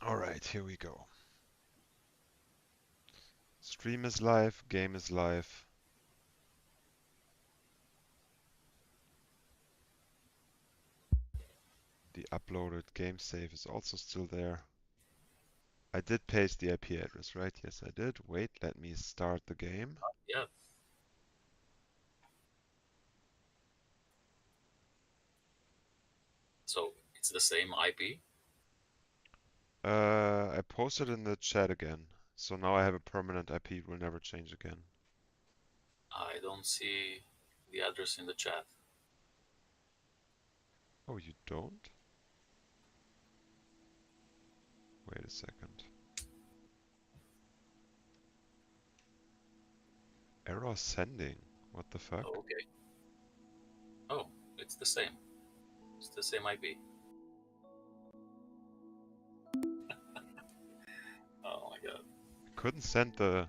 Alright, here we go. Stream is live, game is live. The uploaded game save is also still there. I did paste the IP address, right? Yes, I did. Wait, let me start the game. Yeah. So it's the same IP? I posted in the chat again. So now I have a permanent IP, it will never change again. I don't see the address in the chat. Oh, you don't? Wait a second. Error sending. What the fuck? Oh, okay. Oh, it's the same. It's the same IP. Oh my god. Couldn't send the...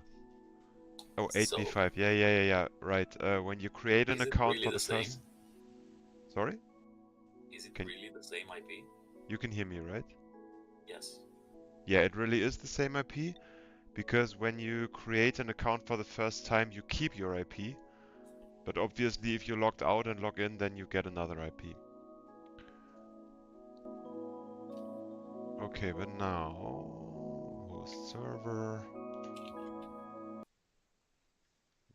Oh, So 8b5. Yeah. Right. When you create an is it account really for the the same? first... Sorry? Is it Can really the same IP? You can hear me, right? Yes. Yeah, it really is the same IP, because when you create an account for the first time, you keep your IP. But obviously, if you logged out and log in, then you get another IP. Okay, but now... Host server...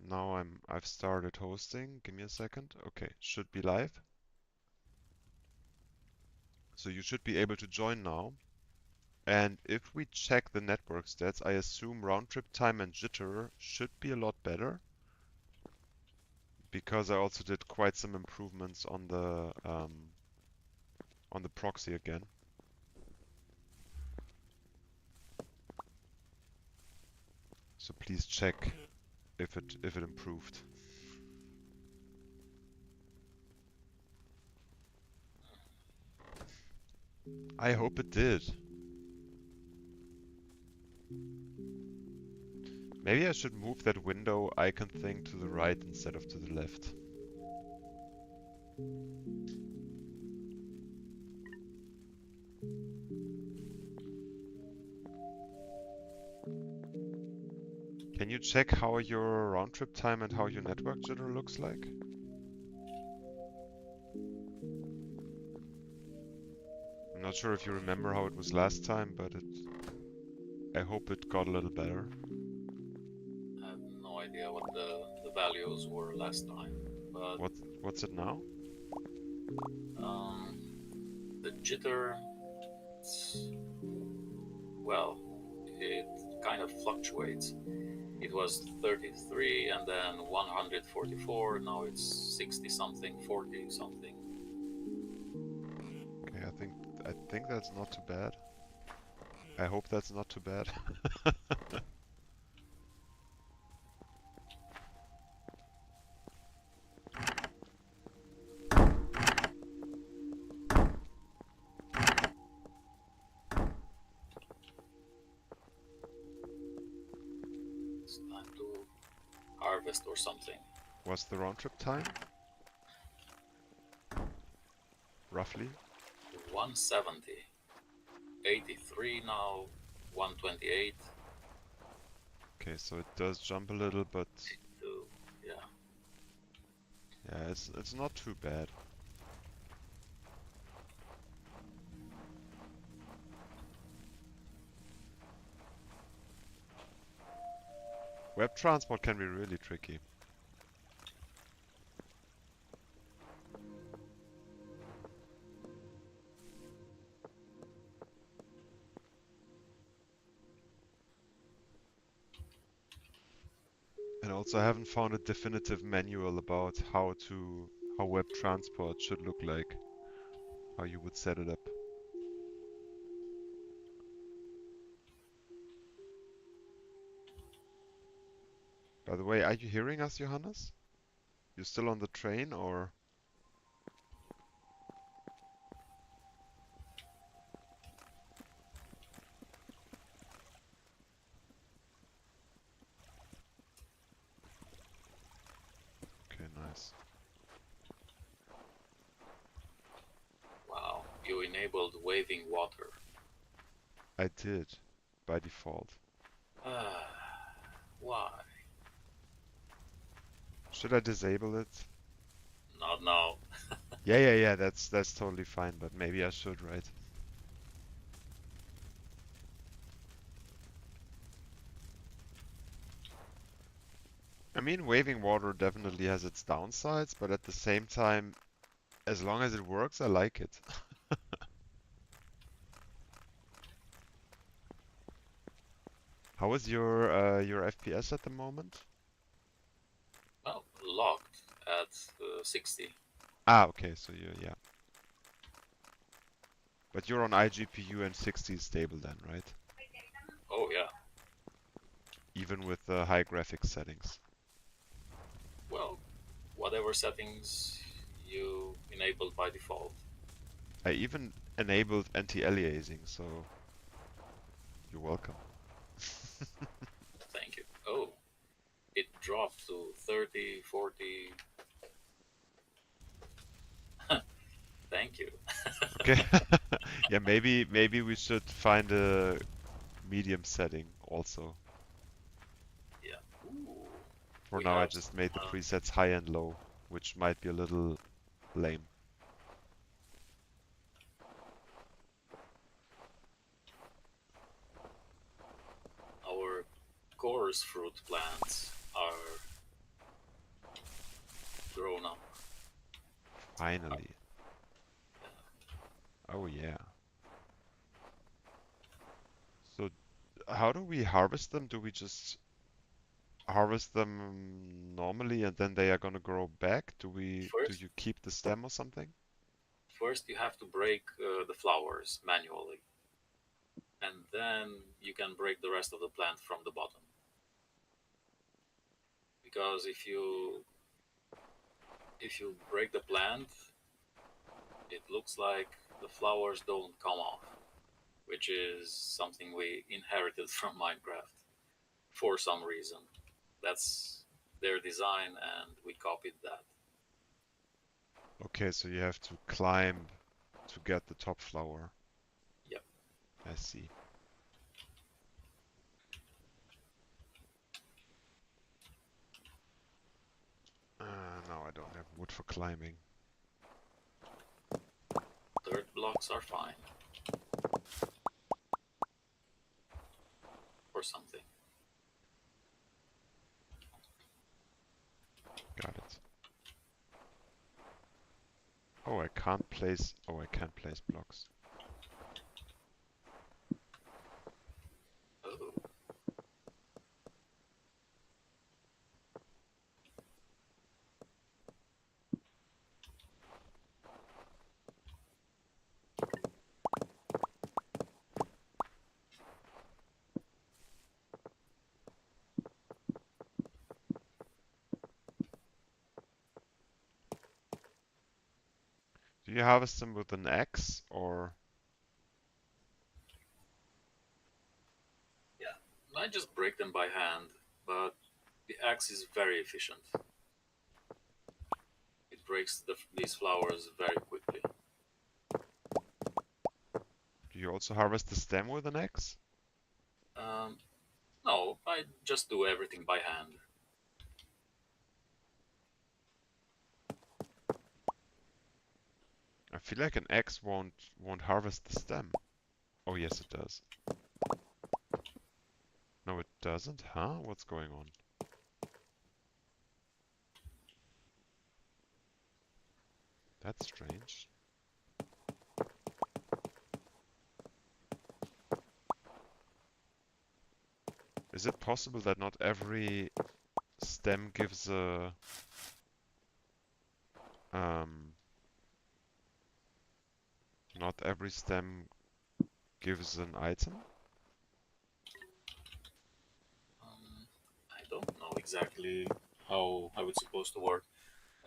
Now I've started hosting. Give me a second. Okay, should be live. So you should be able to join now. And if we check the network stats, I assume round trip time and jitter should be a lot better, because I also did quite some improvements on the proxy again. So please check if it improved. I hope it did. Maybe I should move that window icon thing to the right instead of to the left. Can you check how your round trip time and how your network jitter looks like? I'm not sure if you remember how it was last time, but I hope it got a little better. I have no idea what the values were last time. But What's it now? um, the jitter, well, it kind of fluctuates. It was 33 and then 144. Now it's 60 something, 40 something. Okay, I think that's not too bad. I hope that's not too bad. It's time to harvest or something. What's the round trip time? Roughly? 170. 83 now, 128. Okay, so it does jump a little, but 82, yeah. yeah, it's not too bad. Web transport can be really tricky. And also I haven't found a definitive manual about how web transport should look like, how you would set it up. By the way, are you hearing us, Johannes? You still on the train or? Okay, nice. Wow, you enabled waving water. I did, by default. Why? Should I disable it? Not now. Yeah, that's totally fine, but maybe I should, right? I mean, waving water definitely has its downsides, but at the same time, as long as it works, I like it. How is your FPS at the moment? Well, locked at 60. Ah, okay, so yeah. But you're on iGPU and 60 is stable then, right? Oh yeah. Even with the high graphics settings. Well, whatever settings you enabled by default. I even enabled anti-aliasing, so you're welcome. Thank you. Oh, it dropped to 30, 40. Thank you. Okay. Yeah, maybe we should find a medium setting also. Yeah. Ooh, For we now, I have just made the uh, presets high and low, which might be a little lame. our chorus fruit plants are grown up. Finally. Oh yeah. So how do we harvest them? Do we just harvest them normally and then they are gonna grow back? Do First, you keep the stem or something? first you have to break the flowers manually, and then you can break the rest of the plant from the bottom. Because if you break the plant, it looks like the flowers don't come off, which is something we inherited from Minecraft for some reason. That's their design, and we copied that. Okay, so you have to climb to get the top flower. Yep. I see. Now I don't have wood for climbing. Dirt blocks are fine or something. Got it. Oh, I can't place. Oh, I can't place blocks. Oh, Do you harvest them with an axe or? yeah. I just break them by hand, but the axe is very efficient. It breaks these flowers very quickly. Do you also harvest the stem with an axe? Um, no, I just do everything by hand. I feel like an axe won't harvest the stem. Oh yes, it does. No, it doesn't? Huh? What's going on? That's strange. Is it possible that not every stem gives a um not every stem gives an item? I don't know exactly how it's supposed to work.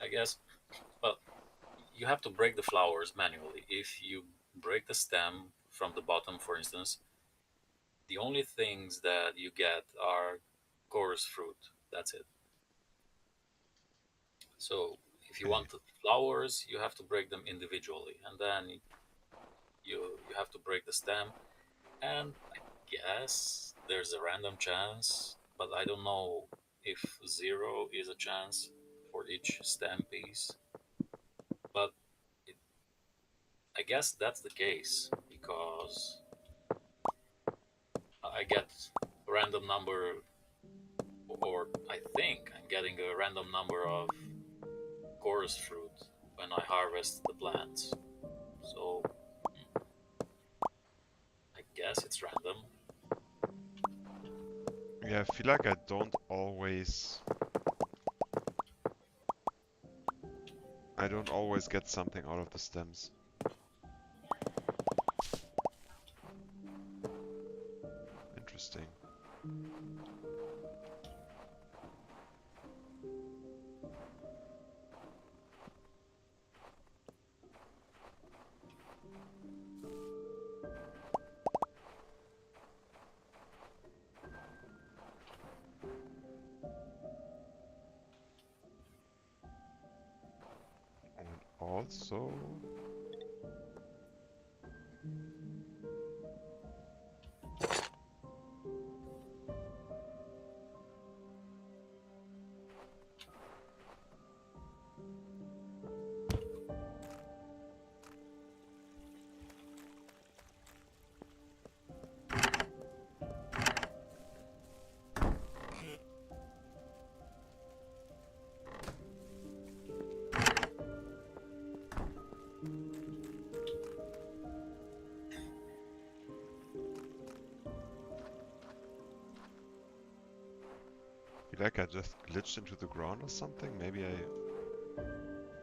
I guess, but you have to break the flowers manually. If you break the stem from the bottom, for instance, the only things that you get are chorus fruit. That's it. So if you Okay. want the flowers, you have to break them individually, and then you have to break the stem. And I guess there's a random chance, but I don't know if 0 is a chance for each stem piece. But it, I guess that's the case because I get a random number, or I think I'm getting a random number of chorus fruit when I harvest the plants. So I guess it's random. Yeah, I feel like I don't always get something out of the stems. Interesting. And also... I feel like I just glitched into the ground or something? Maybe I...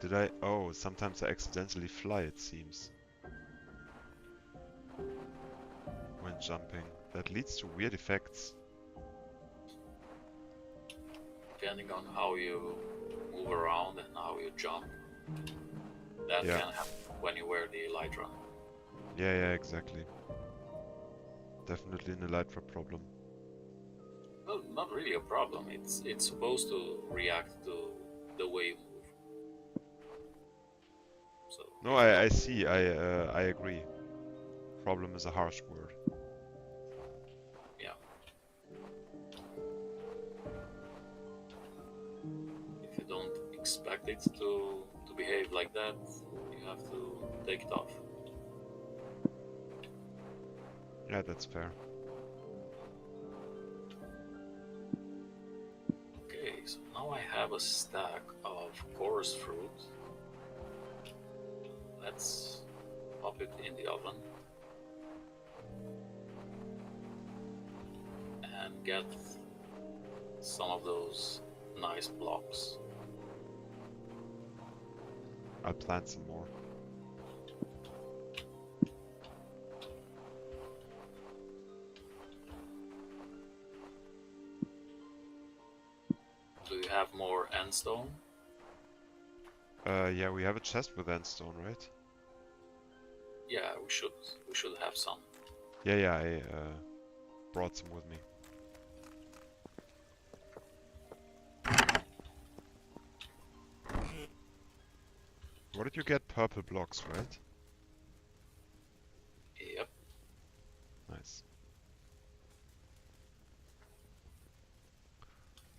Did I? Oh, sometimes I accidentally fly, it seems. When jumping. That leads to weird effects. Depending on how you move around and how you jump, that Yeah. can happen when you wear the elytra. Yeah, exactly. Definitely an elytra problem. Well, not really a problem. It's supposed to react to the way you move. So No, I see. I agree. Problem is a harsh word. yeah, if you don't expect it to behave like that, you have to take it off. Yeah, that's fair. Okay, so now I have a stack of chorus fruit. Let's pop it in the oven and get some of those nice blocks. I'll plant some more. Do you have more endstone? Yeah, we have a chest with endstone, right? Yeah, we should have some. Yeah, I brought some with me. What did you get? Purple blocks, right? Yep. Nice.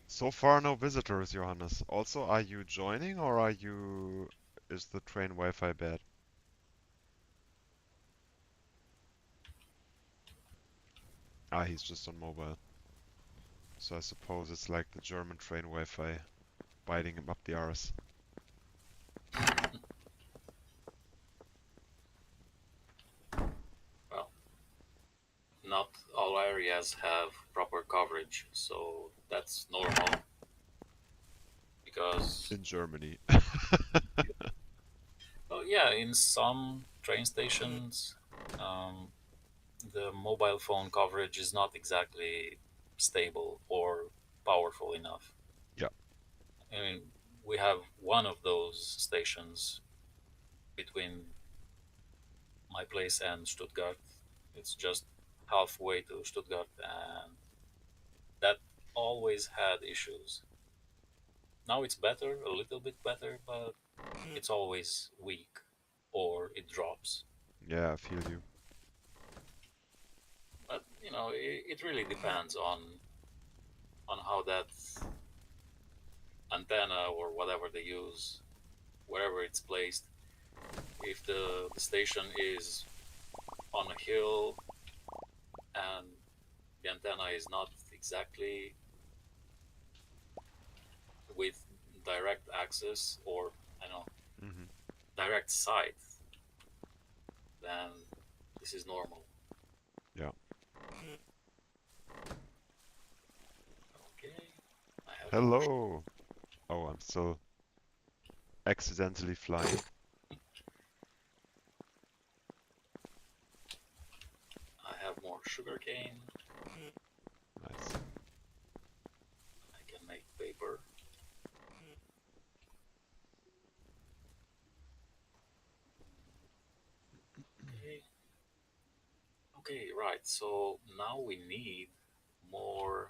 So far, no visitors, Johannes. Also, are you joining or are you... Is the train Wi-Fi bad? Ah, he's just on mobile. So I suppose it's like the German train Wi-Fi biting him up the arse. Well, not all areas have proper coverage, so that's normal. Because, In Germany. well, yeah, in some train stations, um, the mobile phone coverage is not exactly stable or powerful enough. Yeah. I mean, we have one of those stations between my place and Stuttgart. It's just halfway to Stuttgart, and that always had issues. Now it's better, a little bit better, but it's always weak or it drops. Yeah, I feel you. it really depends on how that antenna or whatever they use, wherever it's placed. If the station is on a hill and the antenna is not exactly with direct access or I know Hmm. direct sight, then this is normal. Yeah. Okay, I have more. Hello. Oh, I'm still accidentally flying. I have more sugarcane. Nice. I can make paper. Okay. Okay, right. So now we need more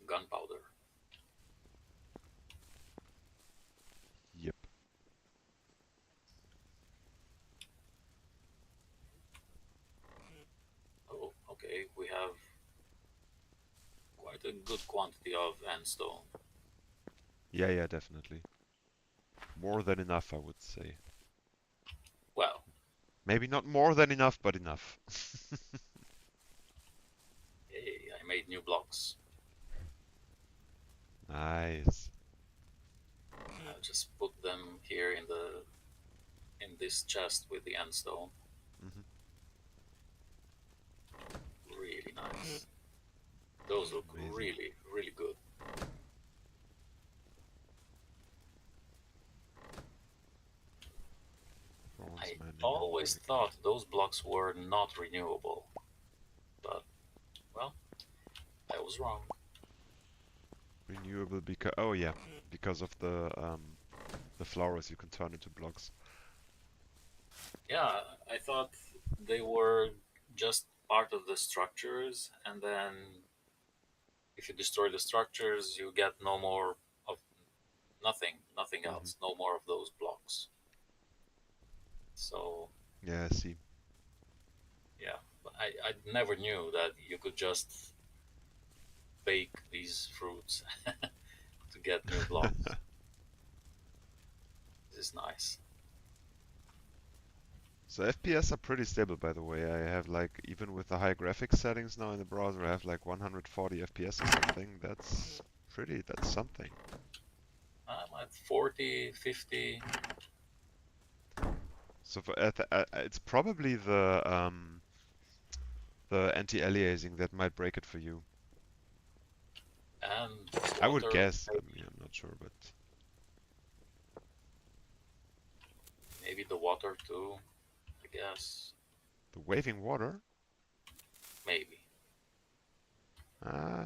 gunpowder. Yep. Oh, okay. We have quite a good quantity of endstone. Yeah, yeah, definitely. More than enough, I would say. Well, Maybe not more than enough, but enough. hey, I made new blocks. Nice. I'll just put them here in this chest with the endstone. Hmm. Really nice. Those look Amazing. really, really good. Bronze I man in always Antarctica. thought those blocks were not renewable, but well, I was wrong. Renewable because oh yeah, because of the flowers you can turn into blocks. Yeah, I thought they were just part of the structures, and then if you destroy the structures, you get no more of nothing Hmm. else, no more of those blocks. So Yeah, I see. yeah, but I never knew that you could just bake these fruits to get new blocks. This is nice. So FPS are pretty stable, by the way. I have like, even with the high graphics settings now in the browser, I have like 140 FPS or something. That's something. I'm at 40, 50, So it's probably the anti-aliasing that might break it for you. and I would water, guess. I maybe, mean, I'm not sure, but maybe the water too, I guess. the waving water, Maybe.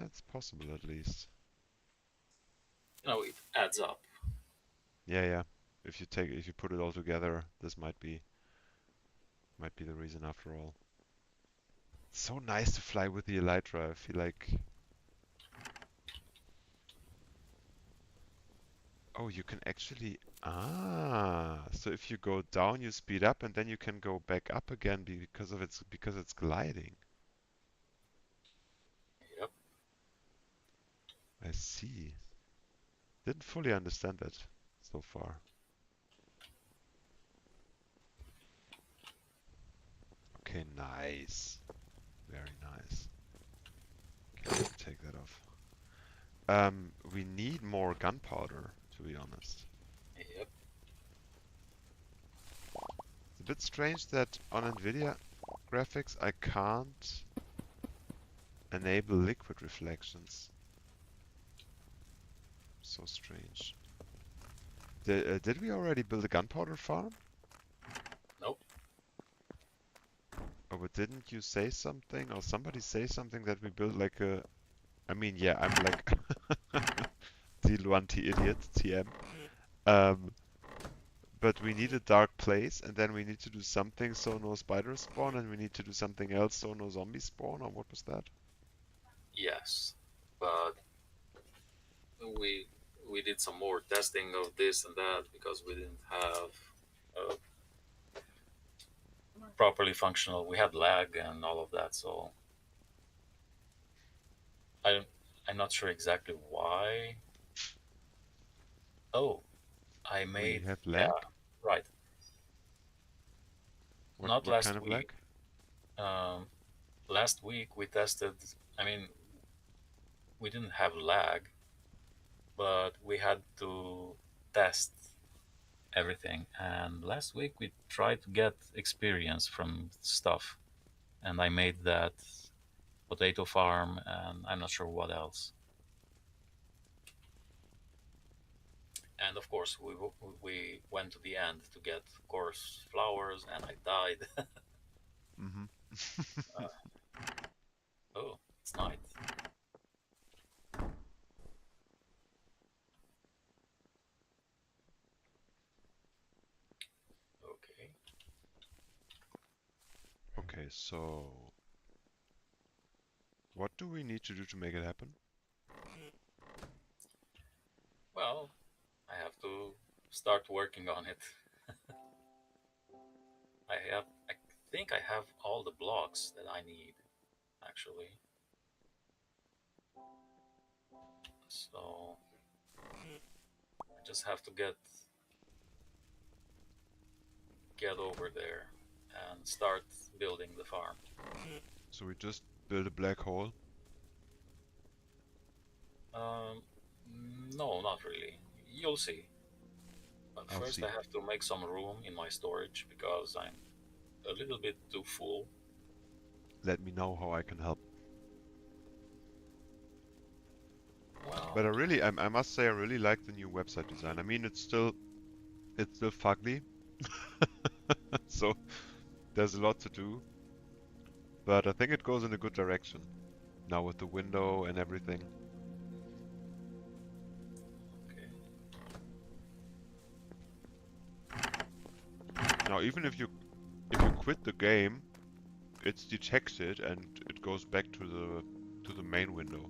it's possible at least. It adds up. Yeah, yeah. If you put it all together, this might be the reason after all. It's so nice to fly with the Elytra. I feel like, oh, you can actually, so if you go down, you speed up, and then you can go back up again because it's gliding. Yep. I see. Didn't fully understand that so far. Okay, nice. Very nice. Okay, let me take that off. We need more gunpowder, to be honest. Yep. It's a bit strange that on NVIDIA graphics I can't enable liquid reflections. So strange. Did we already build a gunpowder farm? Nope. Oh, but didn't you say something, or somebody say something that we built like a... I mean, yeah, I'm like the Luanti idiot, TM. Um, but we need a dark place, and then we need to do something so no spiders spawn, and we need to do something else so no zombies spawn, or what was that? Yes. But we we did some more testing of this and that because we didn't have uh, properly functional. We had lag and all of that, so I I'm not sure exactly why. Oh, I We made, have yeah, lag? right. Not What kind last of week. lag? Um, Last week we tested. I mean, we didn't have lag, but we had to test everything. And last week we tried to get experience from stuff, and I made that potato farm, and I'm not sure what else. And of course, we went to the end to get coarse flowers, and I died. Mm-hmm. uh, oh, it's night. Okay. Okay, so what do we need to do to make it happen? Well, I have to start working on it. I think I have all the blocks that I need actually. So I just have to get over there and start building the farm. So we just build a black hole. Um, no, not really. You'll see. But I'll first, see. I have to make some room in my storage because I'm a little bit too full. Let me know how I can help. But Well, I must say I really like the new website design. I mean, it's still fugly, so there's a lot to do, but I think it goes in a good direction now with the window and everything. okay. Now, even if you quit the game, it's detected and it goes back to the main window.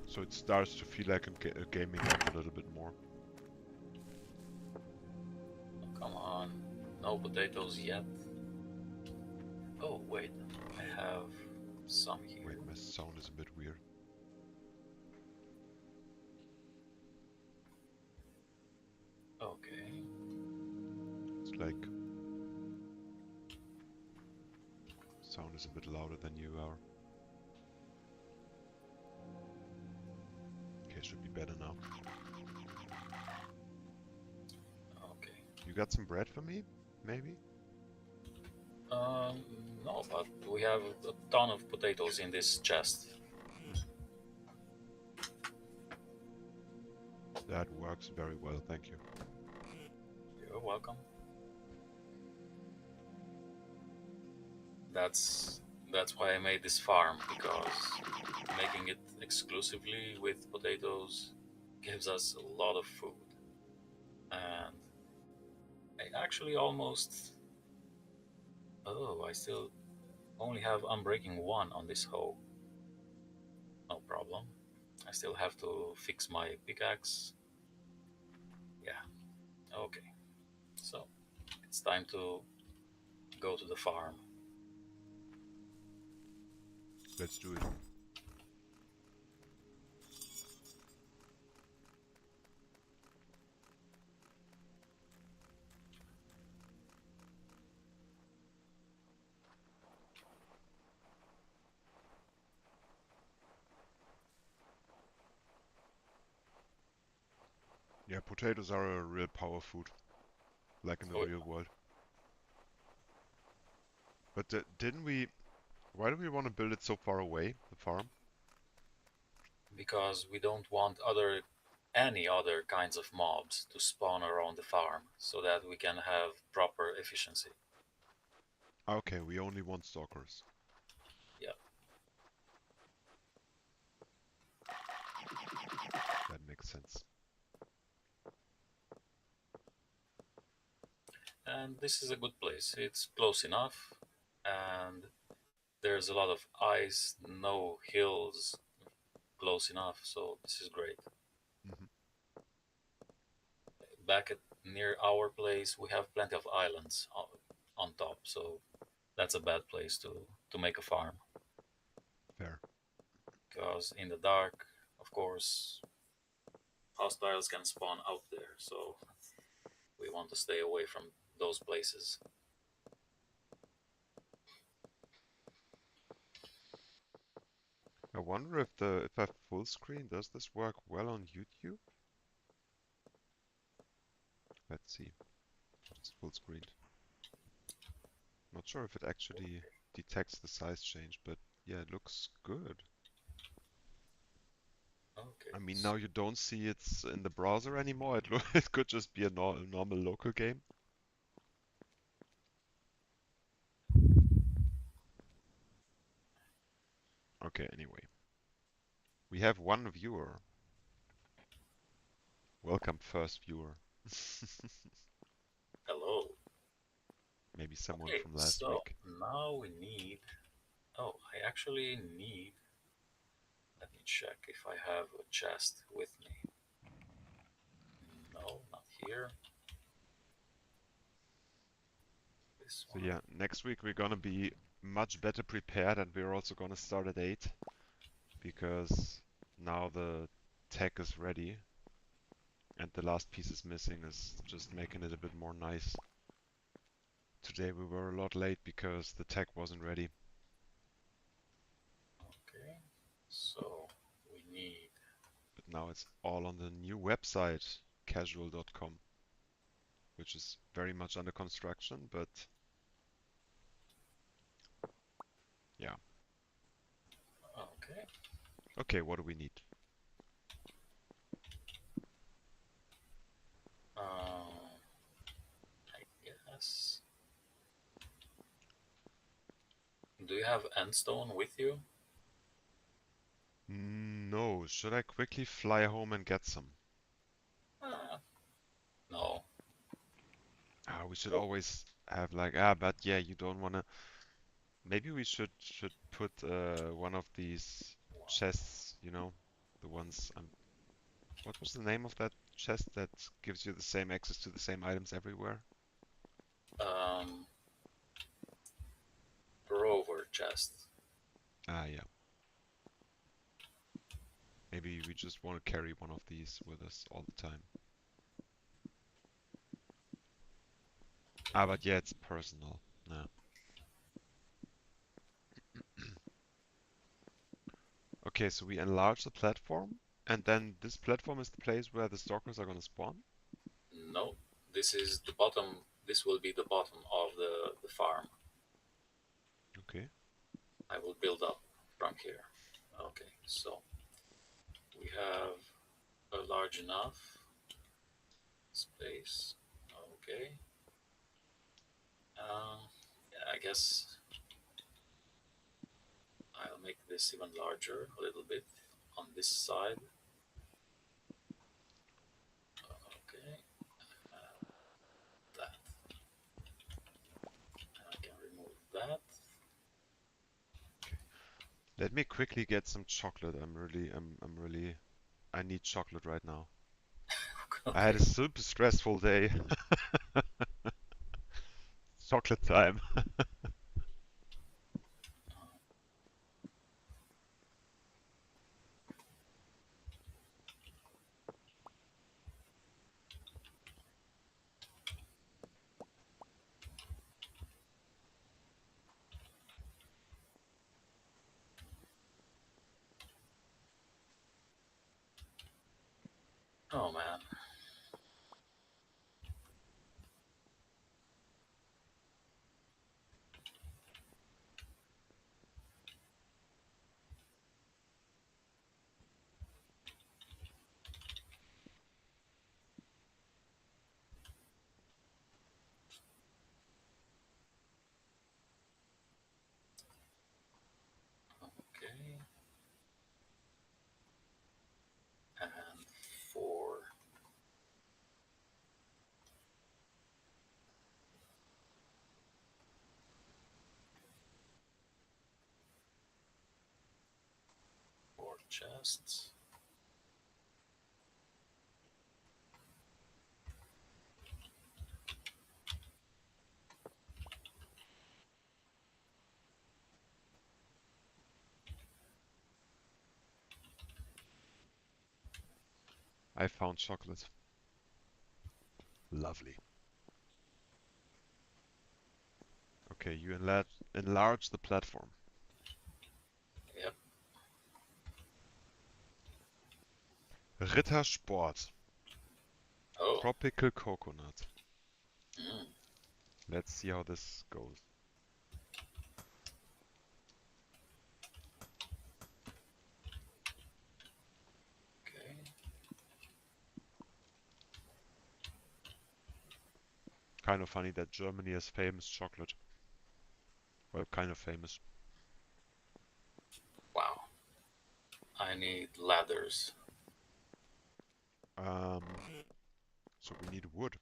So it starts to feel like a gaming app a little bit more. Oh, come on. No potatoes yet. Oh, wait. I have some Wait, here. my sound is a bit weird. Okay. It's like sound is a bit louder than you are. Okay, should be better now. Okay. You got some bread for me? Maybe? Um, no, but we have a ton of potatoes in this chest. Hmm. That works very well, thank you. You're welcome. That's that's why I made this farm, because making it exclusively with potatoes gives us a lot of food. And I actually almost, oh, I still only have unbreaking one on this hoe. No problem. I still have to fix my pickaxe. Yeah, okay. So it's time to go to the farm. Let's do it. Yeah, potatoes are a real power food, like in the Oh, real world. But didn't we... Why do we want to build it so far away, the farm? because we don't want any other kinds of mobs to spawn around the farm so that we can have proper efficiency. Okay, we only want stalkers. Yeah. That makes sense. And this is a good place. It's close enough, and there's a lot of ice, no hills close enough, so this is great. Hmm. Back at near our place we have plenty of islands on top, so that's a bad place to make a farm. Fair. Because in the dark, of course, hostiles can spawn out there, so we want to stay away from those places. I wonder if I full screen, does this work well on YouTube? Let's see. Just full screened. Not sure if it actually detects the size change, but yeah, it looks good. Okay, I mean, so, now you don't see it's in the browser anymore. It could just be a normal local game. Okay, anyway. We have one viewer. Welcome, first viewer. hello. Maybe someone Okay, from last so week. now we need. Oh, I actually need. Let me check if I have a chest with me. No, not here. This So one. yeah, next week we're gonna be much better prepared, and we're also gonna start at 8 because now the tech is ready and the last piece is missing, is just making it a bit more nice. Today we were a lot late because the tech wasn't ready. Okay, so we need. But now it's all on the new website, casual.com, which is very much under construction, but yeah. Okay. Okay, what do we need? I guess. Do you have endstone with you? No, should I quickly fly home and get some? No. We should Oh, always have like, but yeah, you don't wanna. Maybe we should put one of these chests, the ones. What was the name of that chest that gives you the same access to the same items everywhere? um, rover chest. Yeah. Maybe we just want to carry one of these with us all the time. Okay. But yeah, it's personal. Yeah. Okay, so we enlarge the platform, and then this platform is the place where the stalkers are gonna spawn. No, this is the bottom. This will be the bottom of the farm. Okay. I will build up from here. Okay, so we have a large enough space. Okay. Yeah, I guess I'll make this even larger a little bit on this side. Okay, that. And I can remove that. Let me quickly get some chocolate. I need chocolate right now. I had Okay. a super stressful day. Chocolate time. Oh man. Okay. And four chests. I found chocolate. Lovely. Okay, you enlarge the platform. Yep. Rittersport. Oh. Tropical coconut. Mm. Let's see how this goes. Okay. Kind of funny that Germany has famous chocolate. Well, kind of famous. Wow. I need ladders. Um, so we need wood.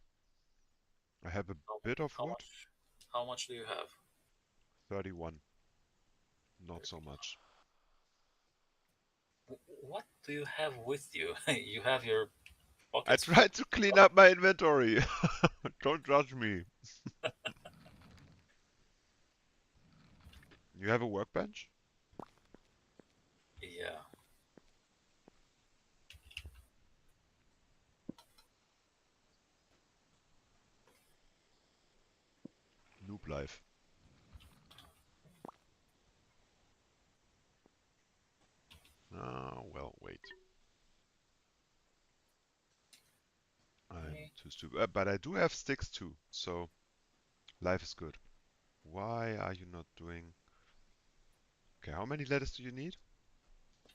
I have a How, bit of how wood. much? How much do you have? 31. Not so 31. much. What do you have with you? You have your I pockets full. tried to clean up my inventory. Don't judge me. You have a workbench? Yeah. Noob life. Oh, well, wait. I'm Okay. too stupid. But I do have sticks too, so life is good. Why are you not doing... Okay, how many letters do you need?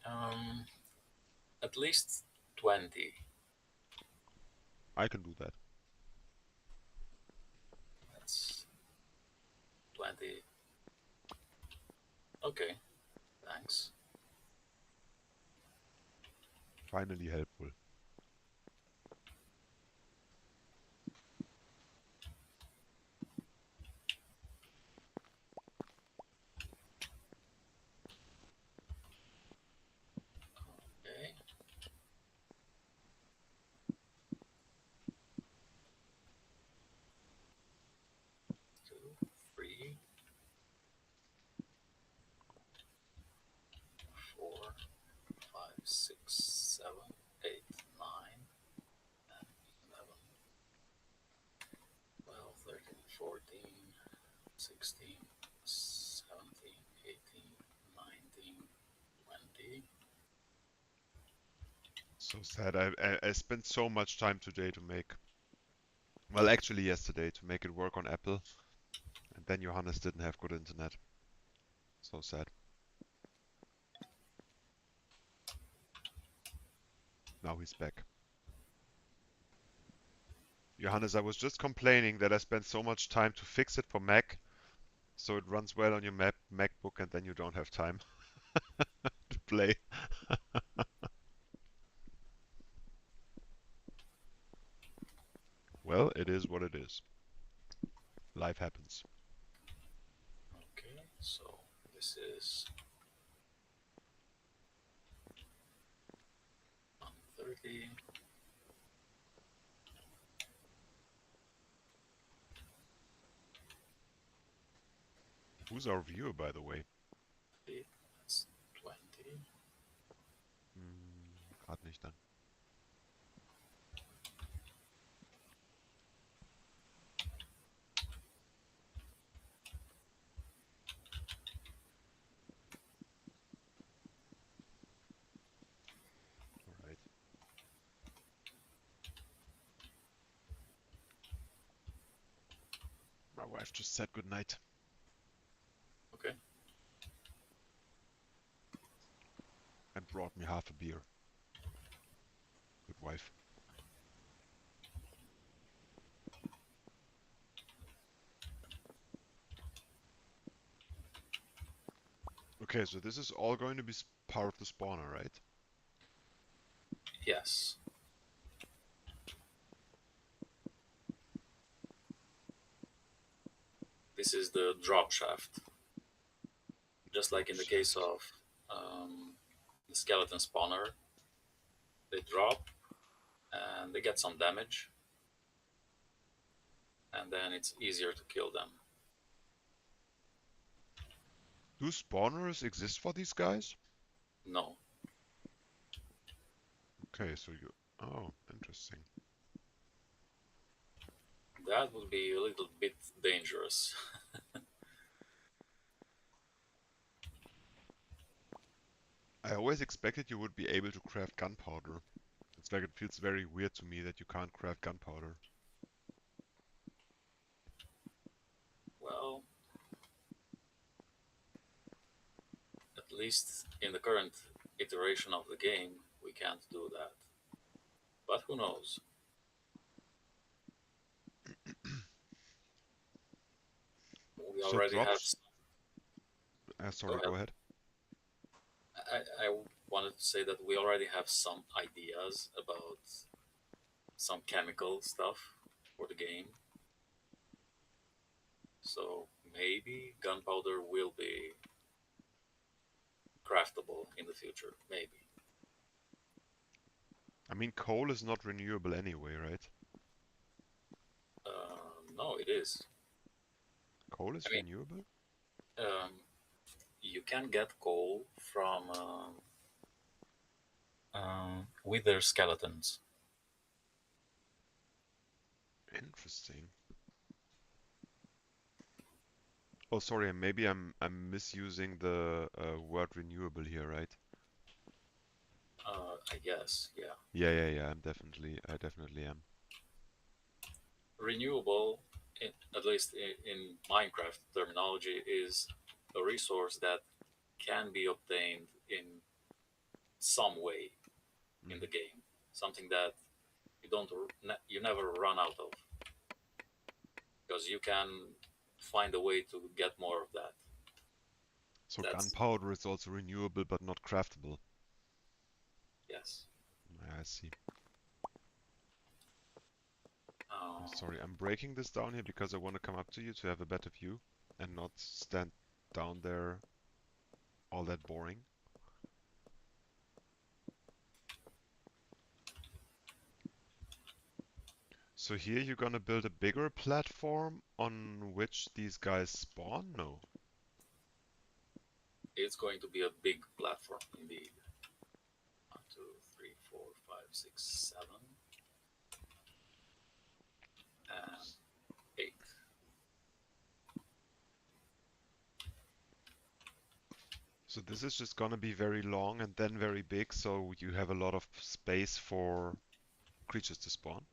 Um, at least 20. I can do that. That's 20. Okay. Thanks. Finally helpful. Okay. 2, 3, 4, 5, 6, 7, 8, 9, 10, 11, 12, 13, 14, 16, 17, 18, 19, 20. So sad. I spent so much time today to make... Well, actually yesterday to make it work on Apple. And then Johannes didn't have good internet. So sad. Now he's back. Johannes, I was just complaining that I spent so much time to fix it for Mac, so it runs well on your MacBook, and then you don't have time to play. Well, it is what it is. Life happens. Okay, so this is 130. Who's our viewer, by the way? That's 20. Gerade nicht dann. Alright. My wife just said goodnight Okay. and brought me half a beer. Good wife. Okay, so this is all going to be part of the spawner, right? Yes. This is the drop shaft. Just like Drop in the case shaft. of the skeleton spawner, they drop and they get some damage, and then it's easier to kill them. Do spawners exist for these guys? No. Okay, so you... Oh, interesting. That would be a little bit dangerous. I always expected you would be able to craft gunpowder. It's like it feels very weird to me that you can't craft gunpowder. Well, at least in the current iteration of the game, we can't do that. But who knows? We So already have. drops. Go Sorry, ahead. go ahead. I wanted to say that we already have some ideas about some chemical stuff for the game. So maybe gunpowder will be craftable in the future. Maybe. I mean, coal is not renewable anyway, right? No, it is. Coal I is mean, renewable? um, you can get coal from wither skeletons. Interesting. Oh, sorry, maybe I'm misusing the word renewable here, right? I guess, yeah. Yeah. I definitely am. Renewable, at least in Minecraft terminology, is a resource that can be obtained in some way in Mm. the game. Something that don't you never run out of because you can find a way to get more of that. So That's gunpowder is also renewable but not craftable. yes. I see. Um, Sorry, I'm breaking this down here because I want to come up to you to have a better view and not stand down there all that boring. So here you're gonna build a bigger platform on which these guys spawn? No. it's going to be a big platform indeed. 1, 2, 3, 4, 5, 6, 7, and 8. So this is just gonna be very long and then very big, so you have a lot of space for creatures to spawn.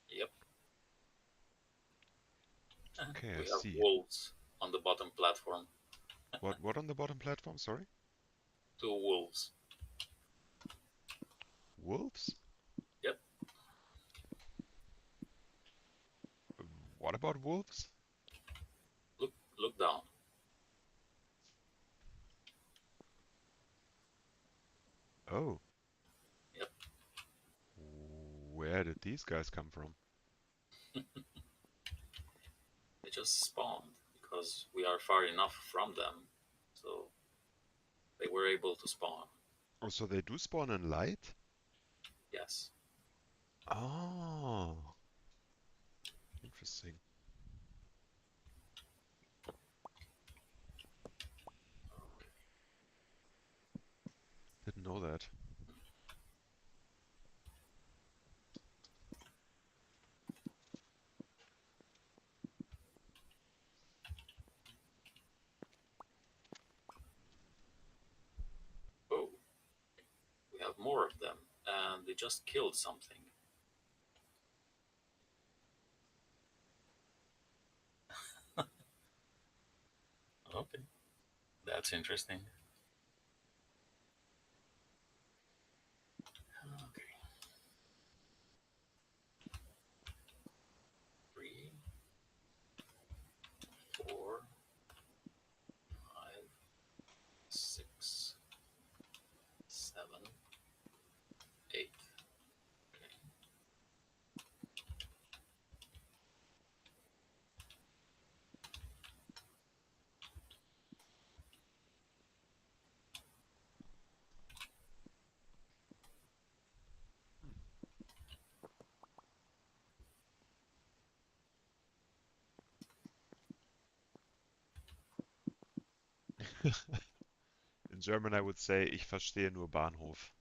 Yep. Okay, I We have see. wolves on the bottom platform. What on the bottom platform? Sorry? 2 wolves. Wolves? Yep. What about wolves? Look down. Oh, Yep. where did these guys come from? They just spawned because we are far enough from them, so they were able to spawn. Oh, so they do spawn in light? Yes. Oh, interesting. Didn't know that. Oh, we have more of them, and they just killed something. Okay, that's interesting. Okay, 3, 4, 5, 6, 7, 8. Okay. In German I would say, ich verstehe nur Bahnhof.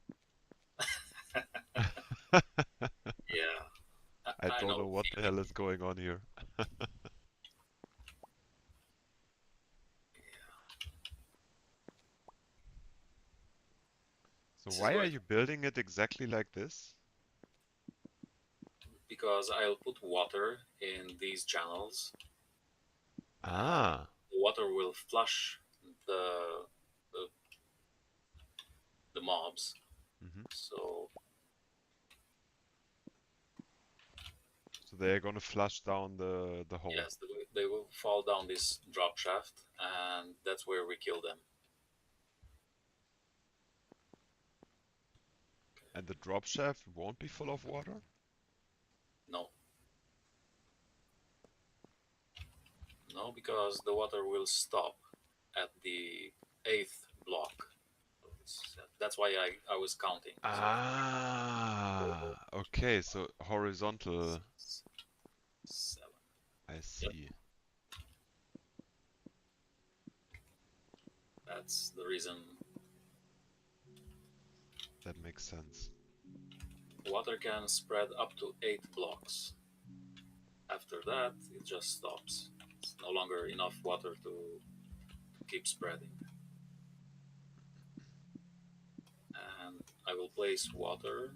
Yeah, I I don't know know the what the feeling. hell is going on here. So This is why are going you building it exactly like this? because I'll put water in these channels. Ah, The water will flush the the, the mobs. hmm. So So they're gonna flush down the hole. yes, they will fall down this drop shaft, and that's where we kill them. And the drop shaft won't be full of water? No, no, because the water will stop at the eighth block. That's why I was counting. So four, Ah, okay, so horizontal. six, seven. I Yep, see. that's the reason. That makes sense. Water can spread up to 8 blocks. After that, it just stops. It's no longer enough water to keep spreading. And I will place water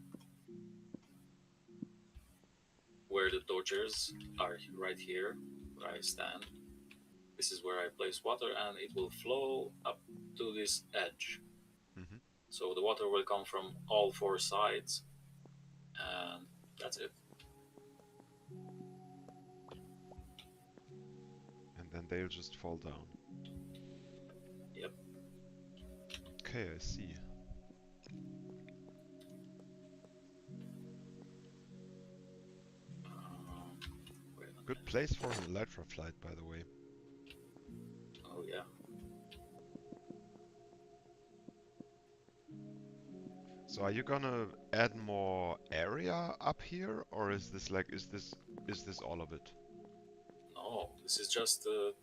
where the torches are, right here where I stand. This is where I place water, and it will flow up to this edge. Hmm. So the water will come from all 4 sides, and that's it. And then they'll just fall down. Yep. Okay, I see. Um, Wait a Good minute. place for an elytra flight, by the way. Oh yeah. So are you gonna add more area up here, or is this like is this all of it? No, this is just the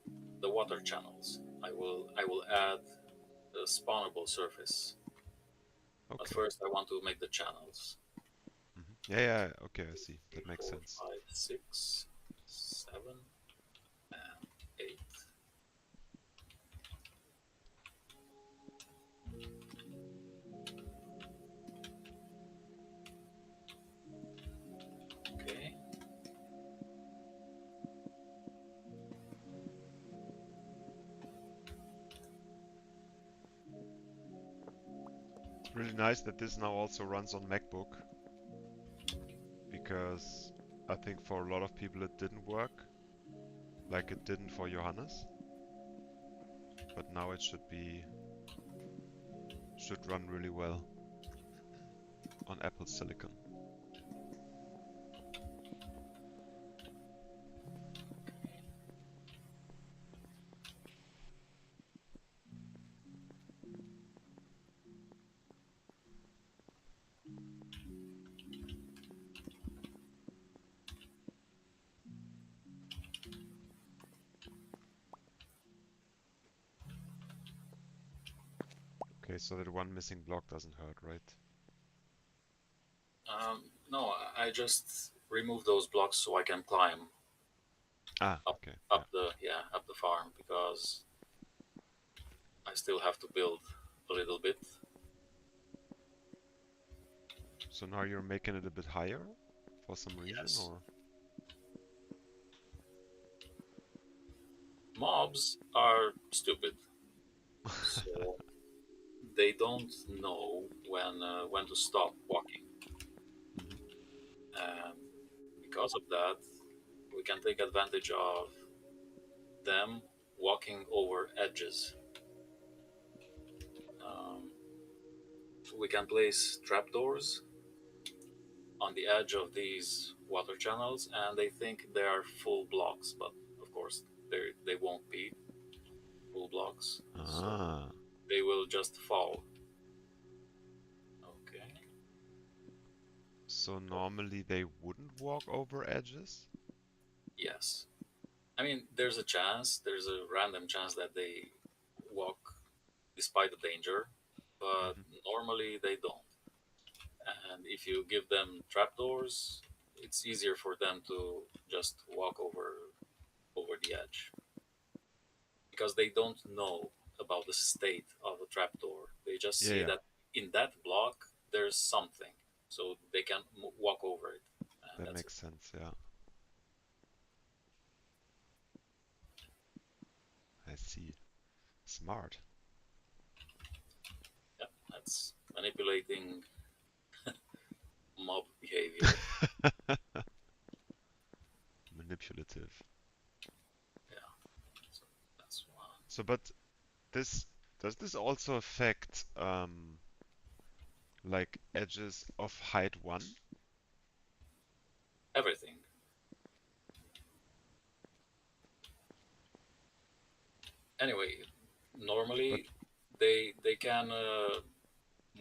water channels. I will add the spawnable surface. But Okay. first, I want to make the channels. Yeah, yeah, okay, I Two, see. three, That makes four, sense. five, 6, 7, and 8. Okay. It's really nice that this now also runs on MacBook because I think for a lot of people it didn't work like it didn't for Johannes, but now it should run really well on Apple Silicon. Okay, so that one missing block doesn't hurt, right? No, I just remove those blocks so I can climb Ah, up, okay, yeah. up the farm because I still have to build a little bit. So now you're making it a bit higher for some reason, Yes, or? mobs are stupid, so they don't know when to stop walking, Mhm. and because of that, we can take advantage of them walking over edges. Um, we can place trapdoors on the edge of these water channels, and they think they are full blocks, but of course they won't be full blocks, so Ah, they will just fall. Okay. so normally they wouldn't walk over edges? Yes. I mean, there's a random chance that they walk despite the danger, but Hmm. normally they don't. And if you give them trapdoors, it's easier for them to just walk over the edge because they don't know about the state of a trapdoor. They just Yeah, see yeah, that in that block there's something, so they can walk over it, and that that's it. makes sense. Yeah, I see. Smart. Yep, that's manipulating mob behavior. Manipulative. Yeah, so that's one. So, but this does this also affect like edges of height 1? Everything. Anyway, But normally they can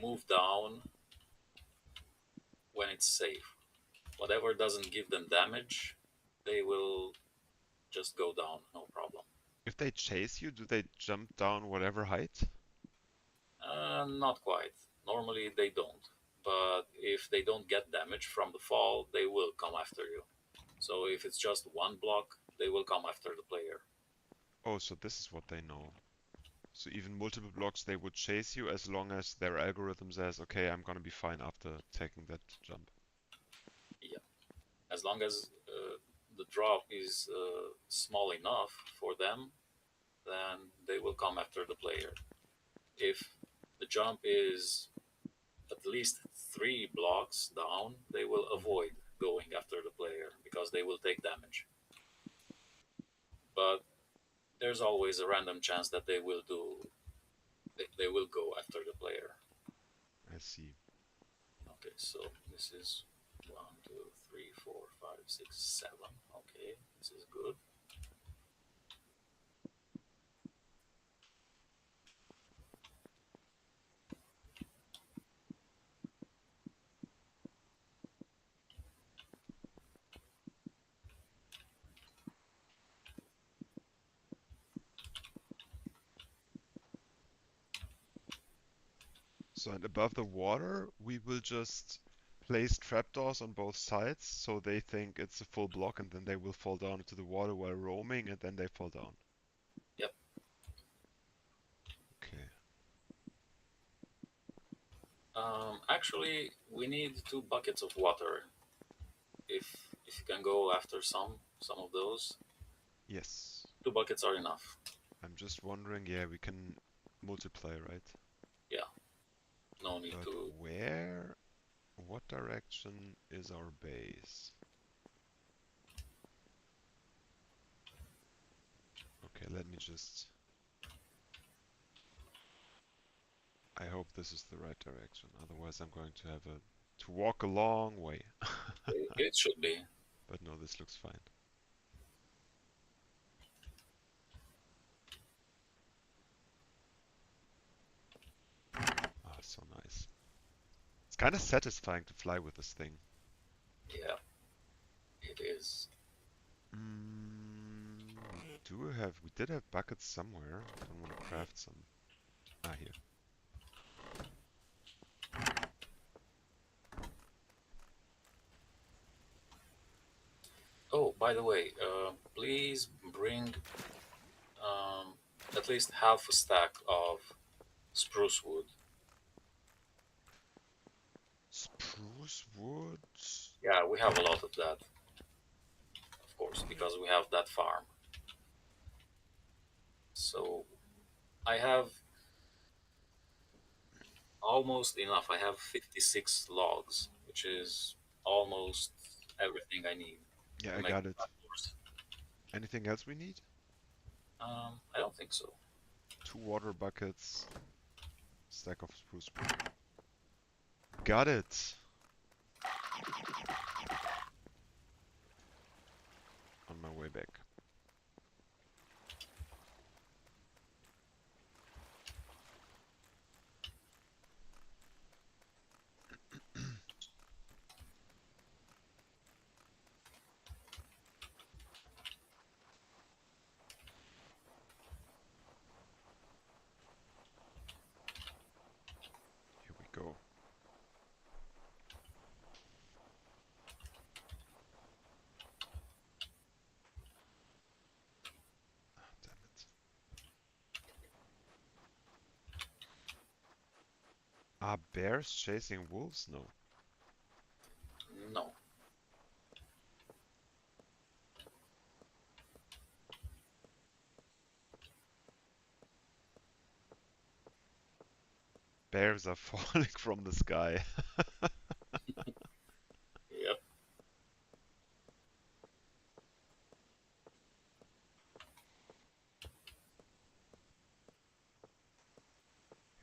move down when it's safe. Whatever doesn't give them damage, they will just go down, no problem. if they chase you, do they jump down whatever height? Not quite. Normally they don't. But if they don't get damage from the fall, they will come after you. So if it's just one block, they will come after the player. Oh, so this is what they know. So even multiple blocks, they would chase you as long as their algorithm says, okay, I'm gonna be fine after taking that jump. Yeah. As long as the drop is small enough for them, then they will come after the player. If the jump is at least 3 blocks down, they will Hmm. avoid going after the player because they will take damage. But there's always a random chance that they will go after the player. I see. Okay, so this is 1, 2, 3, 4, 5, 6, 7. Okay, this is good. So and above the water, we will just place trapdoors on both sides so they think it's a full block and then they will fall down into the water while roaming and then they fall down. Yep. Okay. Actually, we need 2 buckets of water. If you can go after some of those, Yes. 2 buckets are enough. I'm just wondering, yeah, we can multiply, right? Yeah, no need But to. where, what direction is our base? Okay, let me just, I hope this is the right direction. Otherwise I'm going to have to walk a long way. It should be. But no, this looks fine. Ah, so nice. It's kind of satisfying to fly with this thing. Yeah, it is. We did have buckets somewhere. I don't want to craft some. Ah, here. Oh, by the way, please bring um, at least half a stack of spruce wood. Spruce wood. Yeah, we have a lot of that, of course, because we have that farm. So I have almost enough. I have 56 logs, which is almost everything I need Yeah, to I make got it. trapdoors. Anything else we need? I don't think so. 2 water buckets, stack of spruce wood. Got it. On my way back. Here we go. Are bears chasing wolves? No. No. Bears are falling from the sky. Yep.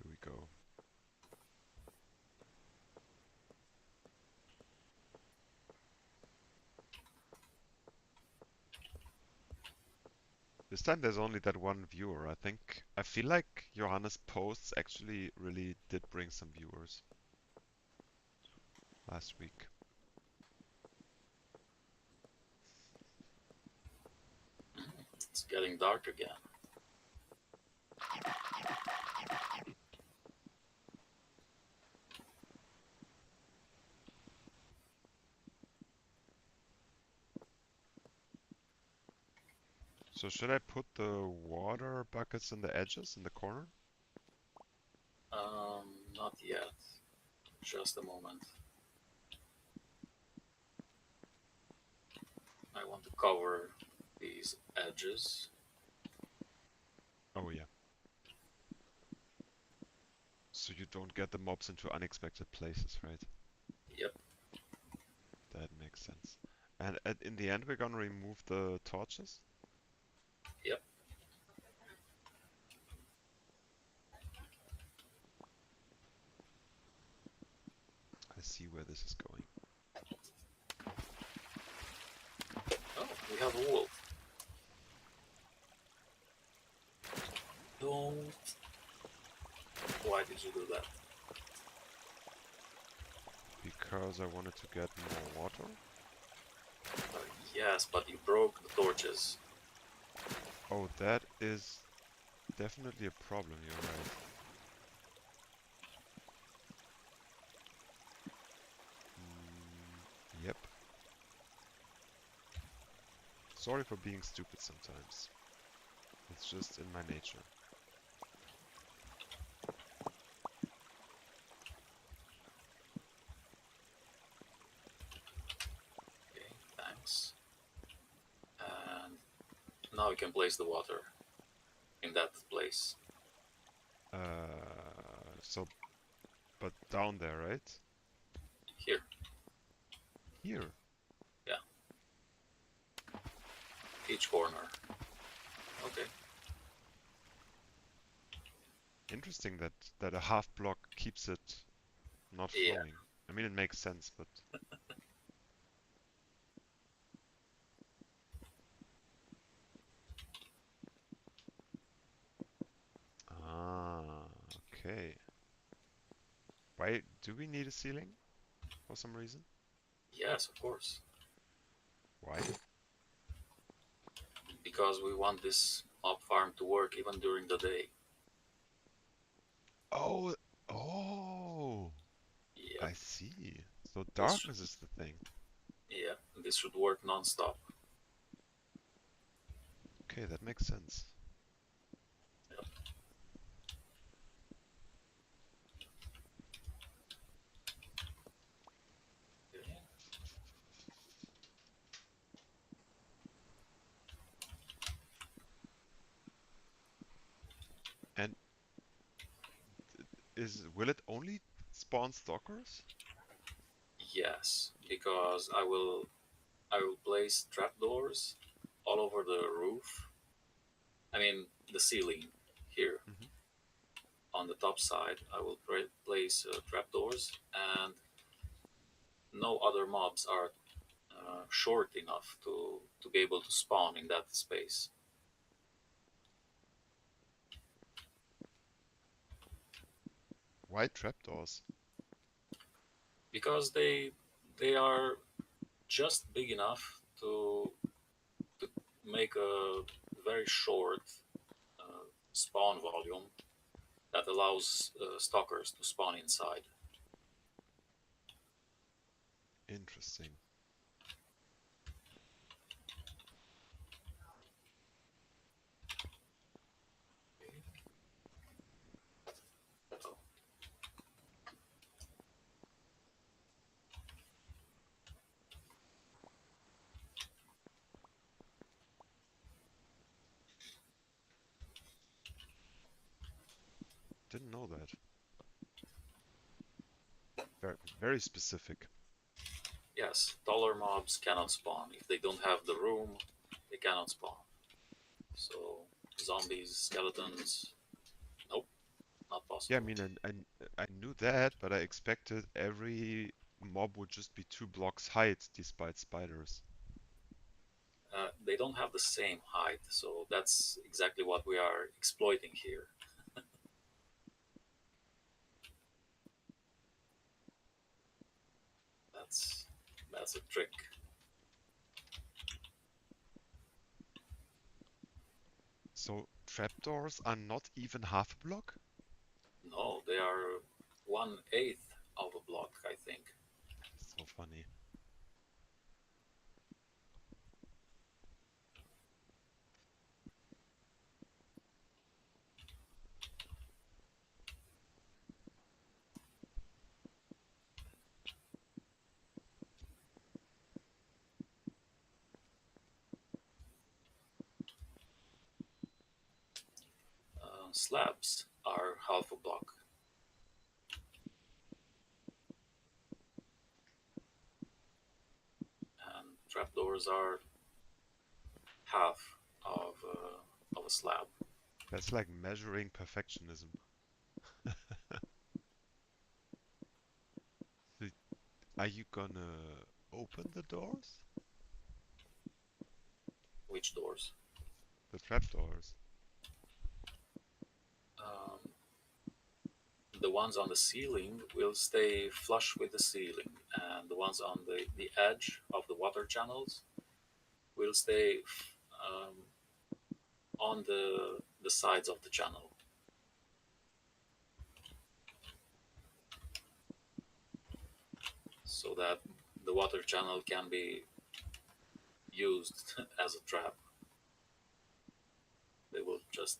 Here we go. This time there's only that one viewer. I feel like Johannes' posts actually really did bring some viewers last week. It's getting dark again. So should I put the water buckets in the edges in the corner? Not yet. Just a moment. I want to cover these edges. Oh yeah. So you don't get the mobs into unexpected places, right? Yep. That makes sense. And in the end we're gonna remove the torches? Yep. I see where this is going. Oh, we have a wolf. Don't. Why did you do that? Because I wanted to get more water? Yes, but you broke the torches. Oh, that is definitely a problem, you're right. Yep. Sorry for being stupid sometimes. It's just in my nature. Okay, thanks. And now we can place the water in that place. So, but down there, right? Here. Here. Yeah. Each corner. Okay. Interesting that a half block keeps it not Yeah. flowing. I mean, it makes sense, but... Ah, okay. Why do we need a ceiling for some reason? Yes, of course. Why? Because we want this mob farm to work even during the day. Oh, oh, Yep. I see. So This darkness is the thing. yeah, this should work non-stop. Okay, that makes sense. Yep. Okay. And will it only spawn stalkers? Yes, because I will place trapdoors all over the roof. I mean the ceiling here Hmm. on the top side. I will place trapdoors, and no other mobs are short enough to be able to spawn in that space Why trapdoors? because they are just big enough to make a very short uh, spawn volume that allows stalkers to spawn inside. Interesting. didn't know that. Very, very specific. Yes, taller mobs cannot spawn. If they don't have the room, they cannot spawn. So zombies, skeletons, nope, not Yeah, I possible. mean, I knew that, but I expected every mob would just be 2 blocks height despite spiders. They don't have the same height, so that's exactly what we are exploiting here. That's that's a trick. So trapdoors are not even half a block? No, they are 1/8 of a block, I think. So funny. Slabs are half a block, and trapdoors are half of a slab. That's like measuring perfectionism. So are you gonna open the doors? Which doors? The trapdoors. Um, the ones on the ceiling will stay flush with the ceiling, and the ones on the edge of the water channels will stay um, on the sides of the channel, so that the water channel can be used as a trap. They will just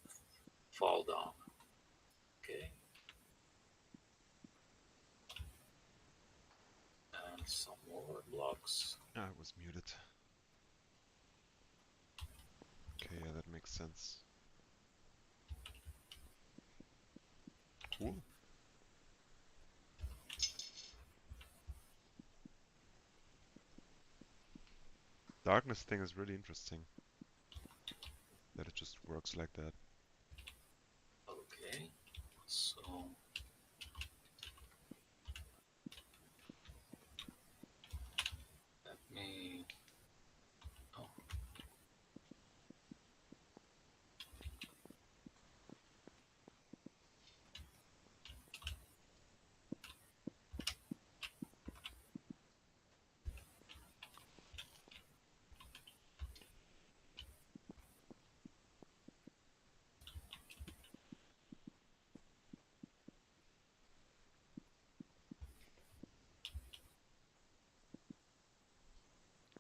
fall down. Okay, and some more blocks. I was muted. Okay, yeah, that makes sense. Cool. Darkness thing is really interesting. That it just works like that. Okay, so let me. Oh,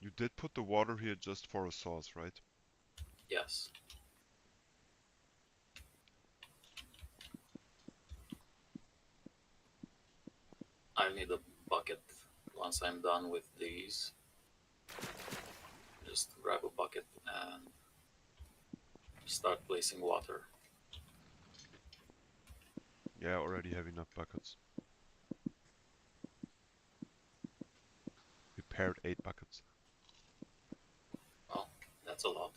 You did put the water here just for a source, right? yes. I need a bucket. Once I'm done with these, just grab a bucket and start placing water. Yeah, I already have enough buckets. We paired 8 buckets. Well, that's a lot.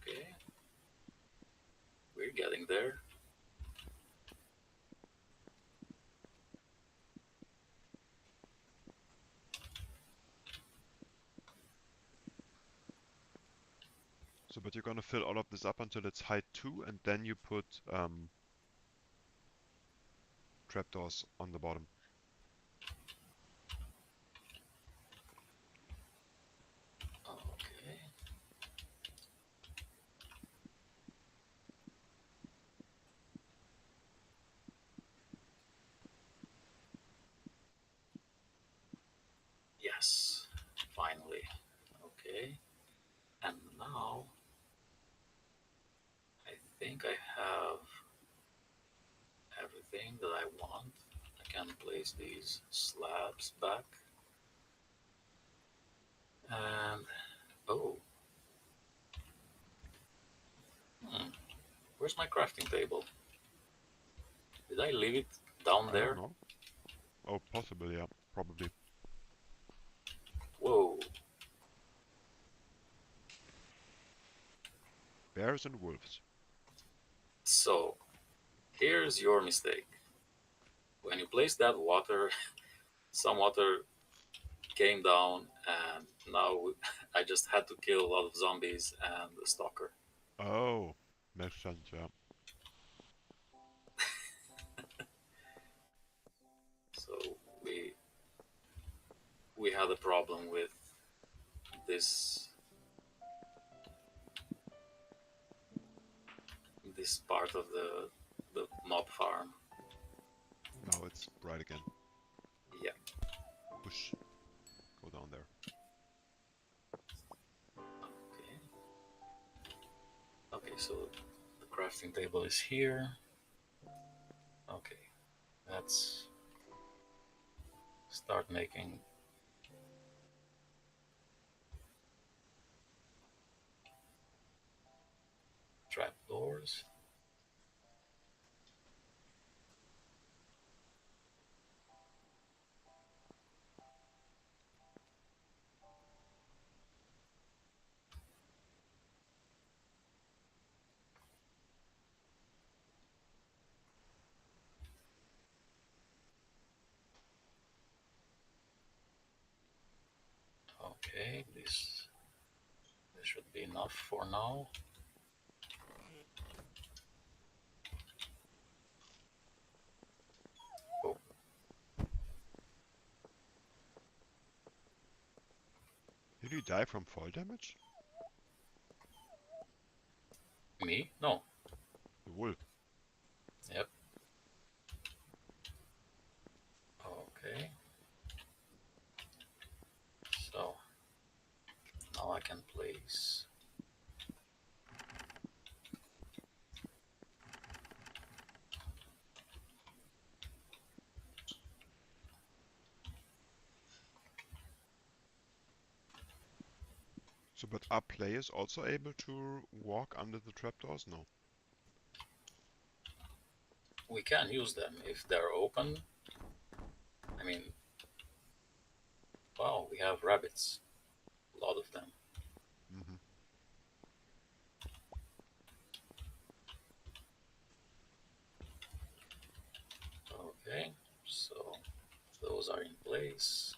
Okay, we're getting there. So, but you're gonna fill all of this up until it's height 2, and then you put trapdoors on the bottom. Okay, yes, finally. Okay, and now I think I and place these slabs back. And oh, where's my crafting table? Did I leave it down I don't there? know. Oh, possibly, yeah, probably. Whoa. Bears and wolves. So here's your mistake. When you place that water, some water came down, and now I just had to kill a lot of zombies and a stalker. Oh, makes sense, yeah. So we we had a problem with this this part of the mob farm. Now it's bright again. Yeah. Push. Go down there. Okay. Okay. So the crafting table is here. Okay. Let's start making trapdoors. Okay. This should be enough for now. Oh, Did you die from fall damage? me? No. The wolf. Yep. Okay. So now I can place. So, but are players also able to walk under the trapdoors? No. We can use them if they're open. I mean, wow, we have rabbits, a lot of them. Mm-hmm. Okay, so those are in place.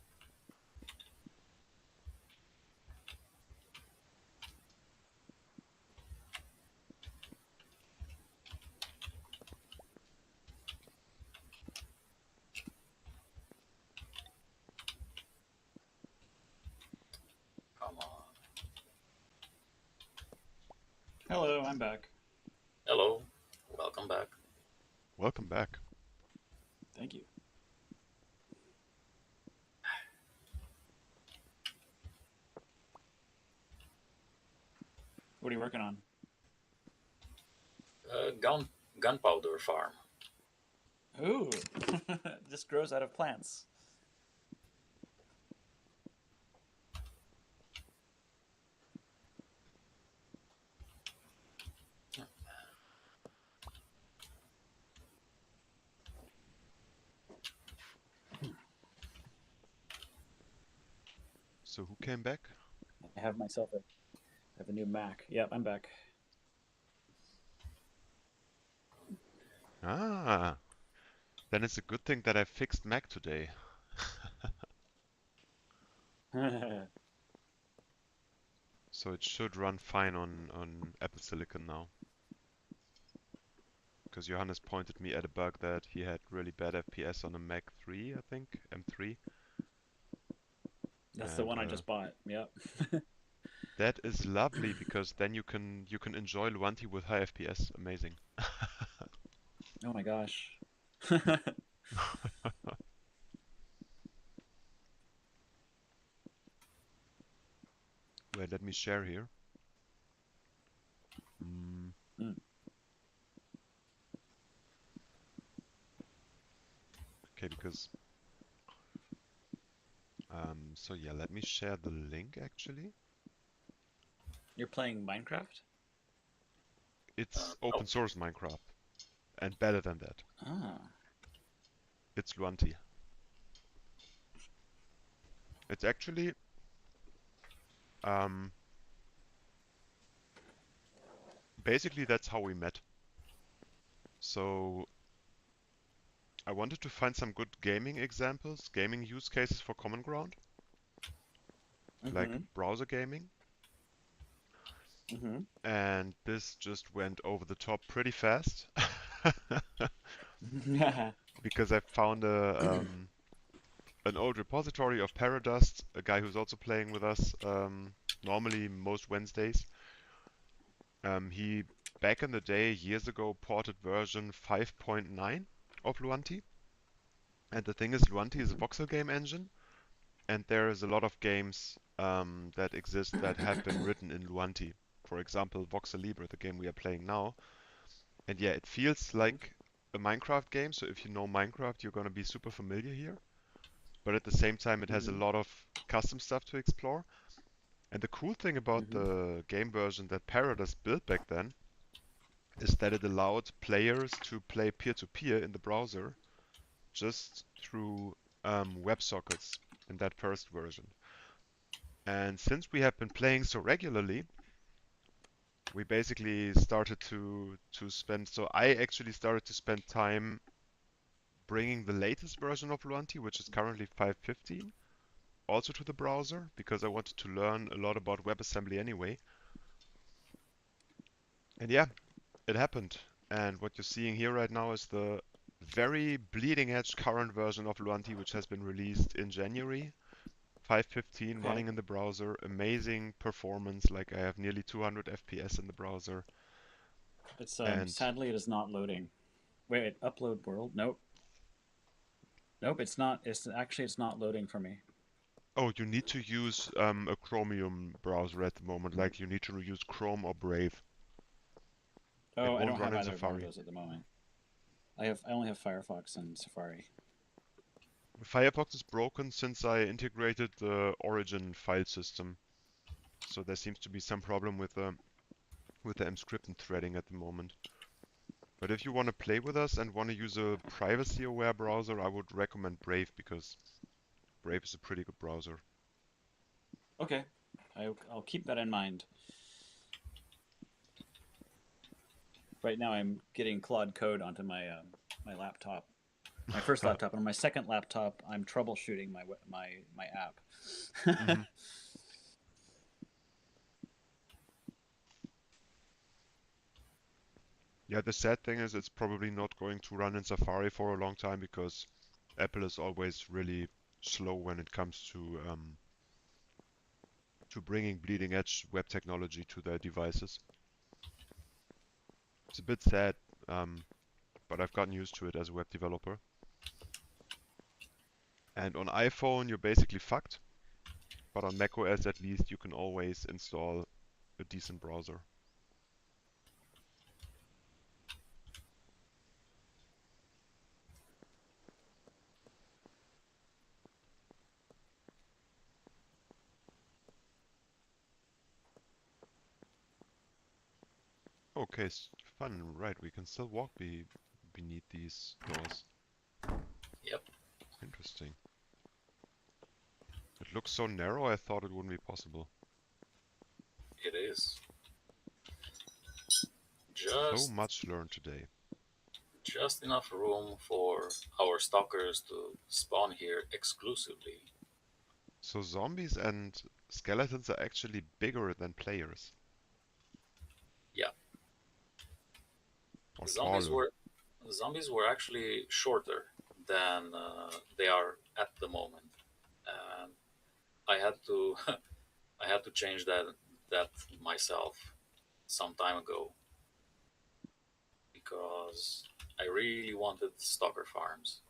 Come on. Hello, I'm back. Hello, welcome back. Welcome back. Thank you. What are you working on? Gunpowder farm. Ooh, just grows out of plants. So who came back? I have myself I have a new Mac. Yep, I'm back. Ah, then it's a good thing that I fixed Mac today. So it should run fine on Apple Silicon now. Because Johannes pointed me at a bug that he had really bad FPS on a Mac 3, I think, M3. That's the And one I just bought. Yep. that is lovely because then you can enjoy Luanti with high FPS. Amazing. Oh my gosh. Wait, let me share here. Mm, Mm. Okay, because so yeah, let me share the link actually. You're playing Minecraft? It's Oh, open source Minecraft, and better than that, Ah. it's Luanti. It's actually um, basically that's how we met. So I wanted to find some good gaming examples, gaming use cases for Common Ground, like Mm-hmm. browser gaming, Mm-hmm. and this just went over the top pretty fast because I found an old repository of Paradust, a guy who's also playing with us normally most Wednesdays. He back in the day, years ago, ported version 5.9 of Luanti. And the thing is, Luanti is a voxel game engine, and there is a lot of games that exist that have been written in Luanti. For example, Voxelibre, the game we are playing now. And yeah, it feels Mm-hmm. like a Minecraft game, so if you know Minecraft, you're gonna be super familiar here. But at the same time, it has a Mm-hmm. lot of custom stuff to explore. And the cool thing about Mm-hmm. the game version that Paradise built back then is that it allowed players to play peer-to-peer in the browser just through WebSockets in that first version. And since we have been playing so regularly, we basically started to spend. So I actually started to spend time bringing the latest version of Luanti, which is currently 5.15, also to the browser because I wanted to learn a lot about WebAssembly anyway. And yeah, it happened. And what you're seeing here right now is the very bleeding edge current version of Luanti, which has been released in January. 5.15 Okay. running in the browser, amazing performance, like I have nearly 200 FPS in the browser. It's And sadly it is not loading. Wait, upload world? Nope. Nope, it's not. It's not loading for me. oh, you need to use a Chromium browser at the moment, like you need to use Chrome or Brave. It Oh, I won't don't run have in either one of Safari. those at the moment. I only have Firefox and Safari. Firefox is broken since I integrated the Origin file system, so there seems to be some problem with the mscript and threading at the moment. But if you want to play with us and want to use a privacy-aware browser, I would recommend Brave because Brave is a pretty good browser. Okay, I'll keep that in mind. Right now, I'm getting Claude Code onto my laptop. My first laptop, and on my second laptop, I'm troubleshooting my app. hmm Yeah, the sad thing is it's probably not going to run in Safari for a long time because Apple is always really slow when it comes to bringing bleeding edge web technology to their devices. It's a bit sad, um, but I've gotten used to it as a web developer. And on iPhone, you're basically fucked, but on macOS at least you can always install a decent browser. Okay, fun, right? We can still walk beneath these doors. yep, Interesting. It looks so narrow, I thought it wouldn't be possible. it is. So Just much learned today. just enough room for our stalkers to spawn here exclusively. So zombies and skeletons are actually bigger than players, Yeah, or zombies taller. were zombies were actually shorter than they are at the moment, and I had to I had to change that myself some time ago because I really wanted stalker farms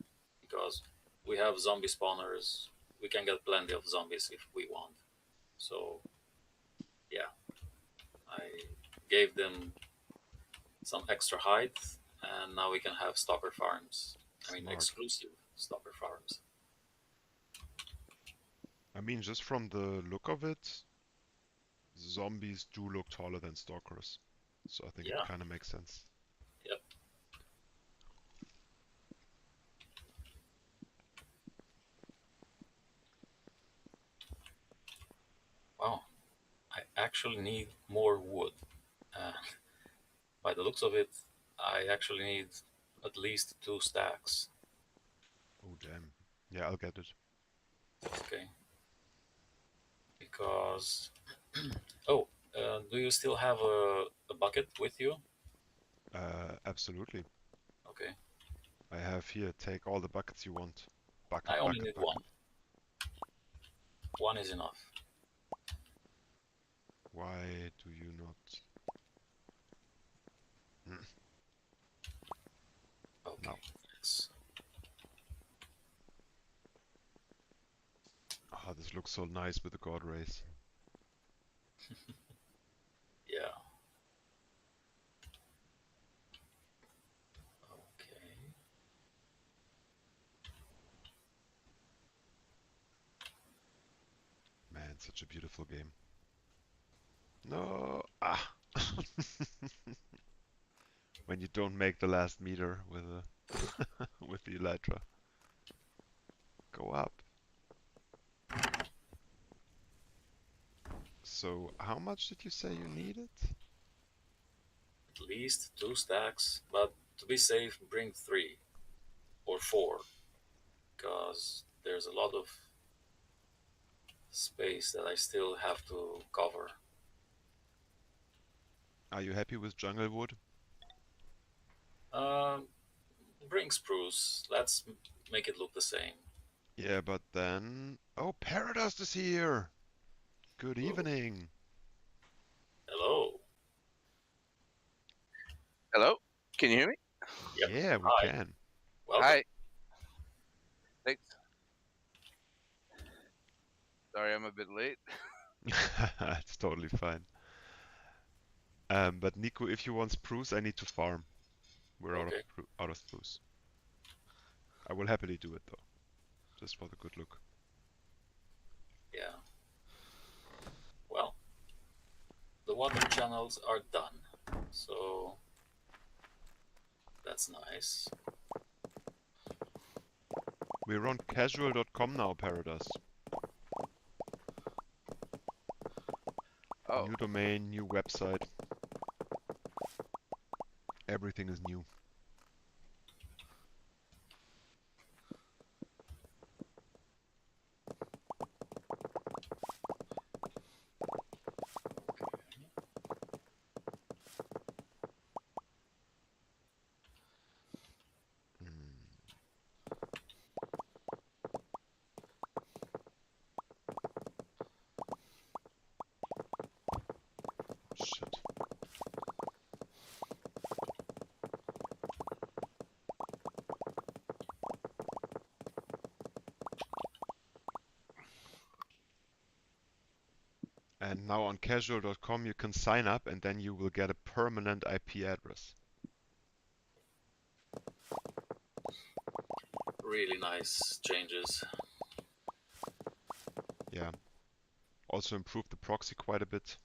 because we have zombie spawners. We can get plenty of zombies if we want. So yeah, I gave them some extra height, and now we can have stalker farms. I mean, Smart. exclusive stalker farms. I mean, just from the look of it, zombies do look taller than stalkers. So I think it Yeah. kind of makes sense. Yep. Wow. I actually need more wood. Uh, by the looks of it, I actually need at least 2 stacks. Oh, damn. Yeah, I'll get it. Okay. Because oh, do you still have a bucket with you? Absolutely. Okay. I have here, take all the buckets you want. Bucket, I only bucket, need bucket. one. One is enough. Why do you not? Okay. No. Yes. Oh, this looks so nice with the god rays. Yeah. Okay. Man, such a beautiful game. No. Ah. When you don't make the last meter with with the elytra. Go up. So, how much did you say you needed? At least 2 stacks, but to be safe, bring 3 or 4, because there's a lot of space that I still have to cover. Are you happy with jungle wood? Um, bring spruce. Let's make it look the same. Yeah, but then... Oh, Paradust is here! Good Ooh. evening! Hello. Hello? Can you hear me? Yep. Yeah, we Hi. can. Welcome. Hi. Thanks. Sorry, I'm a bit late. It's totally fine. But Nico, if you want spruce, I need to farm. We're Okay. out of spruce. I will happily do it though, just for the good look. Yeah. Well, the water channels are done, so that's nice. We're on casual.com now, Paradise. Oh, New domain, new website. Everything is new. Shit. And now on casual.com you can sign up and then you will get a permanent IP address. Really nice changes. Yeah. Also improved the proxy quite a bit.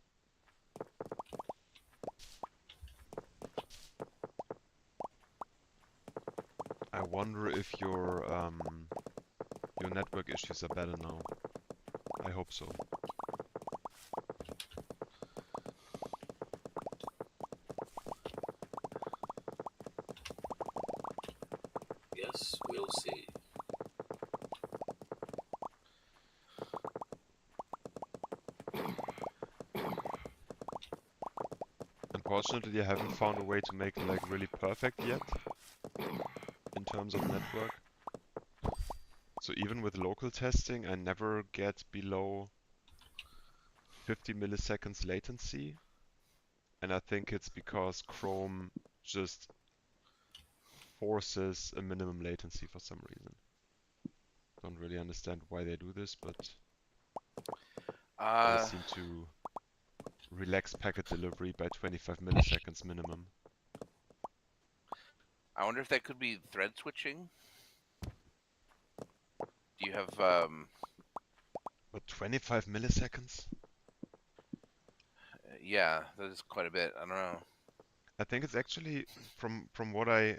I wonder if your network issues are better now. I hope so. Yes, we'll see. Unfortunately, I haven't found a way to make it like really perfect yet in terms of network. So even with local testing, I never get below 50 milliseconds latency. And I think it's because Chrome just forces a minimum latency for some reason. Don't really understand why they do this, but they seem to relax packet delivery by 25 milliseconds minimum. I wonder if that could be thread switching. Do you have But 25 milliseconds? yeah, that is quite a bit. I don't know. I think it's actually from what I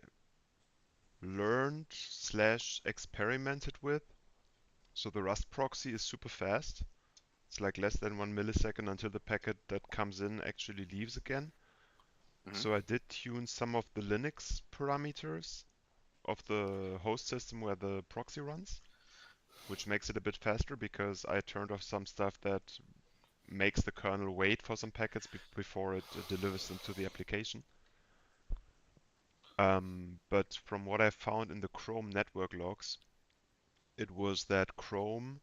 learned slash experimented with. So the Rust proxy is super fast. It's like less than 1 millisecond until the packet that comes in actually leaves again. Mhm. So I did tune some of the Linux parameters of the host system where the proxy runs, which makes it a bit faster because I turned off some stuff that makes the kernel wait for some packets before it delivers them to the application. But from what I found in the Chrome network logs, it was that Chrome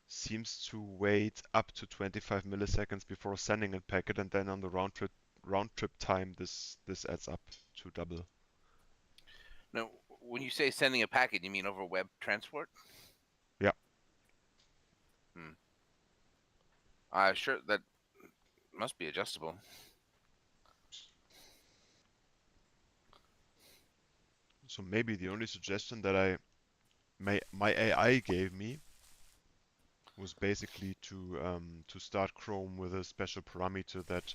seems to wait up to 25 milliseconds before sending a packet, and then on the round trip time, this adds up to double. Now, when you say sending a packet, you mean over web transport? Yeah. Sure, that must be adjustable. So maybe the only suggestion that my AI gave me was basically to start Chrome with a special parameter that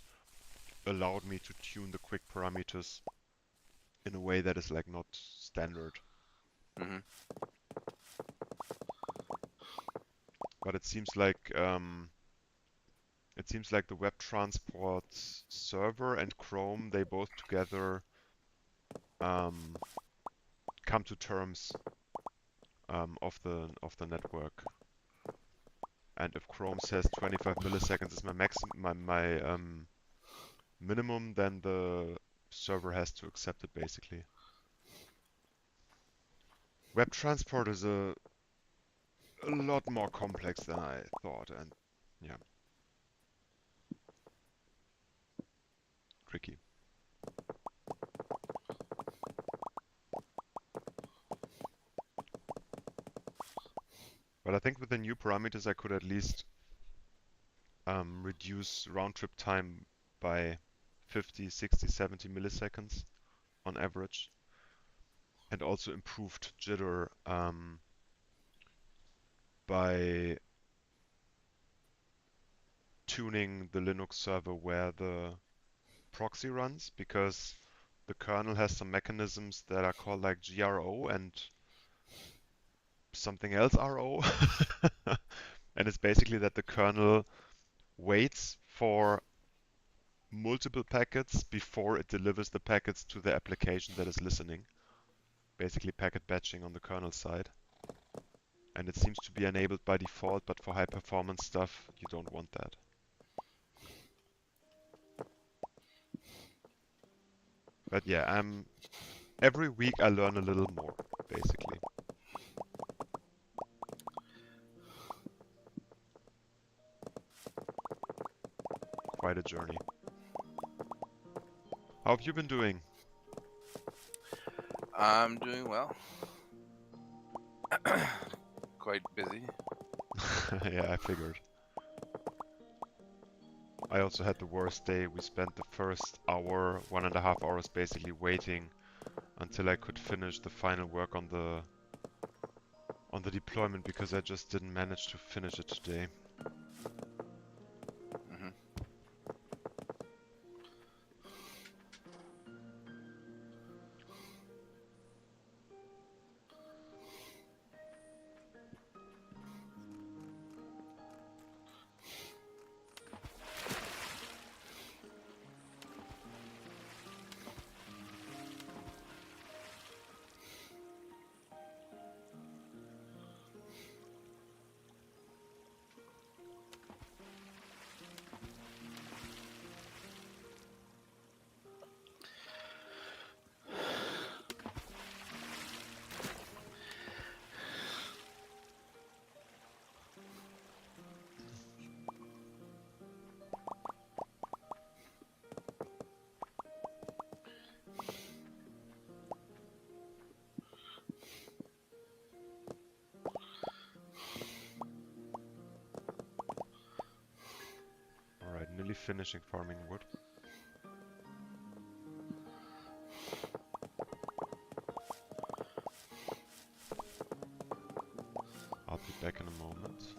allowed me to tune the quick parameters in a way that is like not standard. Mhm. But it seems like the web transport server and Chrome, they both together come to terms of the network. And if Chrome says 25 milliseconds is my minimum, then the server has to accept it basically. Web transport is a lot more complex than I thought, and yeah, tricky. But I think with the new parameters, I could at least reduce round trip time by 50, 60, 70 milliseconds on average, and also improved jitter by tuning the Linux server where the proxy runs, because the kernel has some mechanisms that are called like GRO and something else RO. And it's basically that the kernel waits for multiple packets before it delivers the packets to the application that is listening. Basically packet batching on the kernel side. And it seems to be enabled by default, but for high performance stuff, you don't want that. But yeah, every week I learn a little more, basically. Quite a journey. How have you been doing? I'm doing well. Quite busy. Yeah, I figured. I also had the worst day. We spent the first hour, 1.5 hours basically waiting until I could finish the final work on the deployment because I just didn't manage to finish it today. Mhm. Alright, nearly finishing farming wood. back in a moment.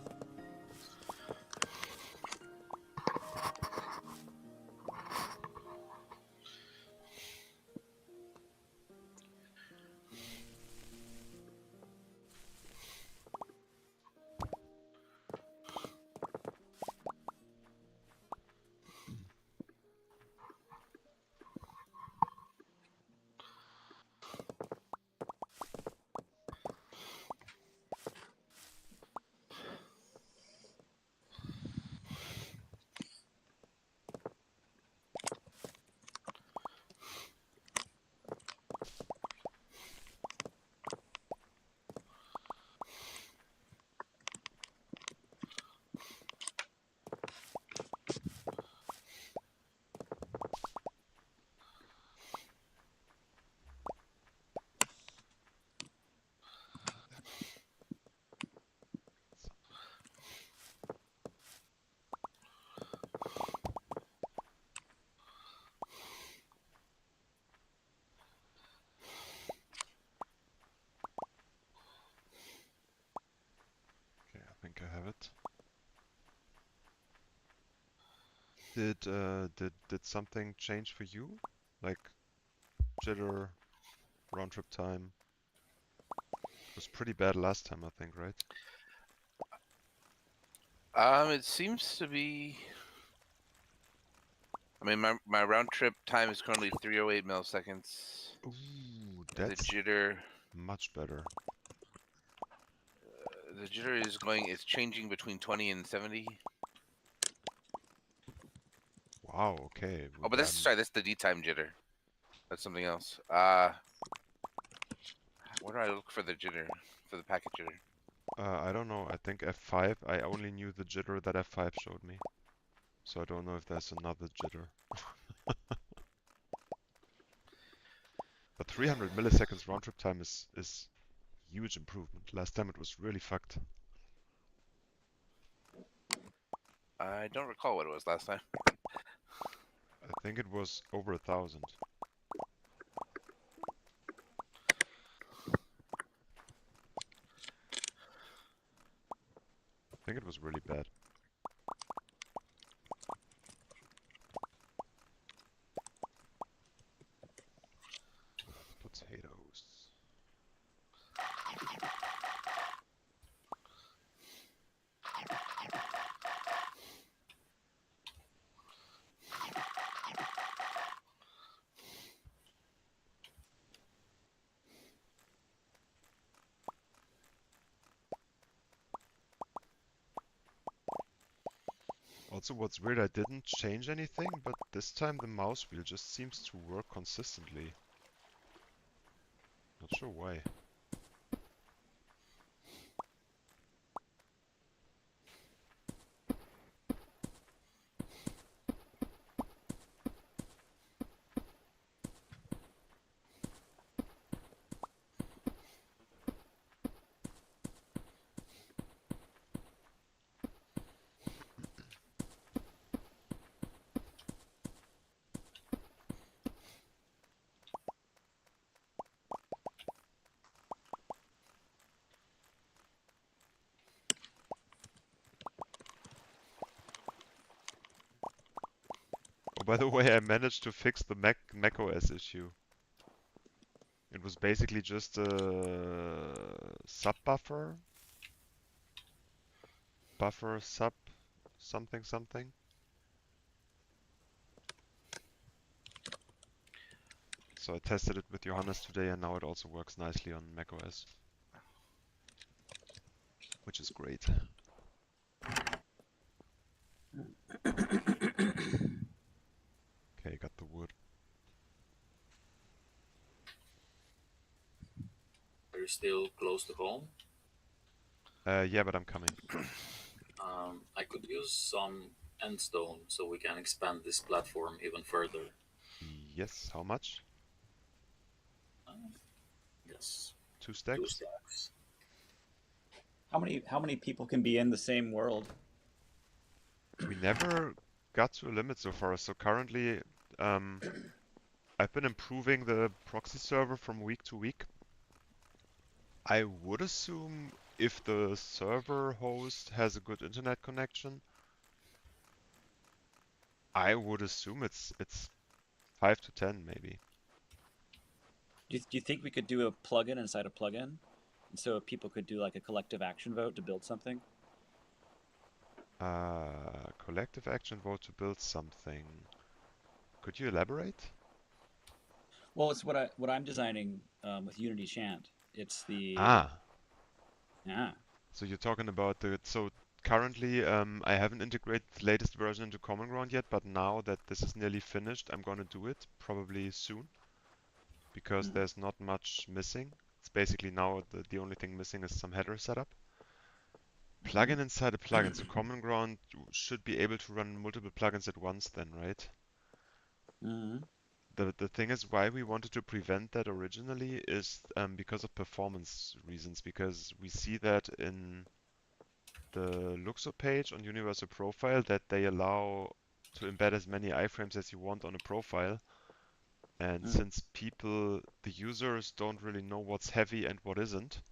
Okay, I think I have it. Did something change for you? Like jitter, round trip time? It was pretty bad last time, I think, right? It seems to be. I mean, my round trip time is currently 308 milliseconds. Ooh, The that's jitter, much better. is changing between 20 and 70. Wow, okay. Oh, but that's the D time jitter. That's something else. Where do I look for the jitter, for the packet jitter? I don't know. I think F5. I only knew the jitter that F5 showed me. So I don't know if there's another jitter. But 300 milliseconds round trip time is huge improvement. Last time it was really fucked. I don't recall what it was last time. I think it was over 1,000. I think it was really bad. Potatoes. Also, what's weird, I didn't change anything, but this time the mouse wheel just seems to work consistently. Not sure why. Oh, by the way, I managed to fix the macOS issue. It was basically just a sub buffer sub something something. So I tested it with Johannes today and now it also works nicely on macOS. Which is great. Okay, got the wood. Are you still close to home? Yeah, but I'm coming. I could use some endstone so we can expand this platform even further. Yes, how much? Uh, yes, 2 2 stacks? stacks. How many people can be in the same world? We never got to a limit so far, so currently I've been improving the proxy server from week to week. I would assume if the server host has a good internet connection, I would assume it's 5 to 10 maybe. Do you think we could do a plugin inside a plugin? And so people could do like a collective action vote to build something? Collective action vote to build something. Could you elaborate? Well, it's what I'm designing with Unity Shant. It's the Ah, yeah. so you're talking about so currently I haven't integrated the latest version into Common Ground yet, but now that this is nearly finished, I'm gonna do it probably soon because Mm, there's not much missing. It's basically now the only thing missing is some header setup. mm-hmm. Plugin inside a plugin. So Common Ground should be able to run multiple plugins at once then, right? Mm-hmm. The thing is why we wanted to prevent that originally is because of performance reasons, because we see that in the Luxo page on Universal Profile that they allow to embed as many iframes as you want on a profile. And Mm, since people, the users, don't really know what's heavy and what isn't,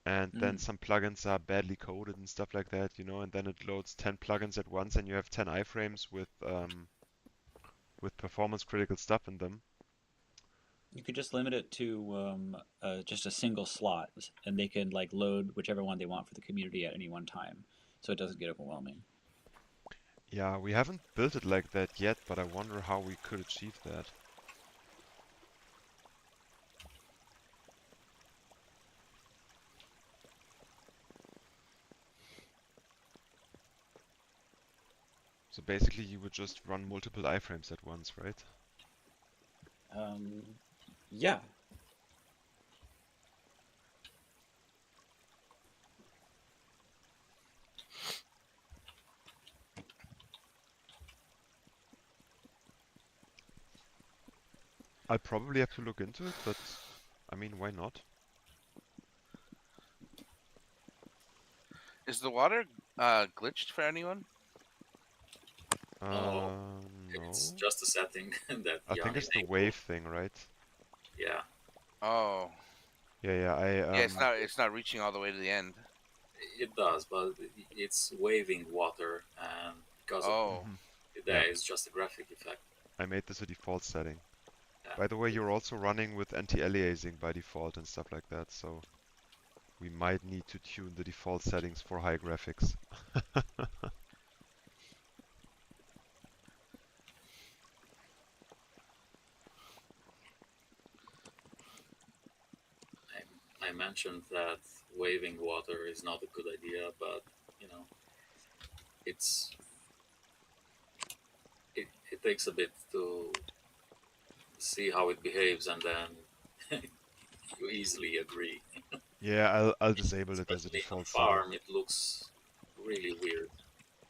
and then mm. some plugins are badly coded and stuff like that, and then it loads 10 plugins at once and you have 10 iframes with performance critical stuff in them. You could just limit it to just a single slot, and they can like load whichever one they want for the community at any one time, so it doesn't get overwhelming. Yeah, we haven't built it like that yet, but I wonder how we could achieve that. So basically you would just run multiple iframes at once, right? Yeah. I'll probably have to look into it, but I mean, why not? Is the water glitched for anyone? No, No. it's just a setting that I Jan think it's the enabled. wave thing, right? Yeah, Oh, Yeah, yeah. It's not reaching all the way to the end. it does, but it's waving water, and because of Oh, Mhm. Yeah, that, it's just a graphic effect. I made this a default setting. Yeah, By the way, you're also running with anti-aliasing by default and stuff like that, so we might need to tune the default settings for high graphics. I mentioned that waving water is not a good idea, but you know, it's it takes a bit to see how it behaves, and then you easily agree. Yeah, I'll disable it as a Especially on default setting. farm, it looks really weird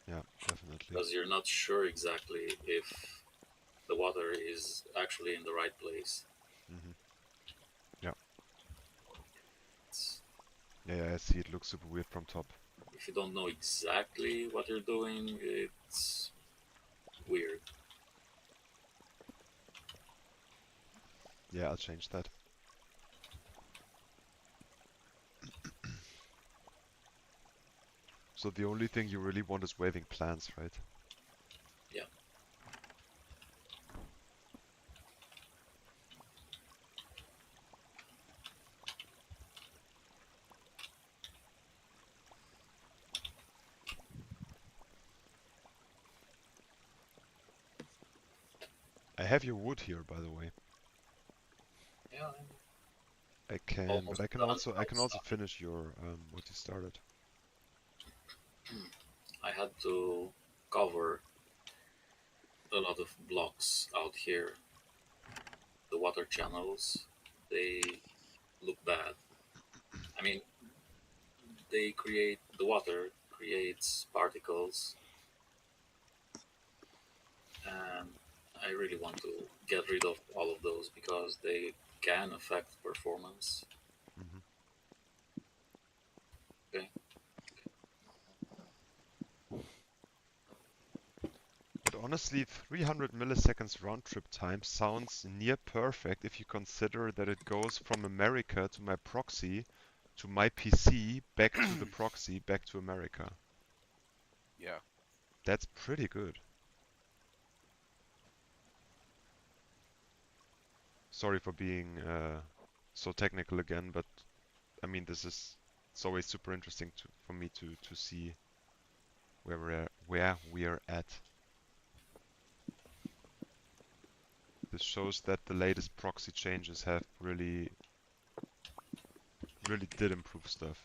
Yeah, definitely. because you're not sure exactly if the water is actually in the right place. Hmm. Yeah, It's, yeah, I see. It looks super weird from top. if you don't know exactly what you're doing, it's weird. Yeah, I'll change that. So the only thing you really want is waving plants, right? Yeah. I have your wood here, by the way. Yeah, I can, almost but I can done. also finish your what you started. I had to cover a lot of blocks out here. The water channels, they look bad. I mean, the water creates particles, and I really want to get rid of all of those because they can affect performance. Hmm. Okay. But honestly, 300 milliseconds round trip time sounds near perfect if you consider that it goes from America to my proxy to my PC, back to the proxy, back to America. Yeah. That's pretty good. Sorry for being so technical again, but I mean it's always super interesting for me to see where we're at. This shows that the latest proxy changes have really did improve stuff.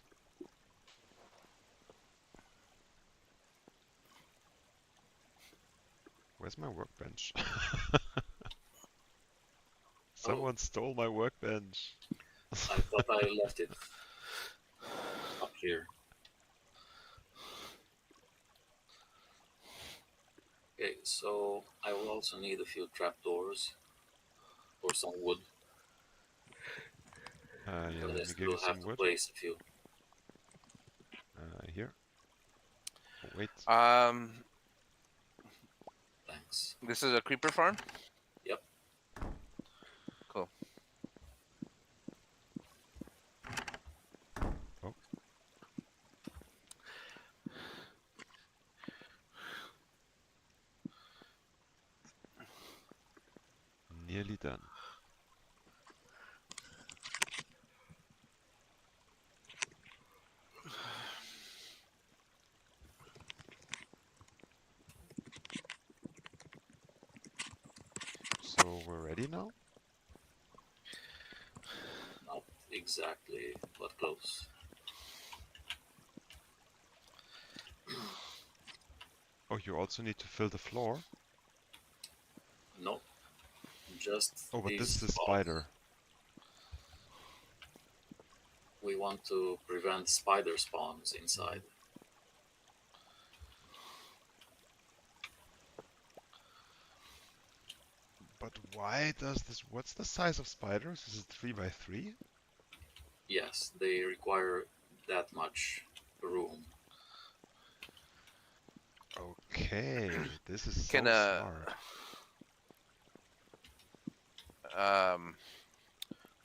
Where's my workbench? Someone stole my workbench. I thought I left it up here. Okay, so I will also need a few trapdoors or some wood. Yeah, But I let me give still you some have to wood. place a few. Here. Oh, wait. Thanks. This is a creeper farm? Yep. Cool. Oh. Nearly done. So we're ready now? Not exactly, but close. Oh, you also need to fill the floor? No, just Oh, but this these is a spots. spider. We want to prevent spider spawns inside. But why does this... What's the size of spiders? Is it 3 by 3? Yes, they require that much room. Okay, this is so Can smart.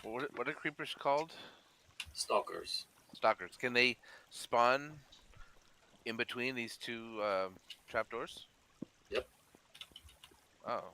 What are creepers called? Stalkers. Stalkers. Can they spawn in between these two trapdoors? Yep. Oh.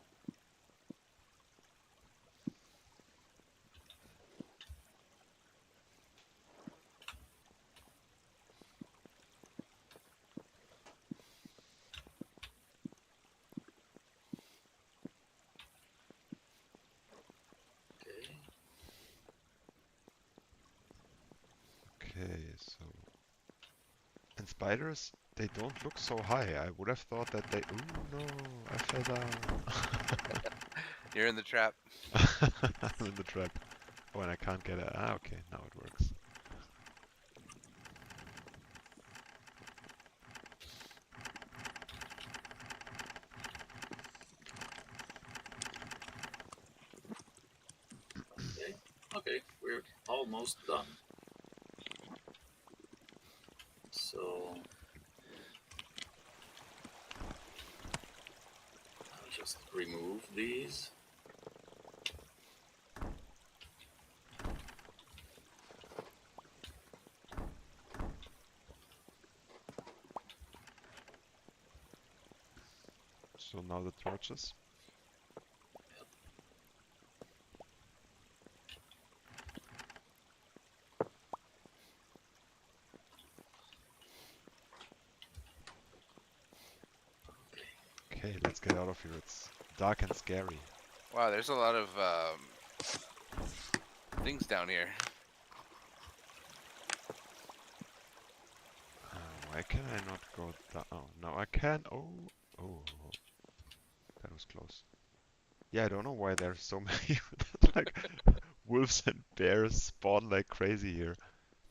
Okay, so... And spiders, they don't look so high. I would have thought that they... Ooh, no, I fell down. You're in the trap. I'm in the trap. Oh, and I can't get it. Ah, okay, now it works. Okay, we're almost done. So I'll just remove these. So now the torches. Okay, let's get out of here. It's dark and scary. Wow, there's a lot of things down here. Why can I not go down? Oh, now I can. Oh, that was close. Yeah, I don't know why there's so many like wolves and bears spawn like crazy here.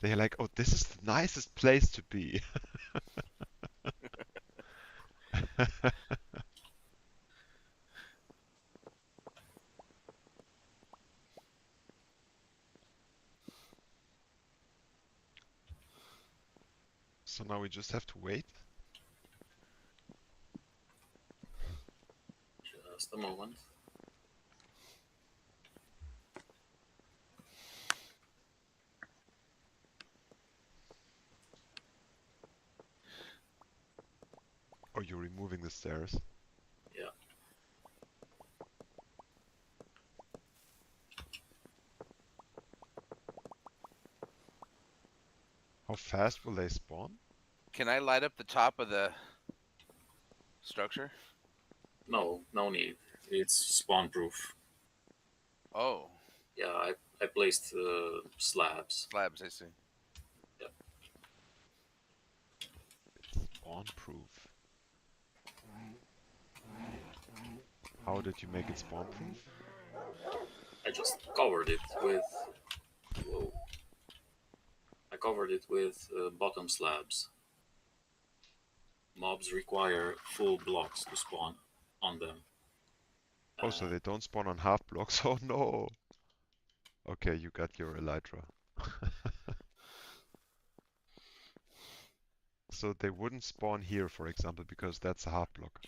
They're like, oh, this is the nicest place to be. So now we just have to wait. Just a moment. you're removing the stairs. Yeah. How fast will they spawn? Can I light up the top of the structure? No, no need. It's spawn proof. Oh, Yeah, I placed slabs. slabs, I see. Yep. It's spawn proof. How did you make it spawn proof? I just covered it with. Whoa. I covered it with bottom slabs. Mobs require full blocks to spawn on them. Oh, so they don't spawn on half blocks? Oh no! Okay, you got your elytra. So they wouldn't spawn here, for example, because that's a half block.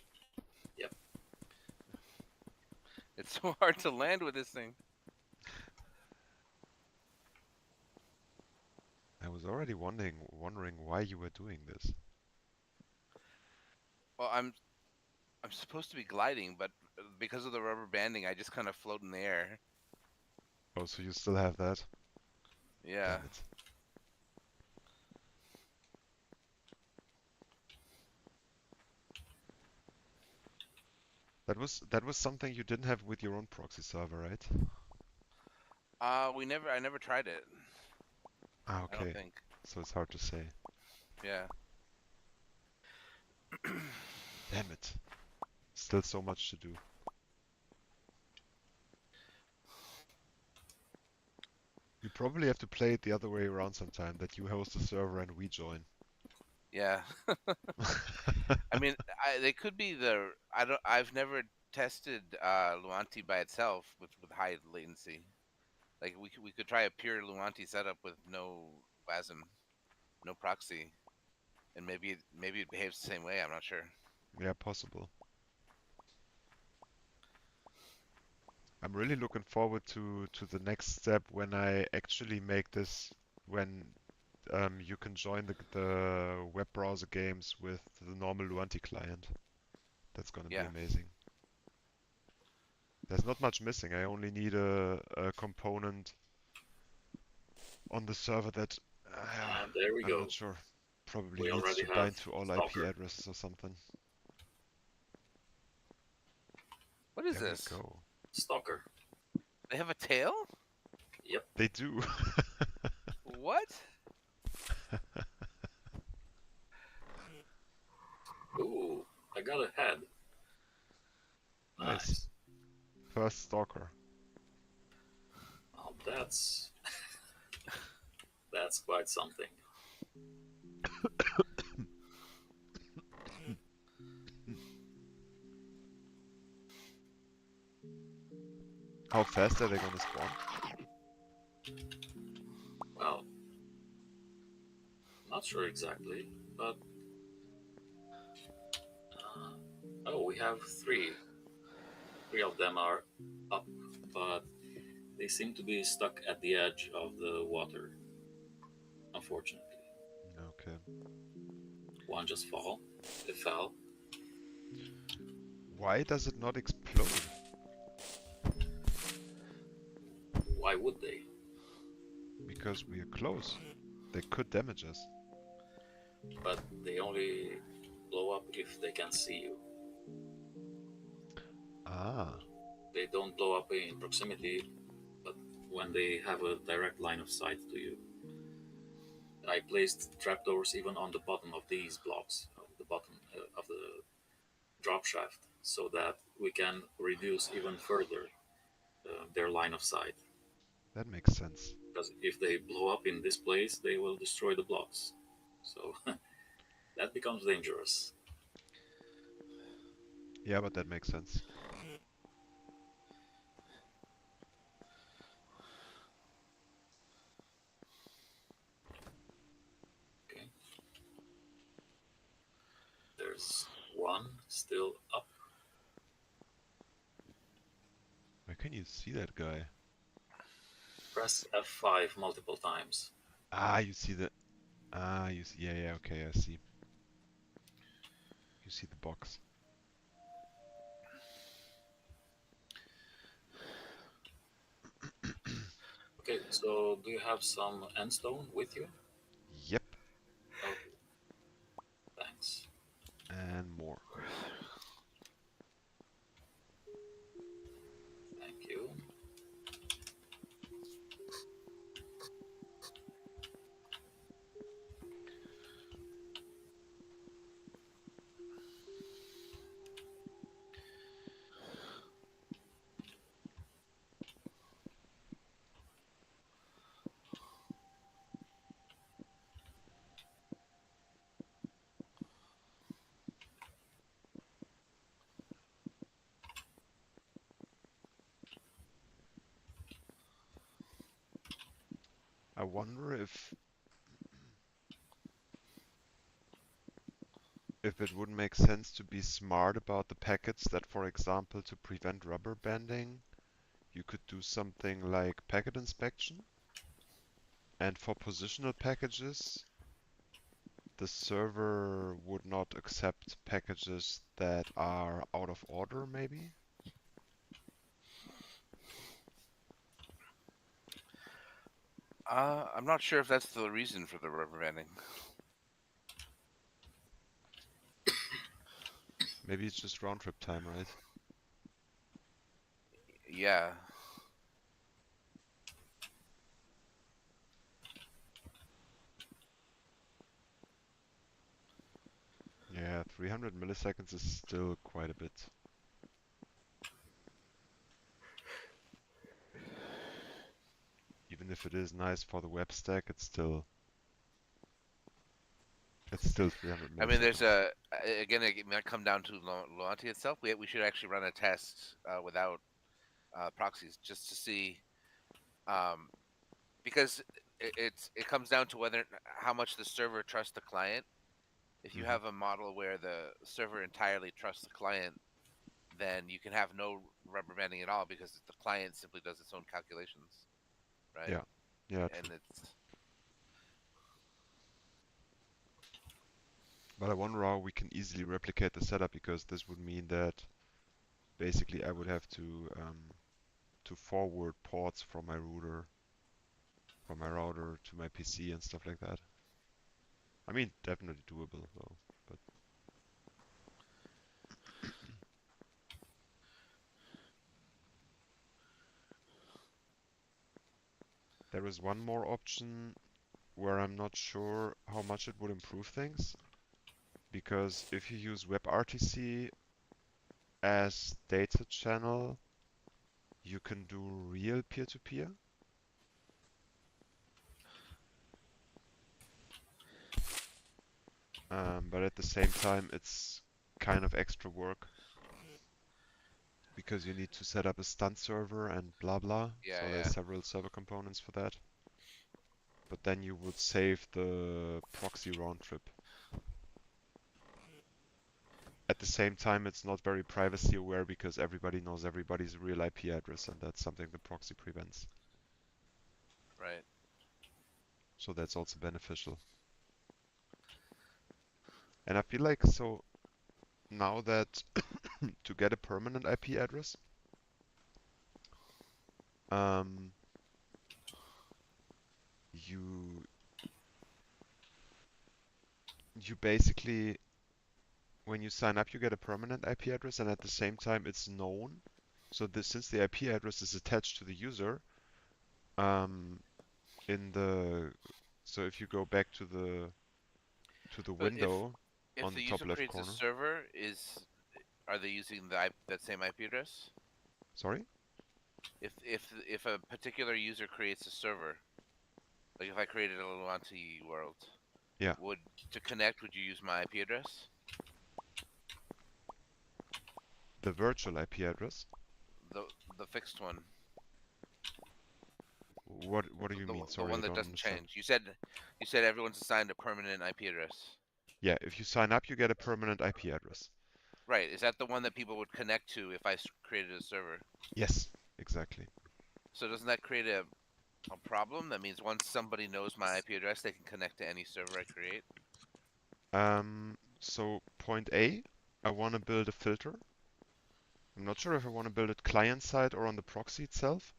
Yep. It's so hard to land with this thing. I was already wondering why you were doing this. Well, I'm supposed to be gliding, but because of the rubber banding, I just kind of float in the air. Oh, so you still have that? Yeah. Damn it. That was something you didn't have with your own proxy server, right? I never tried it. Ah, I don't okay. think. So it's hard to say. Yeah. Damn it. Still so much to do. You probably have to play it the other way around sometime, that you host the server and we join. Yeah. I mean, they could be the. I've never tested Luanti by itself with high latency. Like we could try a pure Luanti setup with no WASM, no proxy, and maybe it behaves the same way. I'm not sure. Yeah, possible. I'm really looking forward to the next step when I actually make this, when you can join the web browser games with the normal Luanti client. That's gonna be Yeah. amazing. There's not much missing. I only need a component on the server that There we I'm go. not sure. Probably We needs already to have bind to all Stalker. IP addresses or something. What is There this? we go. Stalker. They have a tail? Yep. They do. What? Ooh, I got a head. Nice. First stalker. Oh, that's that's quite something. How fast are they gonna spawn? Well, not sure exactly, but oh, we have three. Three of them are up, but they seem to be stuck at the edge of the water. Unfortunately, Okay. one just It fell. Why does it not explode? Why would they? Because we are close. They could damage us. But they only blow up if they can see you. Ah, They don't blow up in proximity, but when they have a direct line of sight to you. I placed trapdoors even on the bottom of these blocks, the bottom of the drop shaft, so that we can reduce even further their line of sight. that makes sense. Because if they blow up in this place, they will destroy the blocks. So that becomes dangerous. Yeah, but that makes sense. Okay. There's one still up. Where can you see that guy? Press F5 multiple times. Ah, you see the... Ah, you see... Yeah, yeah, okay, I see. You you see the box. Okay, so do you have some endstone with you? Yep, Okay, thanks. and more. Thank you. I wonder if it would make sense to be smart about the packets that, for example, to prevent rubber banding, you could do something like packet inspection. And for positional packages, the server would not accept packages that are out of order, maybe? I'm not sure if that's the reason for the rubber banding. Maybe it's just round trip time, right? Yeah. Yeah, 300 milliseconds is still quite a bit. Even if it is nice for the web stack, it's still 300 I mean, there's milliseconds. again, it might come down to Luanti itself. We should actually run a test without proxies just to see, because it comes down to whether how much the server trusts the client. If you Hmm. have a model where the server entirely trusts the client, then you can have no rubber banding at all because the client simply does its own calculations, right? Yeah, yeah, And true. it's But I wonder how we can easily replicate the setup, because this would mean that basically I would have to forward ports from my router to my PC and stuff like that. I mean, definitely doable though. But there is one more option where I'm not sure how much it would improve things, because if you use WebRTC as data channel, you can do real peer-to-peer. But at the same time, it's kind of extra work because you need to set up a stunt server and blah blah. yeah, So yeah, there's several server components for that. But then you would save the proxy round trip. At the same time, it's not very privacy aware because everybody knows everybody's real IP address, and that's something the proxy prevents. right. So that's also beneficial. And I feel like, so now that to get a permanent IP address, um, you you basically, when you sign up, you get a permanent IP address, and at the same time, it's known. So this, since the IP address is attached to the user, um, in the so if you go back to the But window if on the the top user left creates a corner. server, are they using that same IP address? Sorry? If a particular user creates a server, like if I created a Luanti world, Yeah, would to connect, would you use my IP address? the virtual IP address. The the fixed one, What do you the mean? the Sorry, I one that don't doesn't understand. change. You said everyone's assigned a permanent IP address. Yeah, if you sign up, you get a permanent IP address. Right. Is that the one that people would connect to if I created a server? Yes, exactly. So doesn't that create a problem? That means once somebody knows my IP address, they can connect to any server I create. So point A, I want to build a filter. I'm not sure if I want to build it client-side or on the proxy itself,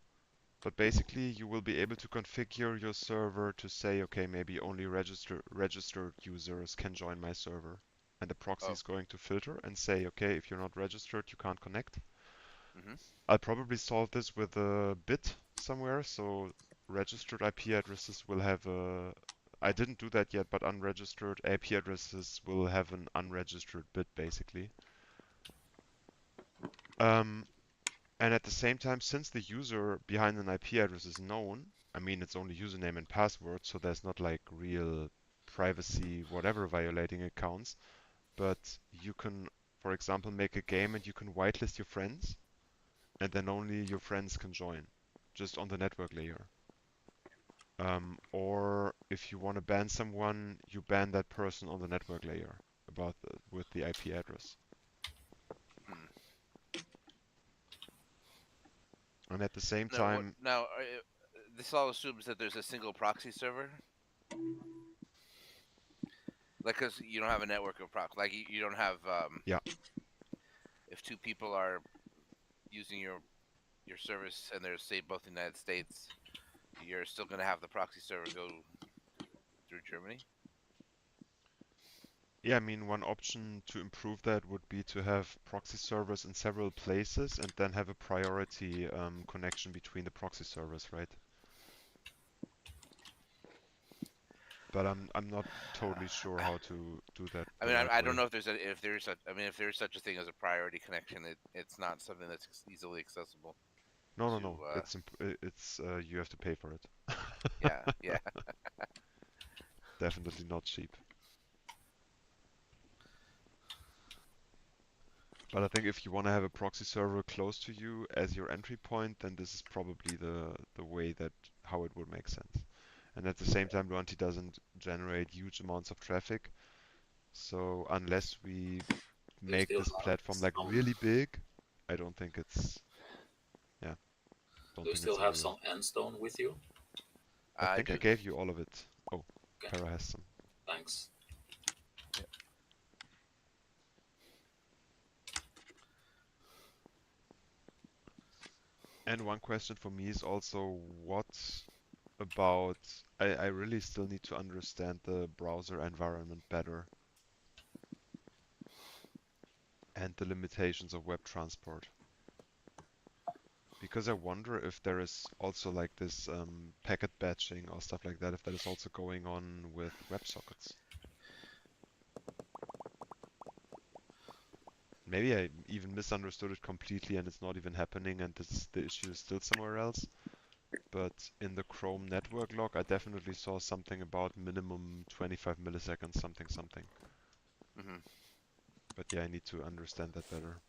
but basically you will be able to configure your server to say, okay, maybe only registered users can join my server. And the proxy Oh. is going to filter and say, okay, if you're not registered, you can't connect. Mm-hmm. I'll probably solve this with a bit somewhere, so registered IP addresses will have a... I didn't do that yet, but unregistered IP addresses will have an unregistered bit, basically. And at the same time, since the user behind an IP address is known, I mean, it's only username and password, so there's not like real privacy, whatever violating accounts, but you can, for example, make a game and you can whitelist your friends, and then only your friends can join, just on the network layer. Or if you want to ban someone, you ban that person on the network layer with the IP address. Hmm. And at the same Now, time, this all assumes that there's a single proxy server, like because you don't have a network of proxy. Like you don't have yeah, if two people are using your service and they're say both in the United States, you're still going to have the proxy server go through Germany. yeah, I mean, one option to improve that would be to have proxy servers in several places and then have a priority connection between the proxy servers, right? But I'm not totally sure how to do that I the mean, right I don't way. know if there's such a thing as a priority connection. It's not something that's easily accessible No, no, to. no. It's you have to pay for it. Yeah, yeah. Definitely not cheap. But I think if you want to have a proxy server close to you as your entry point, then this is probably the way that how it would make sense. And at the same time, Luanti doesn't generate huge amounts of traffic. So unless we Do you make still this have platform like some? really big, I don't think it's, yeah, don't Do you think it's still a have real. some endstone with you? I I think I do. gave you all of it. Oh, Okay, Para has some. thanks. Yeah. And one question for me is also what about, I really still need to understand the browser environment better and the limitations of web transport. Because I wonder if there is also like this packet batching or stuff like that, if that is also going on with WebSockets. Maybe I even misunderstood it completely and it's not even happening and the issue is still somewhere else. But in the Chrome network log, I definitely saw something about minimum 25 milliseconds, something, something. Hmm. But yeah, I need to understand that better.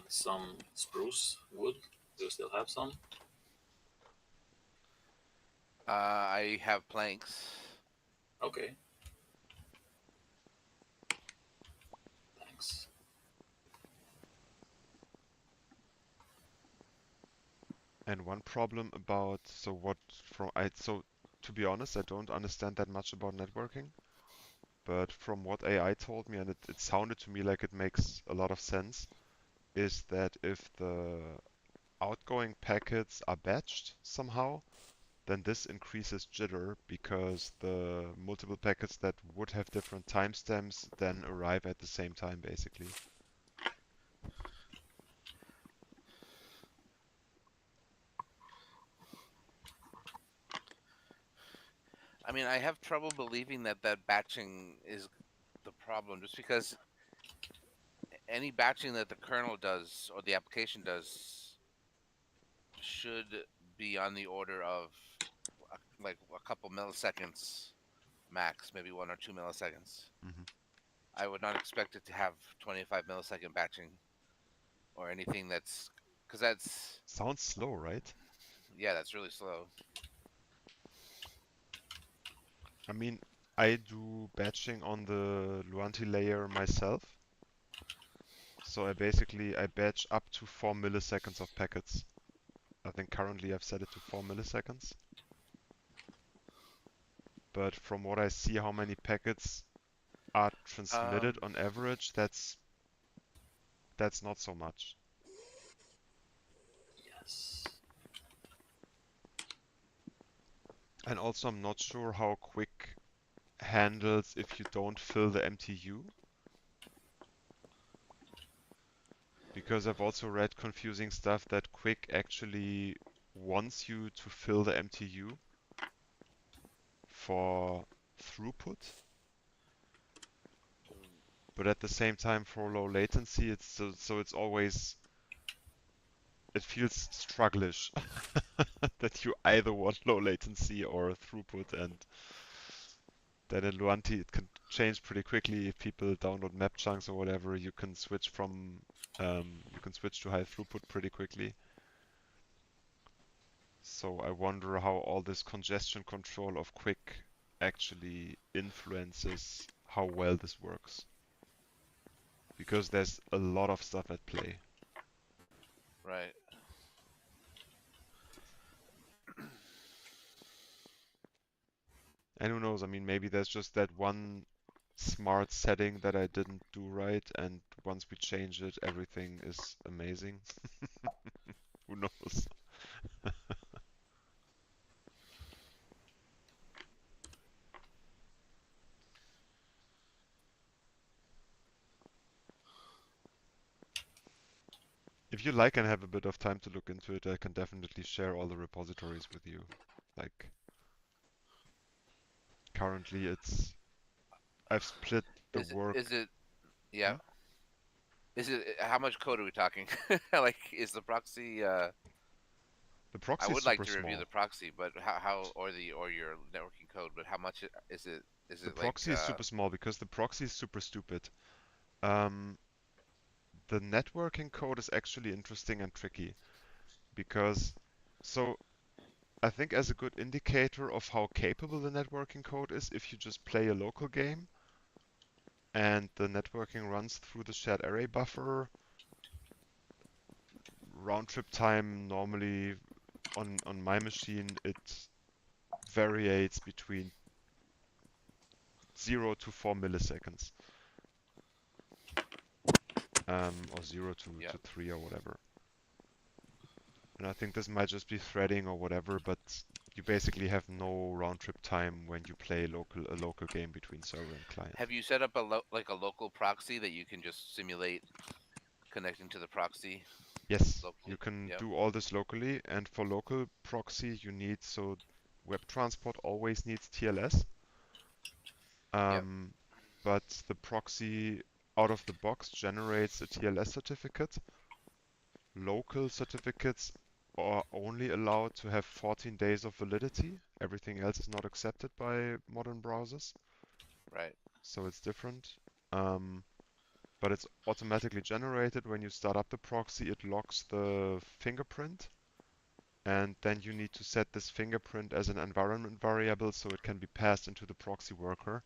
Some spruce wood. Do you still have some? I have planks. Okay, thanks. And one problem about, so to be honest, I don't understand that much about networking. But from what AI told me, and it sounded to me like it makes a lot of sense, is that if the outgoing packets are batched somehow, then this increases jitter because the multiple packets that would have different timestamps then arrive at the same time, basically. I mean, I have trouble believing that batching is the problem, just because any batching that the kernel does or the application does should be on the order of like a couple milliseconds max, maybe 1 or 2 milliseconds. Hmm. I would not expect it to have 25 millisecond batching or anything because that's, Sounds slow, right? yeah, that's really slow. I mean, I do batching on the Luanti layer myself. So I batch up to 4 milliseconds of packets. I think currently I've set it to 4 milliseconds. But from what I see, how many packets are transmitted on average, that's not so much. Yes. And also, I'm not sure how quick handles if you don't fill the MTU. Because I've also read confusing stuff that Quick actually wants you to fill the MTU for throughput, but at the same time for low latency, it's so it's always, it feels strugglish that you either want low latency or throughput, and then in Luanti it can change pretty quickly. If people download map chunks or whatever, you can switch to high throughput pretty quickly. So I wonder how all this congestion control of Quick actually influences how well this works. Because there's a lot of stuff at play. Right. And who knows, I mean, maybe there's just that one smart setting that I didn't do right, and once we change it, everything is amazing. Who knows? If you like and have a bit of time to look into it, I can definitely share all the repositories with you. Like, currently I've split the work. Is it yeah? Hmm? Is it how much code are we talking? Like, is the proxy? The I proxy is would like super to review small. the proxy, but how or your networking code, but how much is it? Is The it like proxy is super small because the proxy is super stupid. Um, the networking code is actually interesting and tricky because, so I think as a good indicator of how capable the networking code is, if you just play a local game and the networking runs through the shared array buffer, round trip time normally on my machine, it varies between 0 to 4 milliseconds. Or 0 yeah? to 3 or whatever. And I think this might just be threading or whatever, but you basically have no round trip time when you play a local game between server and client. Have you set up like a local proxy that you can just simulate connecting to the proxy Yes, you locally? can Yeah. do all this locally, and for local proxy you need, so web transport always needs TLS, Yep. but the proxy out of the box generates a TLS certificate. Local certificates are only allowed to have 14 days of validity. Everything else is not accepted by modern browsers, Right. so it's different. But it's automatically generated when you start up the proxy. It locks the fingerprint, and then you need to set this fingerprint as an environment variable so it can be passed into the proxy worker.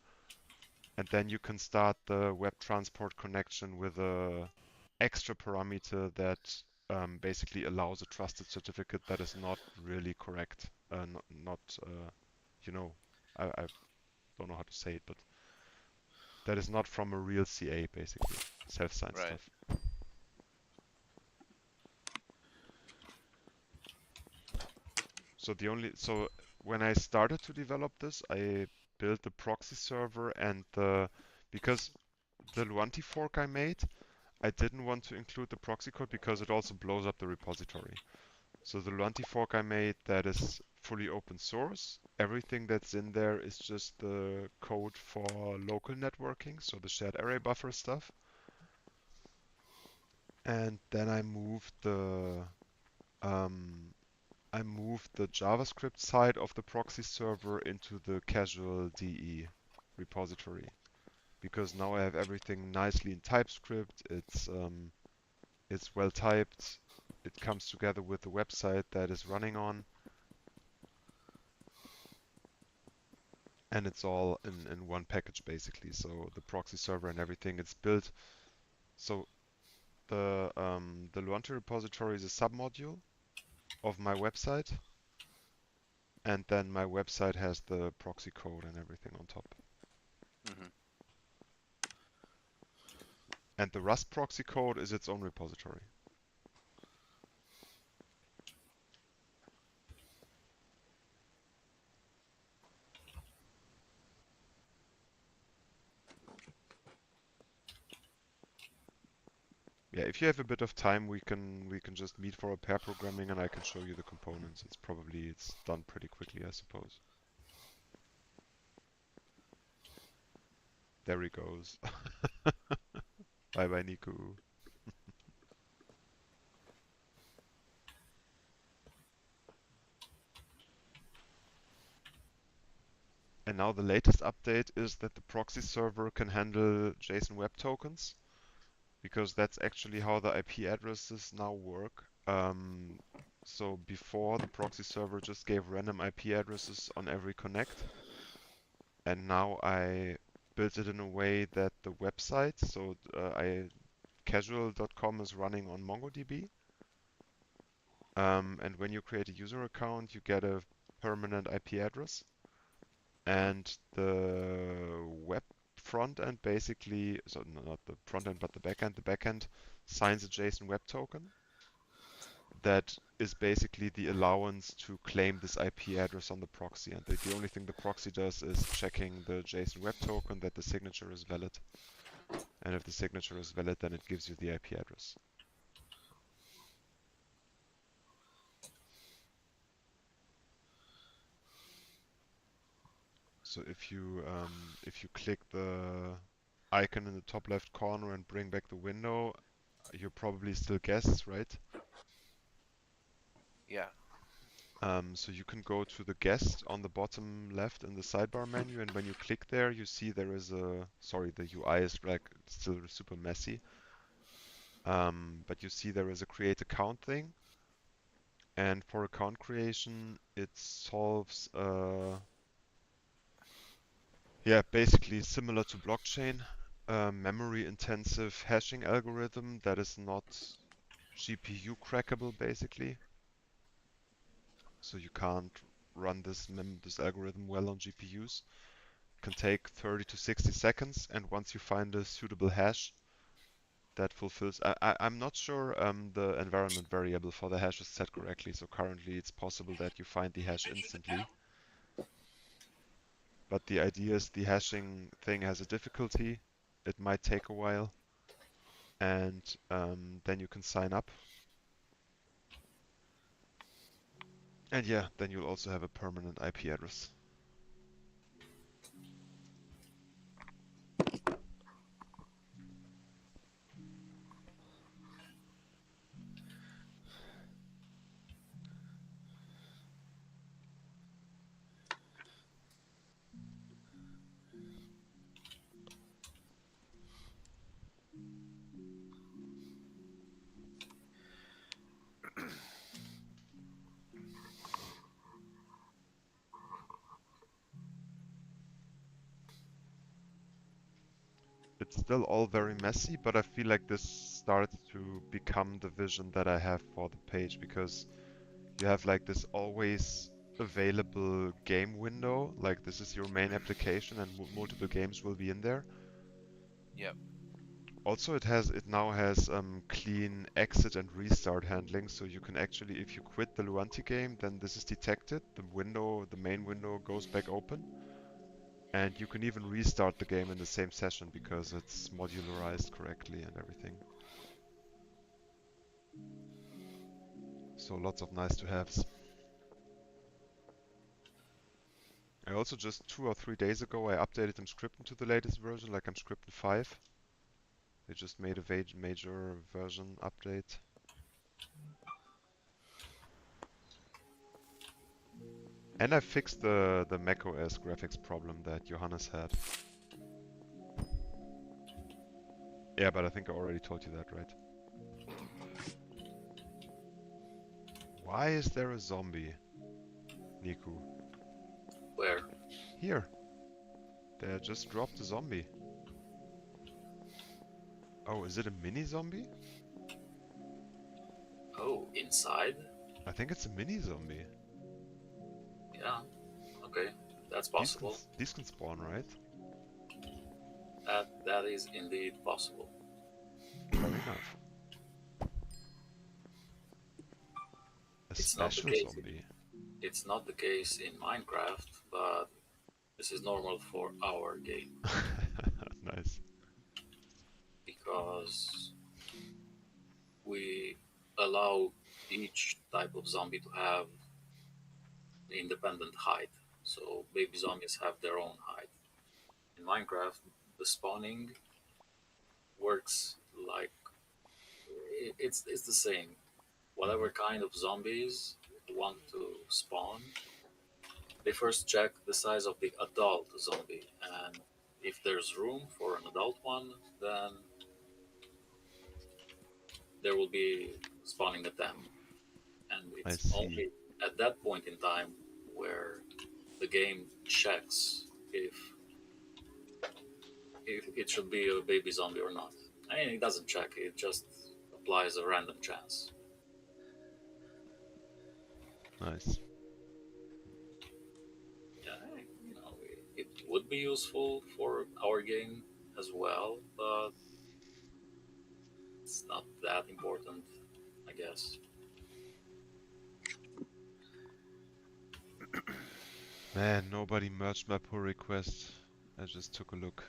And then you can start the web transport connection with a extra parameter that basically allows a trusted certificate that is not really correct. Not you know, I don't know how to say it, but that is not from a real CA, basically. Self-signed Right. stuff. So when I started to develop this, I built the proxy server and because the Luanti fork I made, I didn't want to include the proxy code because it also blows up the repository. So the Luanti fork I made, that is fully open source. Everything that's in there is just the code for local networking, so the shared array buffer stuff. And then um, I moved the JavaScript side of the proxy server into the casual DE repository because now I have everything nicely in TypeScript. It's well typed. It comes together with the website that is running on, and it's all in one package basically. So the proxy server and everything, it's built. So the Luanti repository is a submodule, of my website, and then my website has the proxy code and everything on top. Hmm. And the Rust proxy code is its own repository. Yeah, if you have a bit of time, we can just meet for a pair programming, and I can show you the components. It's done pretty quickly, I suppose. There he goes. Bye bye, Niku. And now the latest update is that the proxy server can handle JSON Web Tokens, because that's actually how the IP addresses now work. So before, the proxy server just gave random IP addresses on every connect, and now I built it in a way that the website, so casual.com is running on MongoDB, and when you create a user account, you get a permanent IP address, and the web front end basically, so not the front end but the back end, signs a JSON Web Token that is basically the allowance to claim this IP address on the proxy. And the only thing the proxy does is checking the JSON Web Token that the signature is valid. And if the signature is valid, then it gives you the IP address. So if you click the icon in the top left corner and bring back the window, you probably still guessed, right? Yeah. So you can go to the guest on the bottom left in the sidebar menu, and when you click there, you see there is sorry, the UI is like still super messy. But you see there is a create account thing, and for account creation, it solves yeah, basically similar to blockchain, memory intensive hashing algorithm that is not GPU crackable basically. So you can't run this algorithm well on GPUs. Can take 30 to 60 seconds, and once you find a suitable hash that fulfills, I'm not sure the environment variable for the hash is set correctly, so currently it's possible that you find the hash instantly. But the idea is the hashing thing has a difficulty. It might take a while, and then you can sign up. And yeah, then you'll also have a permanent IP address. It's still all very messy, but I feel like this starts to become the vision that I have for the page, because you have like this always available game window, like this is your main application and multiple games will be in there. Yep. Also, it now has clean exit and restart handling, so you can actually, if you quit the Luanti game, then this is detected, the main window goes back open, and you can even restart the game in the same session because it's modularized correctly and everything. So lots of nice to haves. I also just 2 or 3 days ago I updated Emscripten to the latest version, like Emscripten 5. They just made a major version update. And I fixed the macOS graphics problem that Johannes had. Yeah, but I think I already told you that, right? Why is there a zombie, Niku? Where? Here. They just dropped a zombie. Oh, is it a mini zombie? Oh, inside? I think it's a mini zombie. Yeah, okay, that's possible. These can spawn, right? That is indeed possible. Fair enough. A It's not the special case. zombie. It's not the case in Minecraft, but this is normal for our game Nice. because we allow each type of zombie to have independent height. So baby zombies have their own height. In Minecraft, the spawning works like it's the same. Whatever kind of zombies want to spawn, they first check the size of the adult zombie, and if there's room for an adult one, then there will be spawning at them. And I it's see. only at that point in time where the game checks if it should be a baby zombie or not. I mean, it doesn't check; it just applies a random chance. Nice. Yeah, you know, it would be useful for our game as well, but it's not that important, I guess. Man, nobody merged my pull request. I just took a look.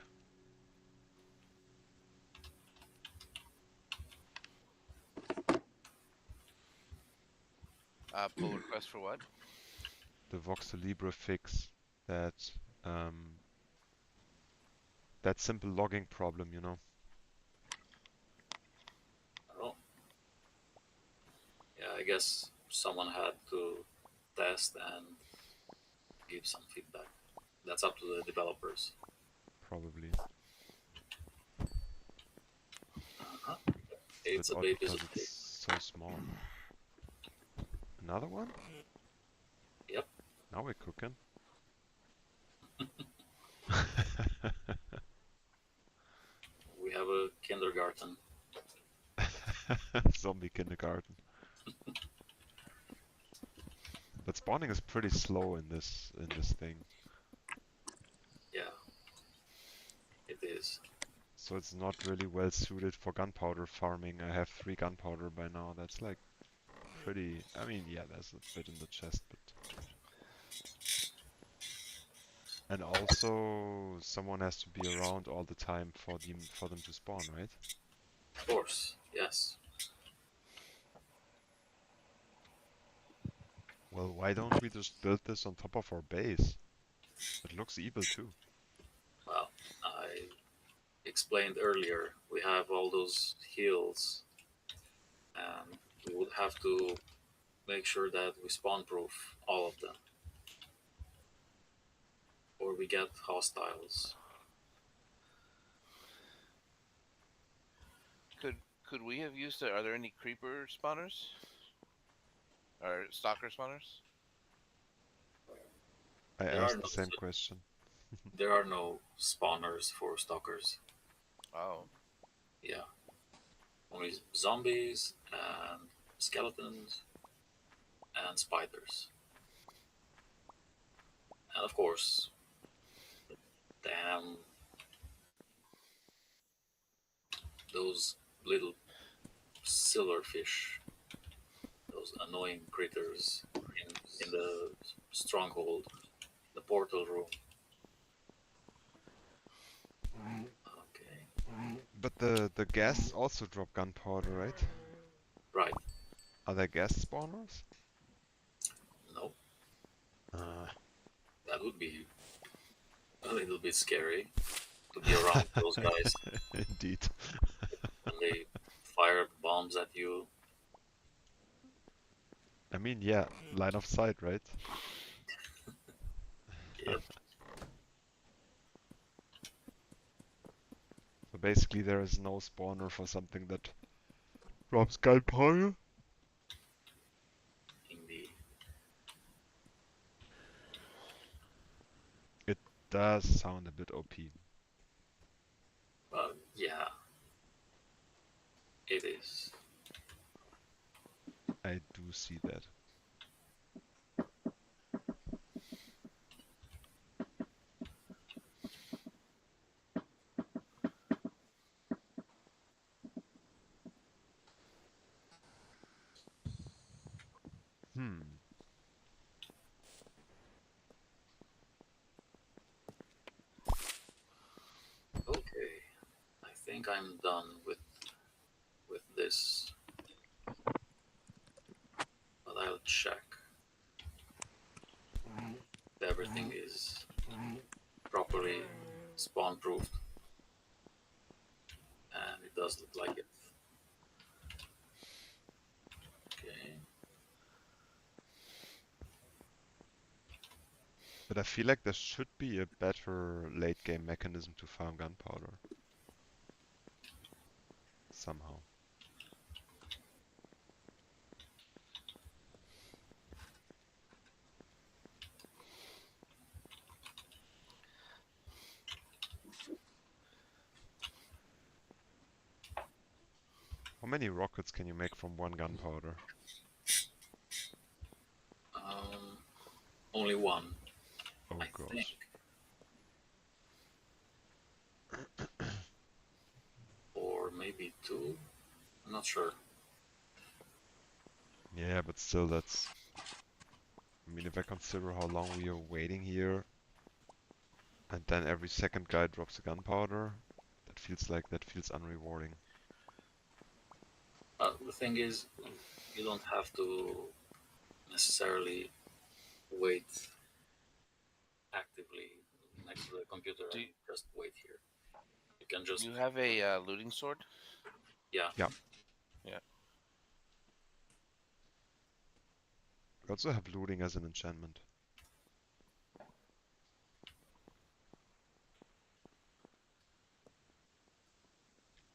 Pull request for what? The Voxelibre fix that that simple logging problem, you know. Well, yeah, I guess someone had to test and give some feedback. That's up to the developers. Probably. Uh-huh. It's It's a a bit odd baby because zombie. it's so small. Another one? Yep. Now we're cooking. We have a kindergarten. Zombie kindergarten. But spawning is pretty slow in this thing. Yeah, it is. So it's not really well suited for gunpowder farming. I have 3 gunpowder by now. That's like pretty... I mean, yeah, there's a bit in the chest, but... And also, someone has to be around all the time for them to spawn, right? Of course, yes. Well, why don't we just build this on top of our base? It looks evil too. Well, I explained earlier, we have all those hills, and we would have to make sure that we spawn proof all of them, or we get hostiles. Could we have used it? Are there any creeper spawners? Or stalker spawners? I There are asked no the same question. there are no spawners for stalkers. Oh. Yeah, only zombies and skeletons and spiders, and of course, damn those little silverfish, those annoying critters in the stronghold, the portal room. Okay, But the gas also drop gunpowder, right? right. Are there gas spawners? No, Uh, that would be a little bit scary to be around those guys Indeed. when they fire bombs at you. I mean, yeah, line of sight, right? Yep. So basically there is no spawner for something that drops gunpowder? Indeed. It does sound a bit OP. Yeah, it is. I do see that. think I'm done with this, but I'll check if everything is properly spawn proofed, and it does look like it. Okay. But I feel like there should be a better late game mechanism to farm gunpowder. Somehow. How many rockets can you make from one gunpowder? Only one, Oh I think. gosh. Or maybe two. I'm not sure. Yeah, but still that's... I mean, if I consider how long we are waiting here, and then every second guy drops a gunpowder, that feels unrewarding. The thing is, you don't have to necessarily wait actively next to the computer Do and just wait here. You can just, you have a looting sword? yeah. Yeah. Yeah. We also have looting as an enchantment.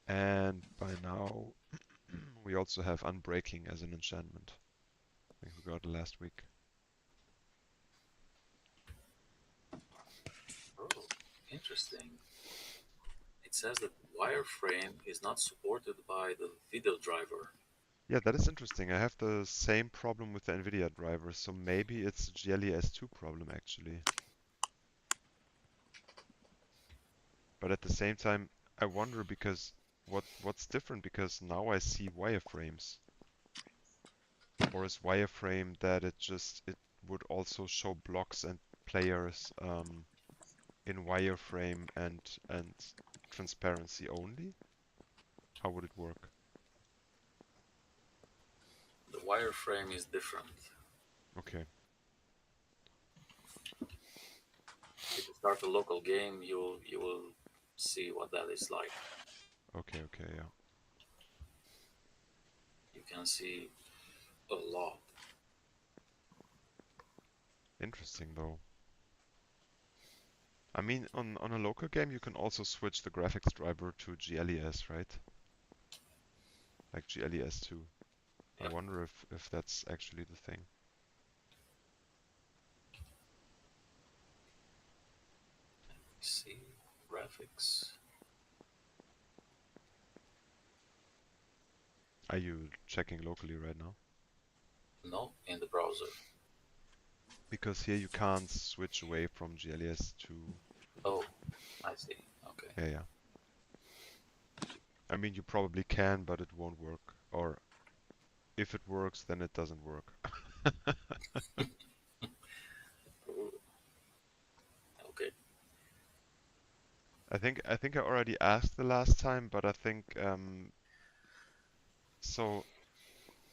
And by now, we also have unbreaking as an enchantment. I think we got it last week. Oh, interesting. It says that wireframe is not supported by the video driver. Yeah, that is interesting. I have the same problem with the NVIDIA driver, so maybe it's a GLES2 problem actually. But at the same time, I wonder because what's different, because now I see wireframes. Or is wireframe that it would also show blocks and players in wireframe and transparency only? How would it work? The wireframe is different. Okay. If you start a local game, you will see what that is like. Okay, yeah. You can see a lot. Interesting though. I mean, on a local game, you can also switch the graphics driver to GLES, right? Like GLES2. I Yep. wonder if that's actually the thing. See graphics. Are you checking locally right now? No, in the browser. Because here you can't switch away from GLES to... Oh, I see. Okay. Yeah. I mean, you probably can, but it won't work. Or if it works, then it doesn't work. Ooh, okay. I think I already asked the last time, but I think so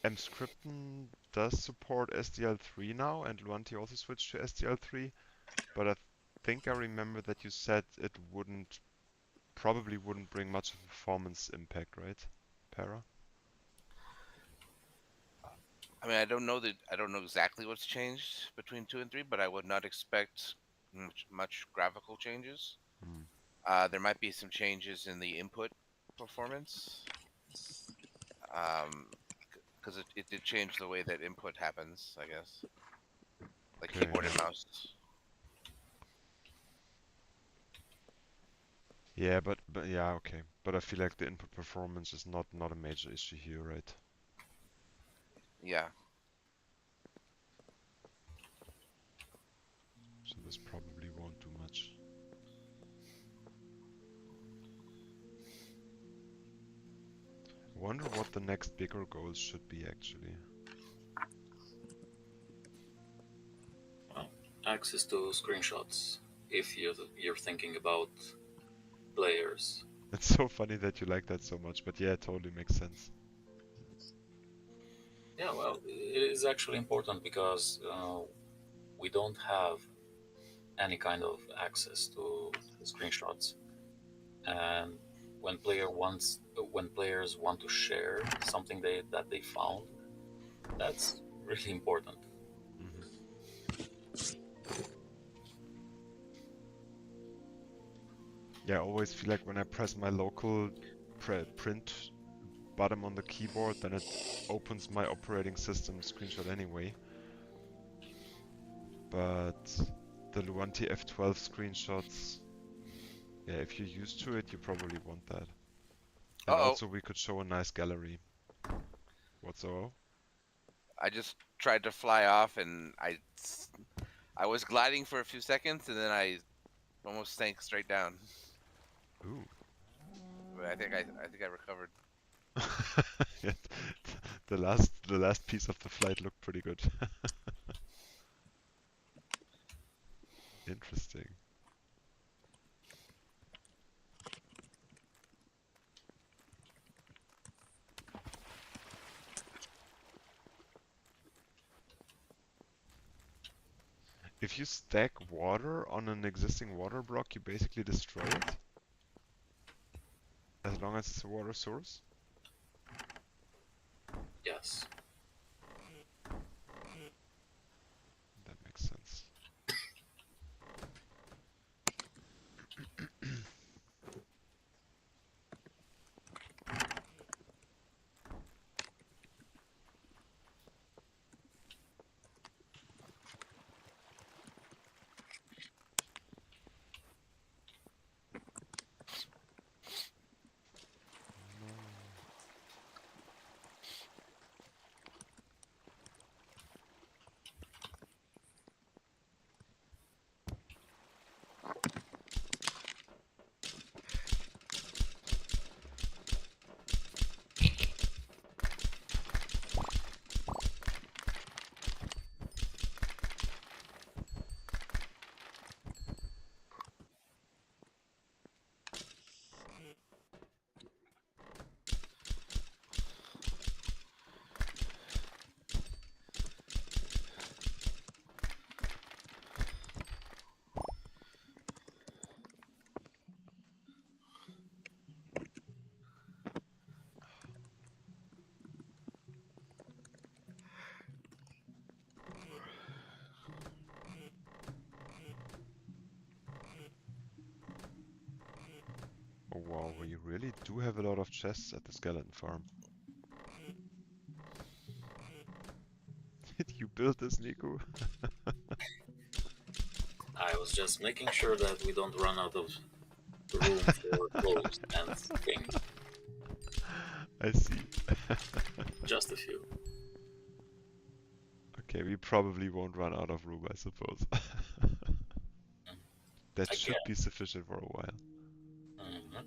Mscripten does support SDL3 now, and Luanti also switched to SDL3, but I think I remember that you said it probably wouldn't bring much of a performance impact, right, Para? I mean, I don't know exactly what's changed between 2 and 3, but I would not expect much graphical changes. Hmm. There might be some changes in the input performance, because it did change the way that input happens, I guess, like Okay, keyboard yeah. and mouse. Yeah, but yeah, okay. But I feel like the input performance is not a major issue here, right? Yeah. So this probably won't do much. I wonder what the next bigger goals should be actually. Well, access to screenshots if you're thinking about players. It's so funny that you like that so much, but yeah, it totally makes sense. Yeah, well, it is actually important because we don't have any kind of access to the screenshots, and when players want to share something that they found, that's really important. Hmm. Yeah, I always feel like when I press my local print button on the keyboard, then it opens my operating system screenshot anyway. But the Luanti F12 screenshots, yeah, if you're used to it, you probably want that. And Uh-oh. also we could show a nice gallery. What's all? I just tried to fly off, and I was gliding for a few seconds, and then I almost sank straight down. Ooh. But I think I recovered. Yeah, the last piece of the flight looked pretty good. Interesting. If you stack water on an existing water block, you basically destroy it, as long as it's a water source. Yes. That makes sense. No. Oh wow, we really do have a lot of chests at the skeleton farm. Did you build this, Nico? I was just making sure that we don't run out of room for clothes and things. I see. Just a few. Okay, we probably won't run out of room, I suppose. That I should guess. be sufficient for a while. Mhm.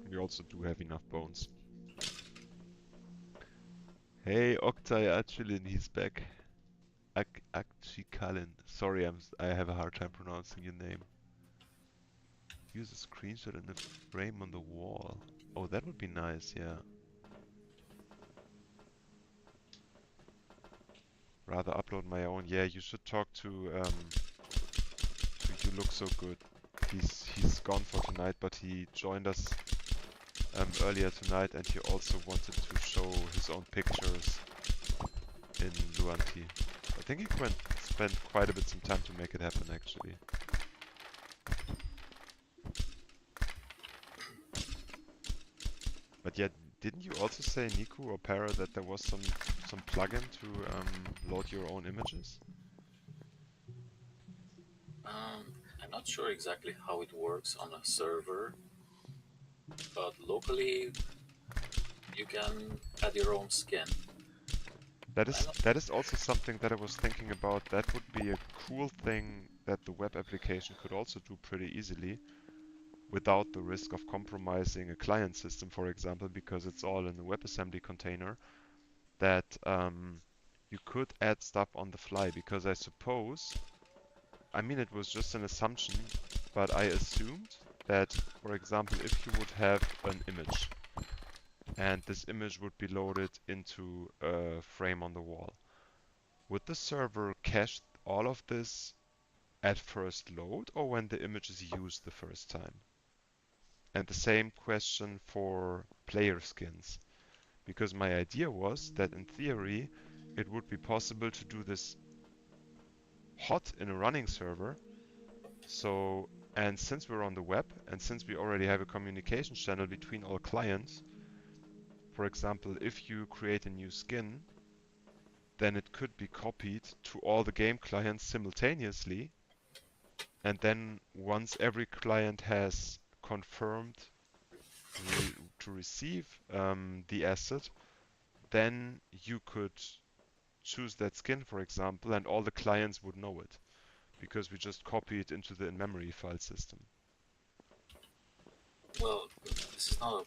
We also do have enough bones. Hey, Oktay Achilin, he's back. Akchikalin. Sorry, I have a hard time pronouncing your name. Use a screenshot in the frame on the wall. Oh, that would be nice, yeah. Rather upload my own. Yeah, you should talk to You Look So Good. He's gone for tonight, but he joined us earlier tonight, and he also wanted to show his own pictures in Luanti. I think he spent quite a bit some time to make it happen, actually. But yeah, didn't you also say, Niku or Para, that there was some plugin to load your own images? I'm not sure exactly how it works on a server, but locally you can add your own skin. That is also something that I was thinking about. That would be a cool thing that the web application could also do pretty easily without the risk of compromising a client system, for example, because it's all in the WebAssembly container. That you could add stuff on the fly, because I suppose, I mean, it was just an assumption, but I assumed that, for example, if you would have an image and this image would be loaded into a frame on the wall, would the server cache all of this at first load or when the image is used the first time? And the same question for player skins, because my idea was that in theory it would be possible to do this hot in a running server. So, and since we're on the web and since we already have a communication channel between all clients, for example, if you create a new skin, then it could be copied to all the game clients simultaneously. And then once every client has confirmed to receive the asset, then you could choose that skin, for example, and all the clients would know it because we just copy it into the in-memory file system. Well, this is not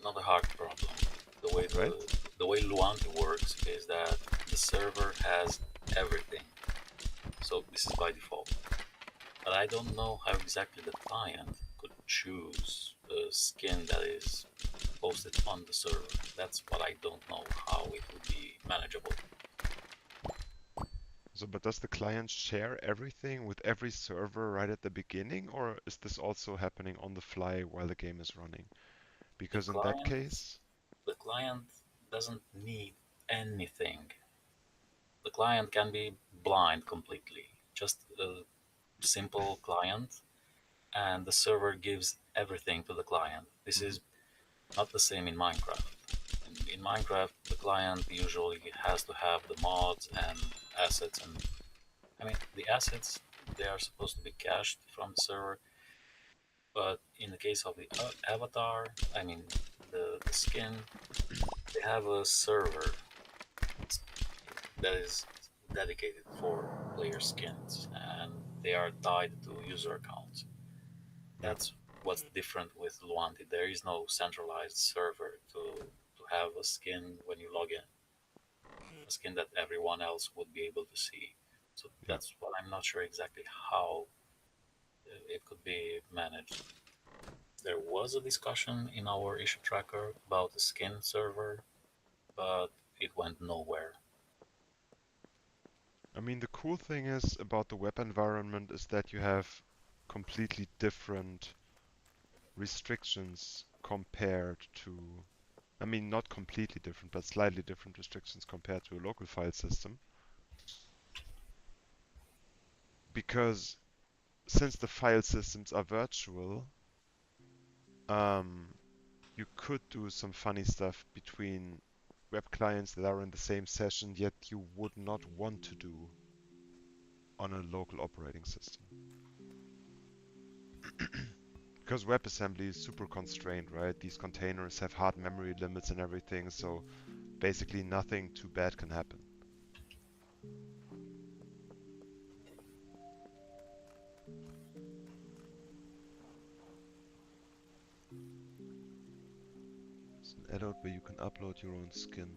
a hard problem. The way Right? the way Luanti works is that the server has everything. So this is by default. But I don't know how exactly the client could choose a skin that is posted on the server. That's what I don't know, how it would be manageable. So, but does the client share everything with every server right at the beginning, or is this also happening on the fly while the game is running? The Because in that client case, the client doesn't need anything. The client can be blind completely, just a simple client, and the server gives everything to the client. This is not the same in Minecraft. In Minecraft, the client usually has to have the mods and assets, and I mean the assets, they are supposed to be cached from the server, but in the case of the avatar, I mean the skin, they have a server that is dedicated for player skins, and they are tied to user accounts. yeah, That's what's different with Luanti. There is no centralized server to have a skin when you log in, a skin that everyone else would be able to see. So yeah. that's what I'm not sure exactly how it could be managed. There was a discussion in our issue tracker about the skin server, but it went nowhere. I mean, the cool thing is about the web environment is that you have completely different restrictions compared to, I mean, not completely different, but slightly different restrictions compared to a local file system. Because since the file systems are virtual, um, you could do some funny stuff between web clients that are in the same session, yet you would not want to do on a local operating system. Because WebAssembly is super constrained, right? These containers have hard memory limits and everything, so basically nothing too bad can happen. It's an add-on where you can upload your own skin.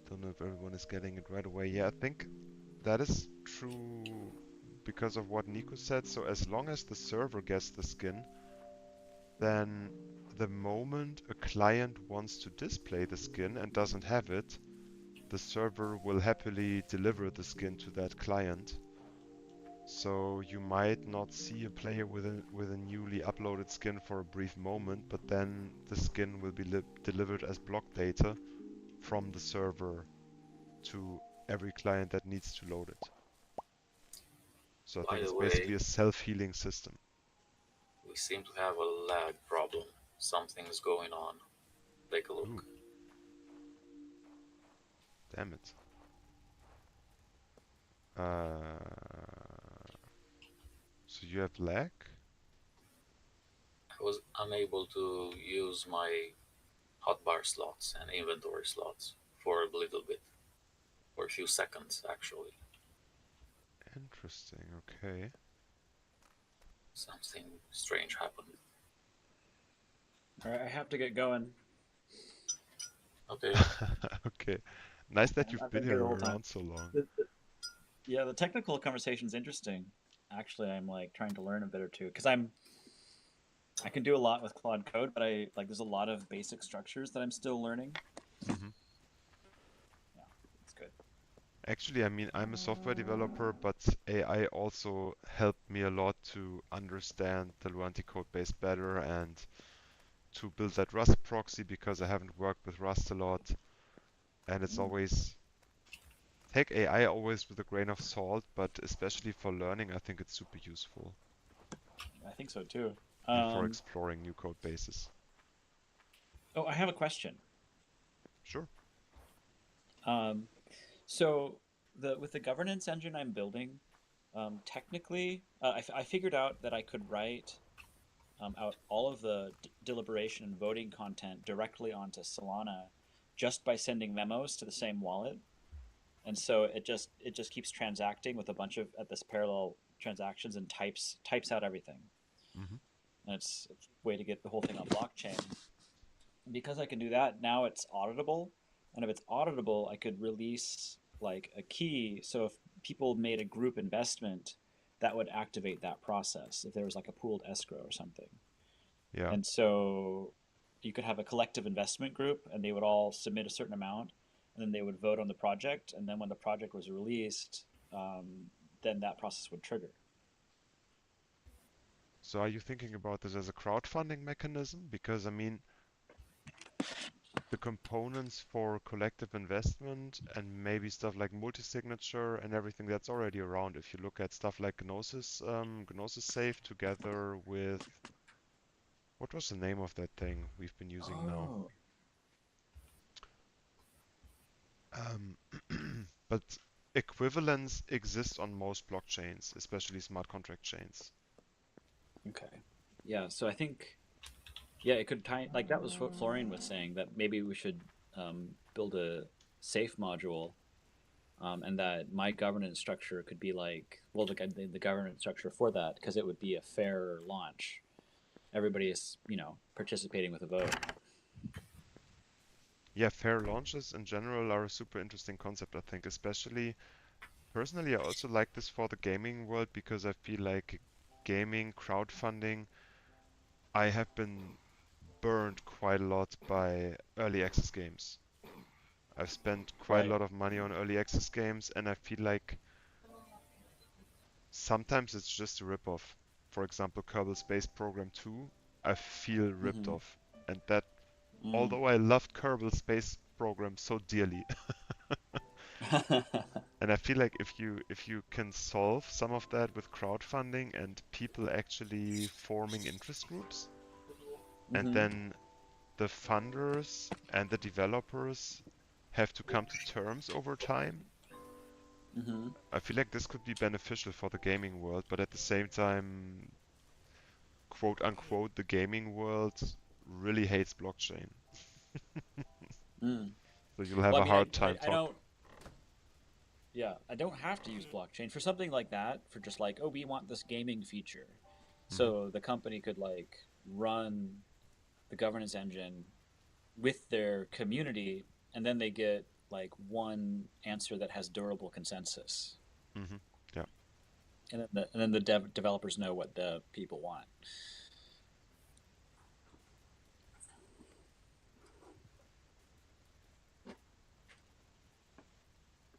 Don't know if everyone is getting it right away. Yeah, I think that is true because of what Nico said. So as long as the server gets the skin, then the moment a client wants to display the skin and doesn't have it, the server will happily deliver the skin to that client. So you might not see a player with a newly uploaded skin for a brief moment, but then the skin will be delivered as block data from the server to every client that needs to load it. So I By think the it's way, basically a self-healing system. we seem to have a lag problem. Something's going on. Take a Ooh, look. damn it. Uh, so you have lag? I was unable to use my hotbar slots and inventory slots for a little bit, for a few seconds actually. Interesting, okay. Something strange happened. All right, I have to get going. Okay. Okay. Nice that you've I've been been here here the whole time. around so long. Yeah, the technical conversation's interesting. Actually, I'm like trying to learn a bit or two because I can do a lot with Claude Code, but I like there's a lot of basic structures that I'm still learning. Hmm. Yeah, it's good. Actually, I mean, I'm a software developer, but AI also helped me a lot to understand the Luanti code base better and to build that Rust proxy because I haven't worked with Rust a lot. And it's Mm, always, take AI always with a grain of salt, but especially for learning, I think it's super useful I think so too. and for Um, exploring new code bases. oh, I have a question. Sure. Um, so the with the governance engine I'm building, technically, I figured out that I could write out all of the deliberation and voting content directly onto Solana just by sending memos to the same wallet. And so it just keeps transacting with a bunch of at this parallel transactions and types out everything. Hmm. And it's a way to get the whole thing on blockchain. And because I can do that, now it's auditable. And if it's auditable, I could release like a key. So if people made a group investment, that would activate that process if there was like a pooled escrow or something. Yeah. And so you could have a collective investment group and they would all submit a certain amount and then they would vote on the project. And then when the project was released, then that process would trigger. So are you thinking about this as a crowdfunding mechanism? Because I mean, the components for collective investment and maybe stuff like multi-signature and everything that's already around. If you look at stuff like Gnosis Safe together with what was the name of that thing we've been using now? Oh. Um, but equivalence exists on most blockchains, especially smart contract chains. Okay. Yeah. So I think, yeah, it could tie, like that was what Florian was saying, that maybe we should build a safe module and that my governance structure could be like, well, the governance structure for that, because it would be a fair launch. Everybody is, participating with a vote. Yeah, fair launches in general are a super interesting concept, I think, especially personally, I also like this for the gaming world because I feel like gaming crowdfunding, I have been burned quite a lot by early access games. I've spent quite a Right. lot of money on early access games, and I feel like sometimes it's just a rip-off. For example, Kerbal Space Program 2, I feel ripped Mm-hmm. off. And that, Mm. although I loved Kerbal Space Program so dearly, and I feel like if you can solve some of that with crowdfunding and people actually forming interest groups, and Mm-hmm. then the funders and the developers have to come to terms over time, Mm-hmm. I feel like this could be beneficial for the gaming world, but at the same time, quote unquote, the gaming world really hates blockchain. Mm. So you'll have Well, I a mean, I, hard I, time I talk. don't, yeah, I don't have to use blockchain for something like that, for just like, oh, we want this gaming feature. Hmm. So the company could like run the governance engine with their community, and then they get like one answer that has durable consensus. Hmm. Yeah. And then the developers know what the people want.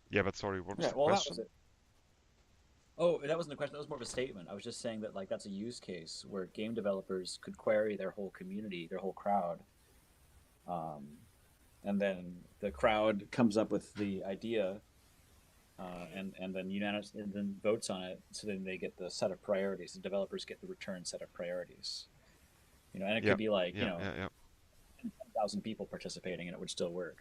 Yeah, but sorry, what was Yeah, the well, that was question? it. Oh, that wasn't a question. That was more of a statement. I was just saying that like that's a use case where game developers could query their whole community, their whole crowd, um, and then the crowd comes up with the idea, and then unanimous and then votes on it. So then they get the set of priorities. The developers get the return set of priorities. And it Yeah, could be like yeah, yeah, yeah. 10,000 people participating, and it would still work.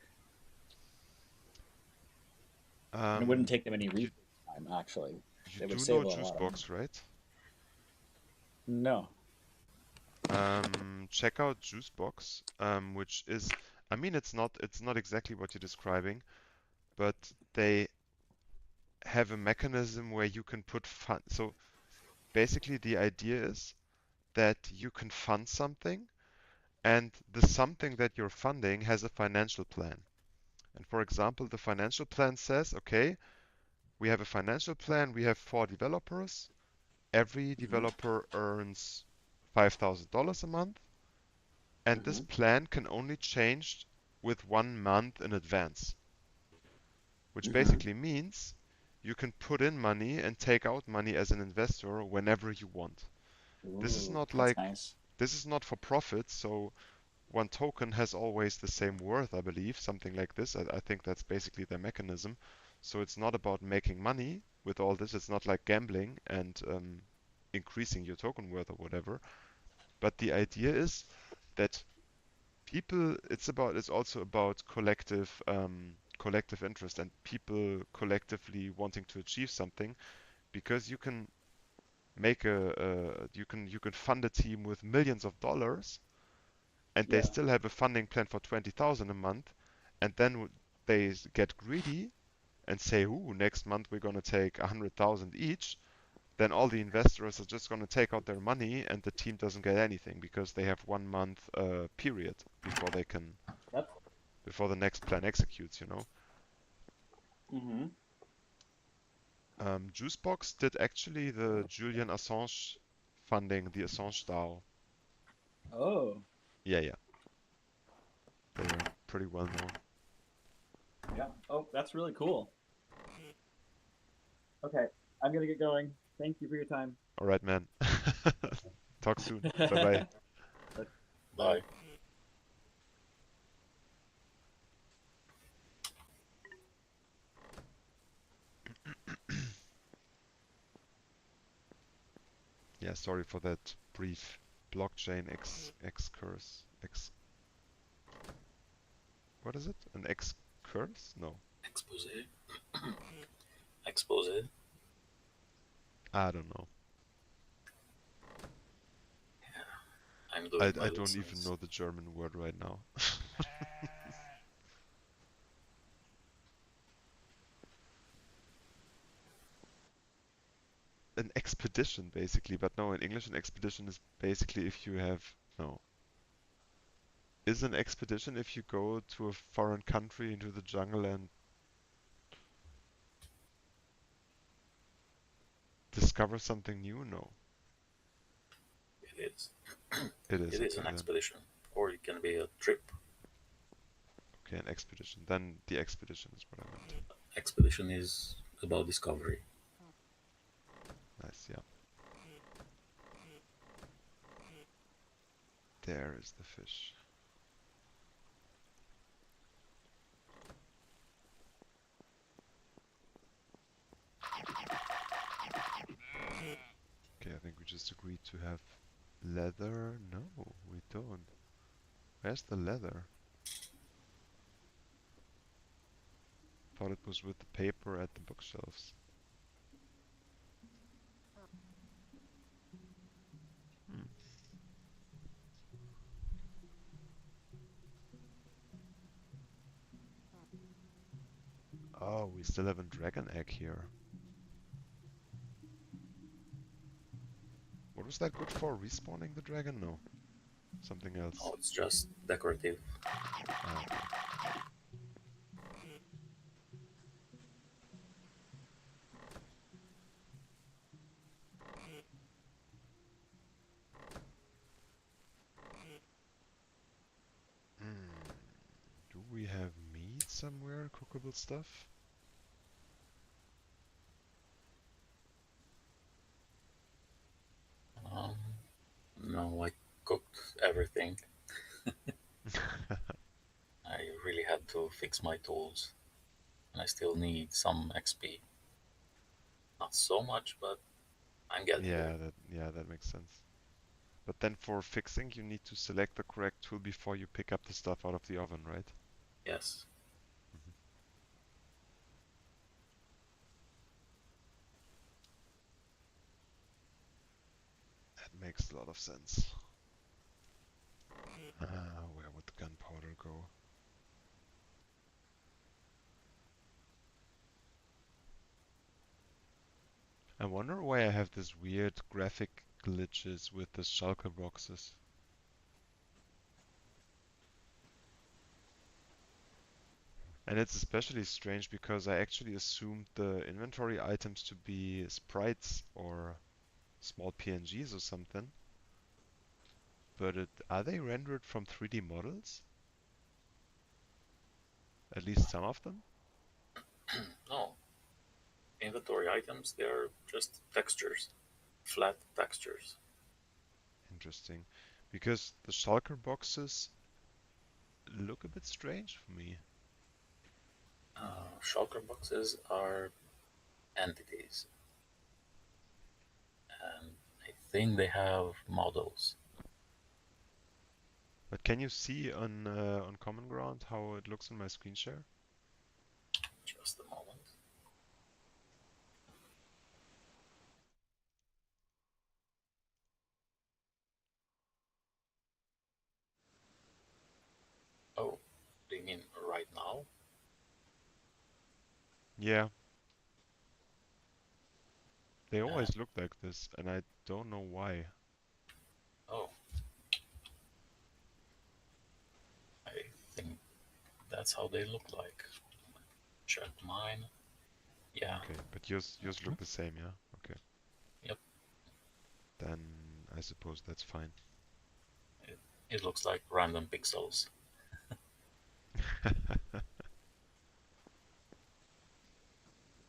And it wouldn't Um, take them any you research time. Actually, you they would do save know a lot of money. Juicebox, right? No. Check out Juicebox, which is, I mean, it's not exactly what you're describing, but they have a mechanism where you can put fun. So basically, the idea is that you can fund something, and the something that you're funding has a financial plan. And for example, the financial plan says, okay, we have a financial plan, we have 4 developers. Every Mm-hmm. developer earns $5,000 a month, and this Mm-hmm. plan can only change with 1 month in advance, which Mm-hmm. basically means you can put in money and take out money as an investor whenever you want. This is Ooh, not that's like nice. this is not for profit, so one token has always the same worth, I believe, something like this. I think that's basically their mechanism. So it's not about making money with all this. It's not like gambling and increasing your token worth or whatever. But the idea is that people, it's also about collective interest and people collectively wanting to achieve something because you can fund a team with millions of dollars and they Yeah. still have a funding plan for 20,000 a month, and then they get greedy and say, "Ooh, next month we're gonna take 100,000 each," then all the investors are just gonna take out their money, and the team doesn't get anything because they have 1 month period before they can Yep. before the next plan executes. You know, Mm-hmm. Juicebox did actually the Julian Assange funding, the Assange DAO. Oh, Yeah, yeah, they're pretty well known. yeah. Oh, that's really cool. Okay, I'm gonna get going. Thank you for your time. All right, man. Talk soon. Bye bye. Bye. Bye. Yeah, sorry for that brief blockchain excurse. What is it? An excurse? No, Expose. Expose. I don't know. I'm doing my I don't even lessons. know the German word right now. An expedition, basically, but no, in English, an expedition is basically if you have. No. Is an expedition if you go to a foreign country into the jungle and discover something new? No. It is. It is, It is okay, an then. expedition, or it can be a trip. Okay, an expedition. Then the expedition is what I meant. Expedition is about discovery. Nice, yeah. There is the fish. Okay, I think we just agreed to have leather. No, we don't. Where's the leather? Thought it was with the paper at the bookshelves. Hmm. Oh, we still have a dragon egg here. What was that good for? Respawning the dragon? No, something else. No, it's just decorative. Ah, okay. Hmm. Do we have meat somewhere? Cookable stuff? Um, no, I cooked everything. I really had to fix my tools, and I still need some XP. Not so much, but I'm getting there. Yeah, that makes sense. But then for fixing, you need to select the correct tool before you pick up the stuff out of the oven, right? Yes. Mhm. That makes a lot of sense. Where would the gunpowder go? I wonder why I have this weird graphic glitches with the shulker boxes. And it's especially strange because I actually assumed the inventory items to be sprites or small PNGs or something. But are they rendered from 3D models? At least some of them? No, inventory items, they're just textures, flat textures. Interesting. Because the shulker boxes look a bit strange for me. Shulker boxes are entities, and I think they have models. But can you see on Common Ground how it looks in my screen share? Just a moment. Oh, do you mean right now? Yeah, they Uh, always look like this, and I don't know why. oh, I think that's how they look like. Check mine. Yeah. Okay, but yours Mhm. look the same, yeah? Okay. Yep. Then I suppose that's fine. It, it looks like random pixels.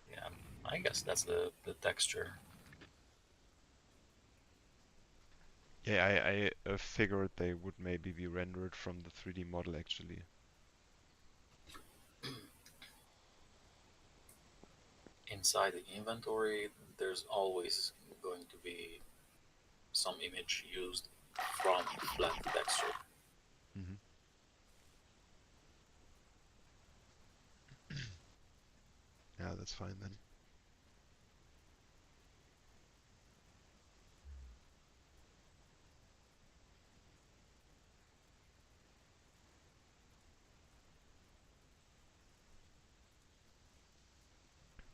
Yeah. I guess that's the texture. Yeah, I figured they would maybe be rendered from the 3D model actually. Inside the inventory, there's always going to be some image used from flat texture. Hmm. Yeah, that's fine then.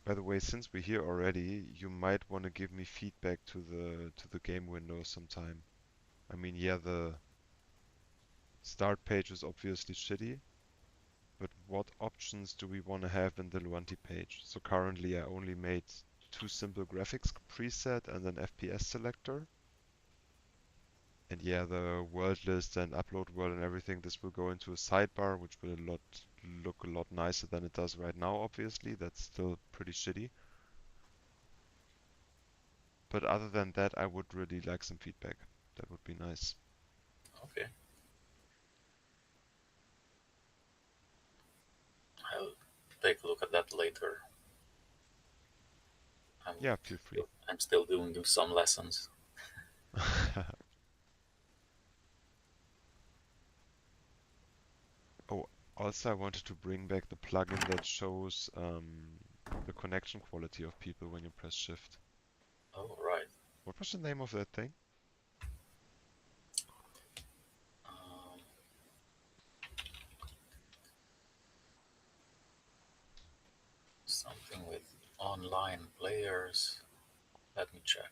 By the way, since we're here already, you might want to give me feedback to the game window sometime. I mean, yeah, the start page is obviously shitty, but what options do we want to have in the Luanti page? So currently I only made two simple graphics preset and an FPS selector. And yeah, the world list and upload world and everything, this will go into a sidebar, which will look a lot nicer than it does right now, obviously. That's still pretty shitty. But other than that, I would really like some feedback. That would be nice. Okay, I'll take a look at that later. I'm Yeah, feel free. I'm still doing some lessons. Oh, also I wanted to bring back the plugin that shows the connection quality of people when you press shift. Oh, right. What was the name of that thing? Um, Something with online players. Let me check.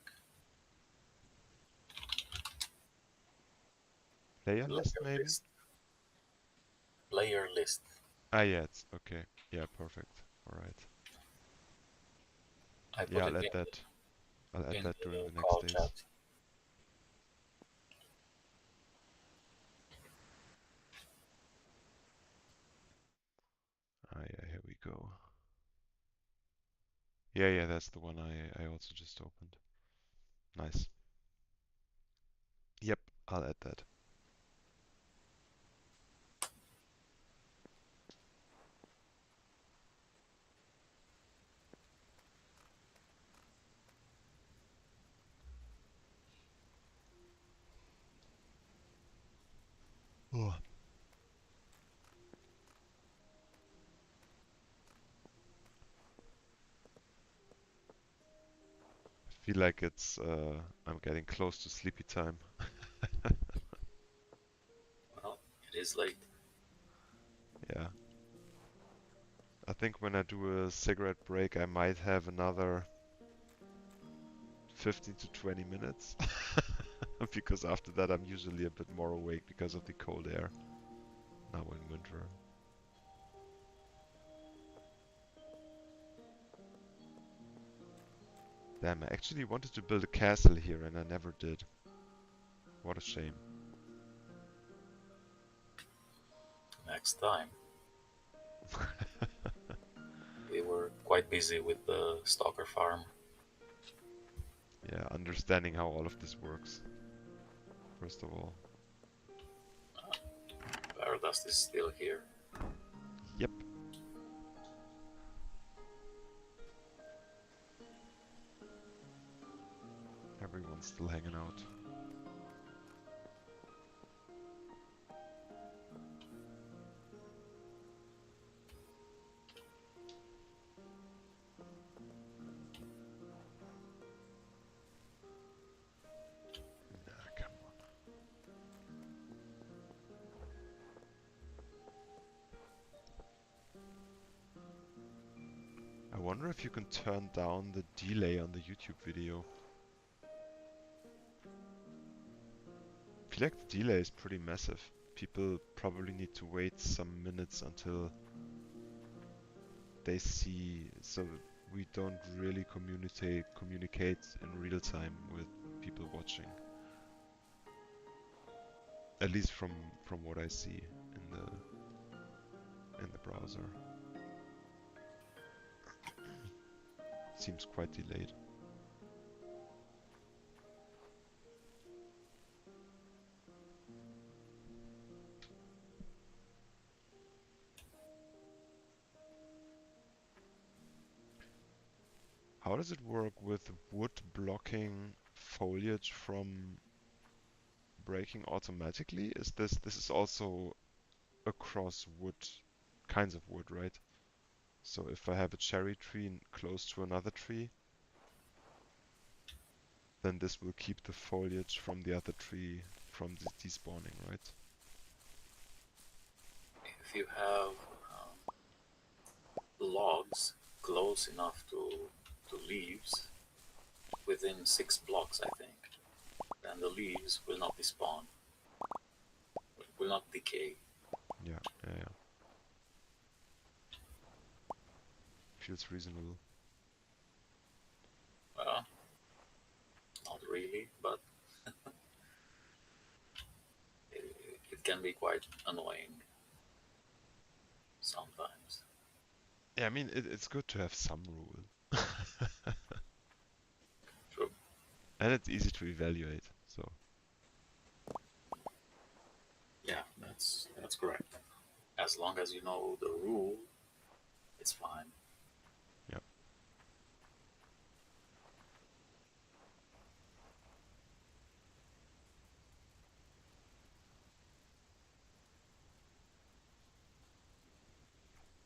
Player Player list, maybe? list. Player list. Ah, yeah, it's okay. Yeah, perfect. All right. I Yeah, put it I'll add in that during the the next call days. chat. Ah, yeah, here we go. Yeah, that's the one I also just opened. Nice. Yep, I'll add that. Oh, I feel like I'm getting close to sleepy time. Well, it is late. Yeah. I think when I do a cigarette break, I might have another 15 to 20 minutes. Because after that, I'm usually a bit more awake because of the cold air now in winter. Damn, I actually wanted to build a castle here and I never did. What a shame. Next time. We were quite busy with the stalker farm. Yeah, understanding how all of this works, first of all. Paradust is still here. Yep. Everyone's still hanging out. Nah, come on. I wonder if you can turn down the delay on the YouTube video. I feel like the delay is pretty massive. People probably need to wait some minutes until they see, so we don't really communicate in real time with people watching. At least from what I see in the browser. Seems quite delayed. How does it work with wood blocking foliage from breaking automatically? Is this is also across wood, kinds of wood, right? So if I have a cherry tree close to another tree, then this will keep the foliage from the other tree from despawning, right? If you have logs close enough to leaves, within 6 blocks, I think, then the leaves will not despawn, will not decay. Yeah, yeah. Feels reasonable. Well, not really, but it can be quite annoying sometimes. Yeah, I mean, it's good to have some rule. True. And it's easy to evaluate, so. Yeah, that's correct. As long as you know the rule, it's fine. Yeah.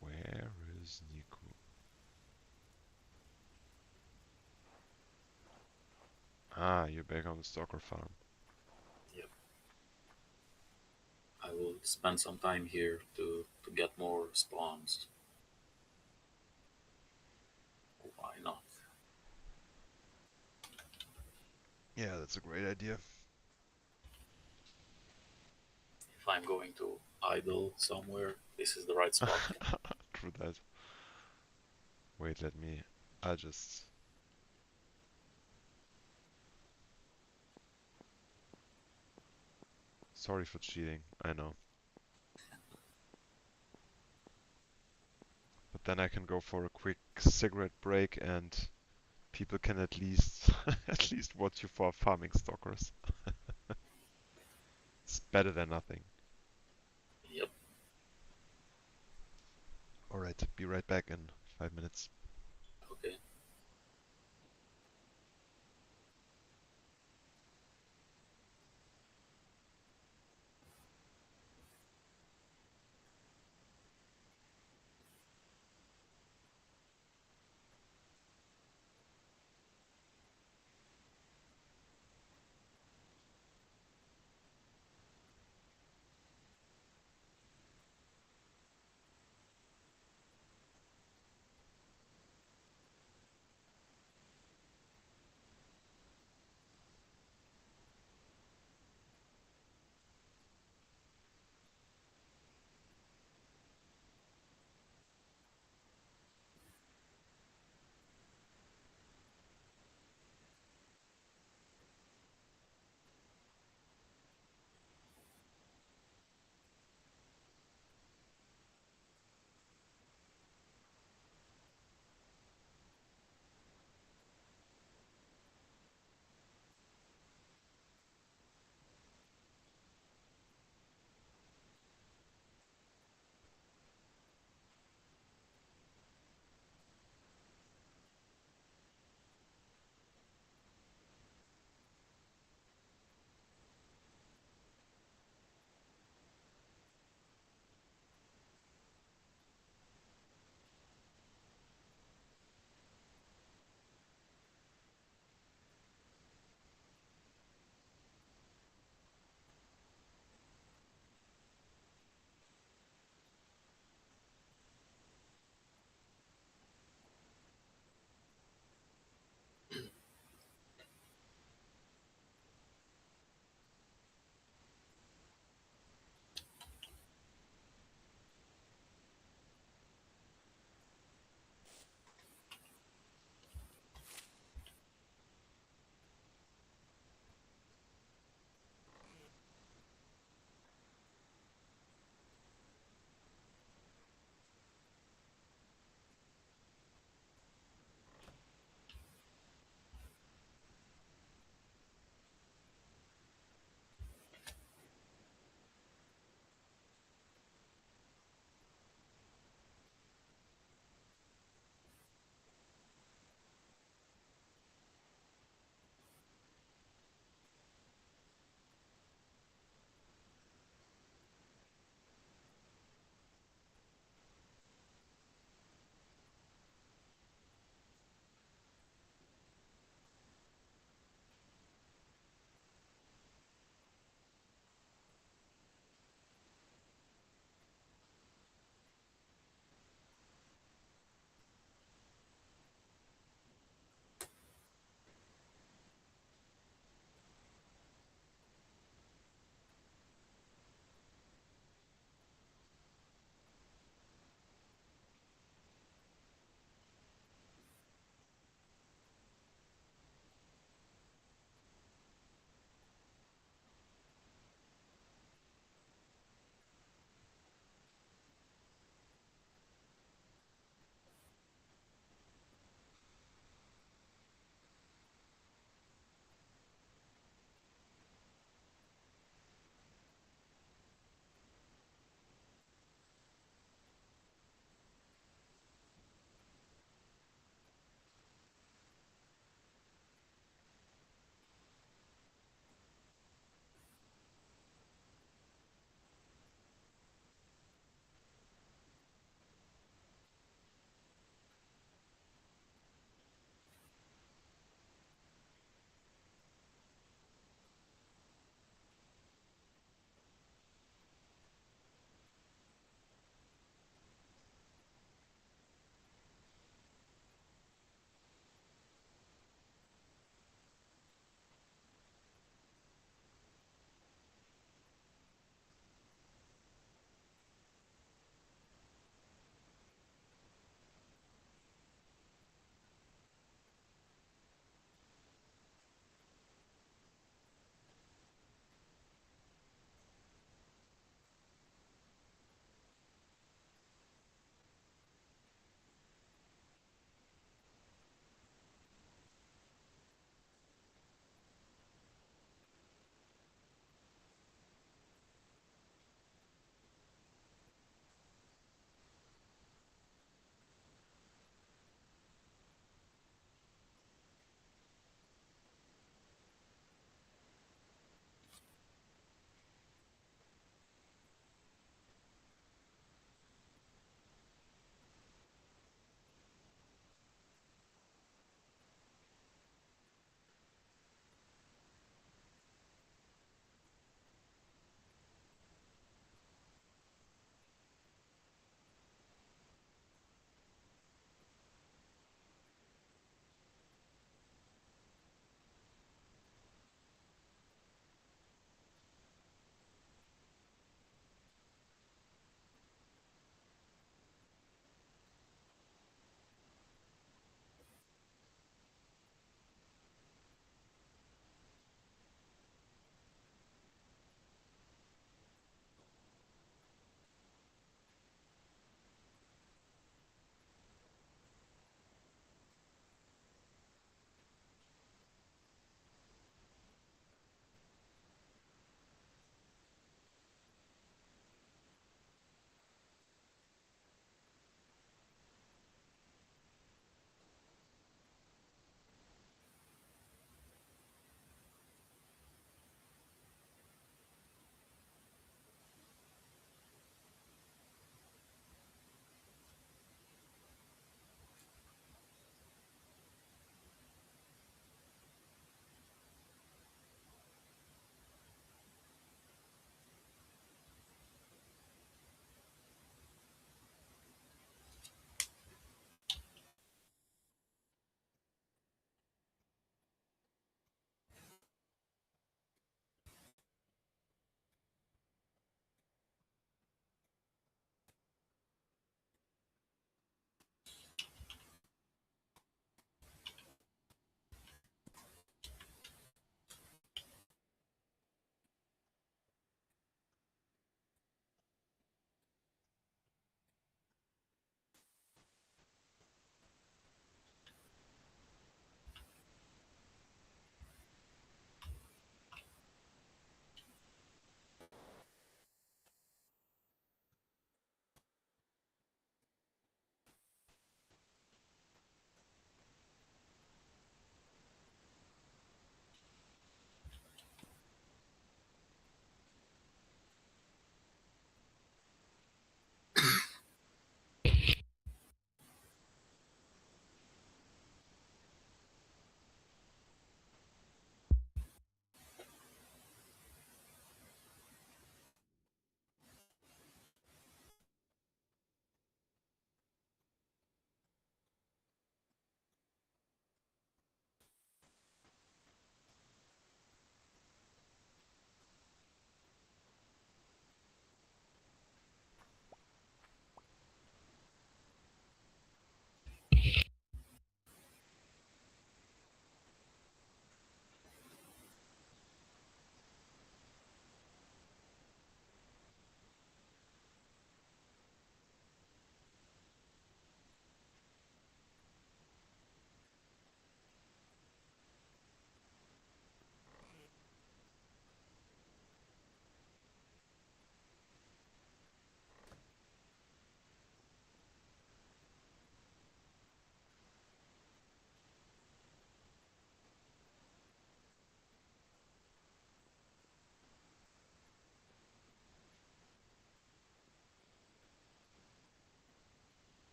Where is Niku? Ah, you're back on the stalker farm. Yep. I will spend some time here to get more spawns. Why not? Yeah, that's a great idea. If I'm going to idle somewhere, this is the right spot. True that. Wait, let me. I just. Sorry for cheating, I know. But then I can go for a quick cigarette break and people can at least at least watch you for farming stalkers. It's better than nothing. Yep. Alright, be right back in 5 minutes. Okay.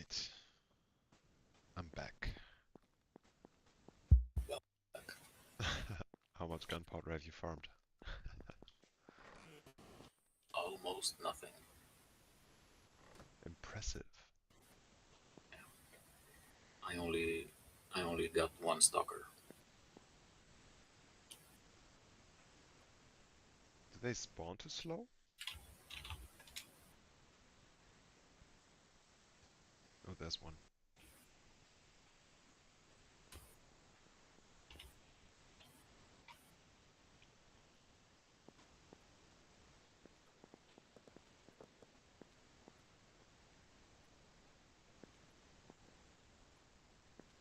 Alright. I'm back. Well, How much gunpowder have you farmed? almost nothing. Impressive. I only got one stalker. Do they spawn too slow? Oh, there's one.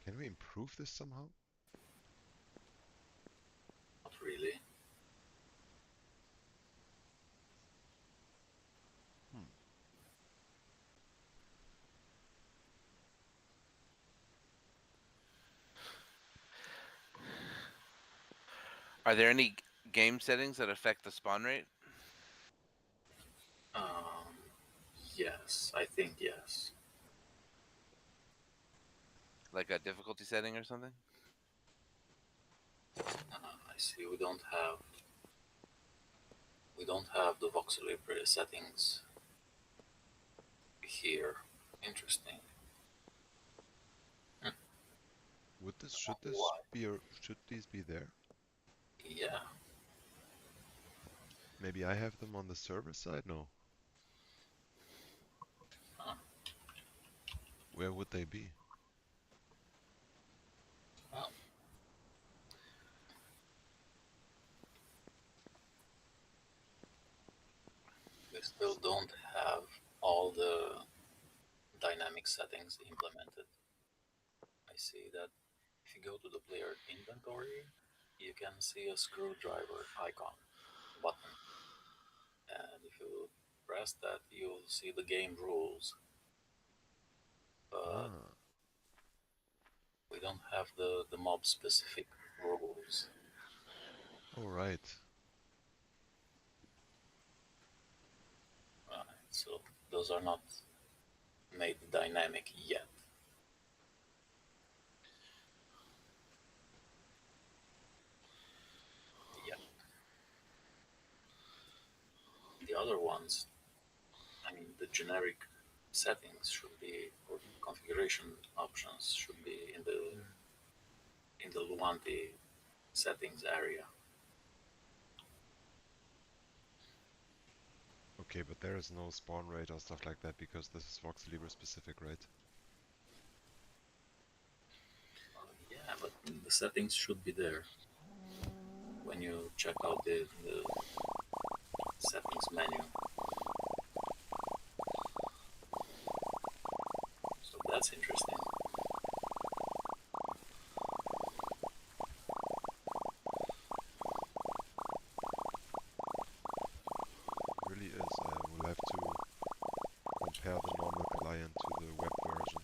Can we improve this somehow? Not really. Hmm. Are there any game settings that affect the spawn rate? Yes, I think yes. Like a difficulty setting or something? I see we don't have the Voxelibre settings here. Interesting. Would this I wonder why. should these be there? Yeah. Maybe I have them on the server side? No. Huh. Where would they be? Well, we still don't have all the dynamic settings implemented. I see that if you go to the player inventory, you can see a screwdriver icon button. And if you press that, you'll see the game rules. But Ah, we don't have the mob specific rules. alright. So those are not made dynamic yet. Yeah. The other ones, I mean, the generic settings should be, or configuration options should be in the Luanti settings area. Okay, but there is no spawn rate or stuff like that because this is Voxelibre specific, right? Yeah, but the settings should be there when you check out the settings menu. So that's interesting. It really is. I will have to compare the normal client to the web version.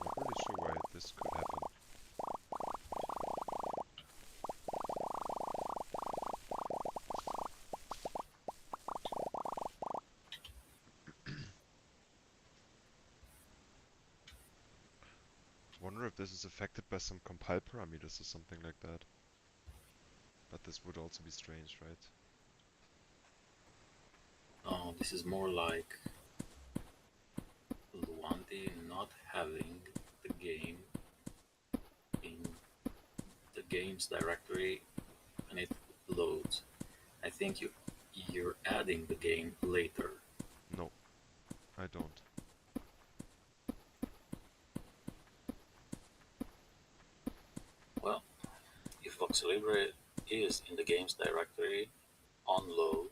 Not really sure why this could happen. Wonder if this is affected by some compile parameters or something like that. But this would also be strange, right? This is more like Luanti not having the game in the games directory when it loads. I think you're adding the game later. No, I don't. Well, if Voxelibre is in the games directory on load,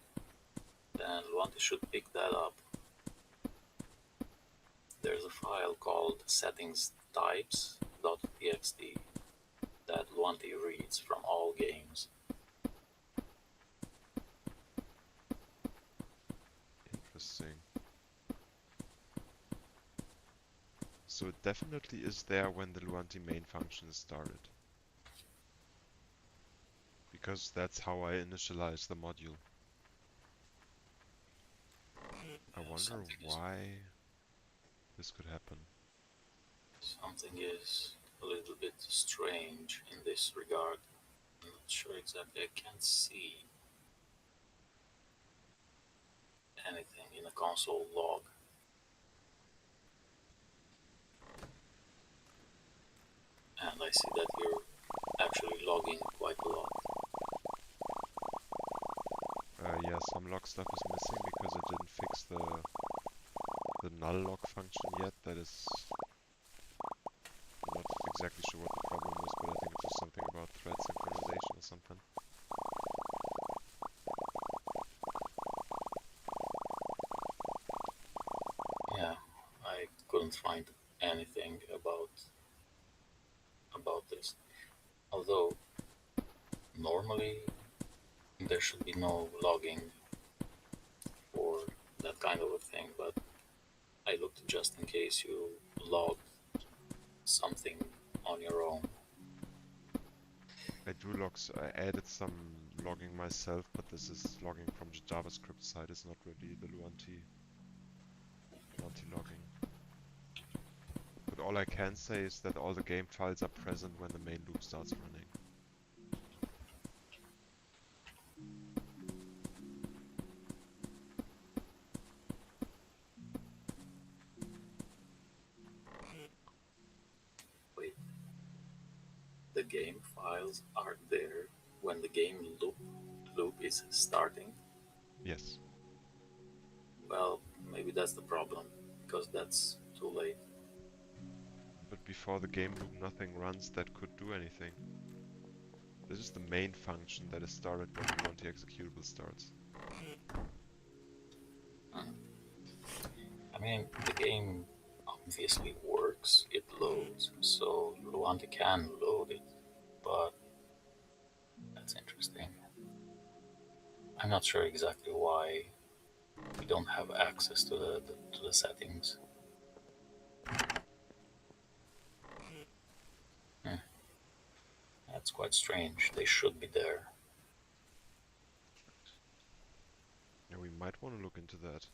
then Luanti should pick that up. There's a file called settingstypes.txt that Luanti reads from all games. Interesting. So it definitely is there when the Luanti main function is started. Because that's how I initialize the module. I Yeah, wonder why this could happen. Something is a little bit strange in this regard. I'm not sure exactly. I can't see anything in a console log. And I see that you're actually logging quite a lot. Yeah, some log stuff is missing because it didn't fix the null log function yet. That is, I'm not exactly sure what the problem was, but I think it was something about thread synchronization or something. Yeah, I couldn't find anything about this. Although normally there should be no logging for that kind of a thing, but I looked just in case you logged something on your own. I do logs. I added some logging myself, but this is logging from the JavaScript side. It's not really the Luanti logging. But all I can say is that all the game files are present when the main loop starts running. Wait, the game files are there when the game loop is starting? Yes, Well, maybe that's the problem, because that's too late. but before the game loop nothing runs that could do anything. This is the main function that is started when the Luanti executable starts. I mean, the game obviously works, it loads, so Luanti can load it, but that's interesting. I'm not sure exactly why we don't have access to the settings. Hmm, that's quite strange. They should be there. Yeah, we might want to look into that.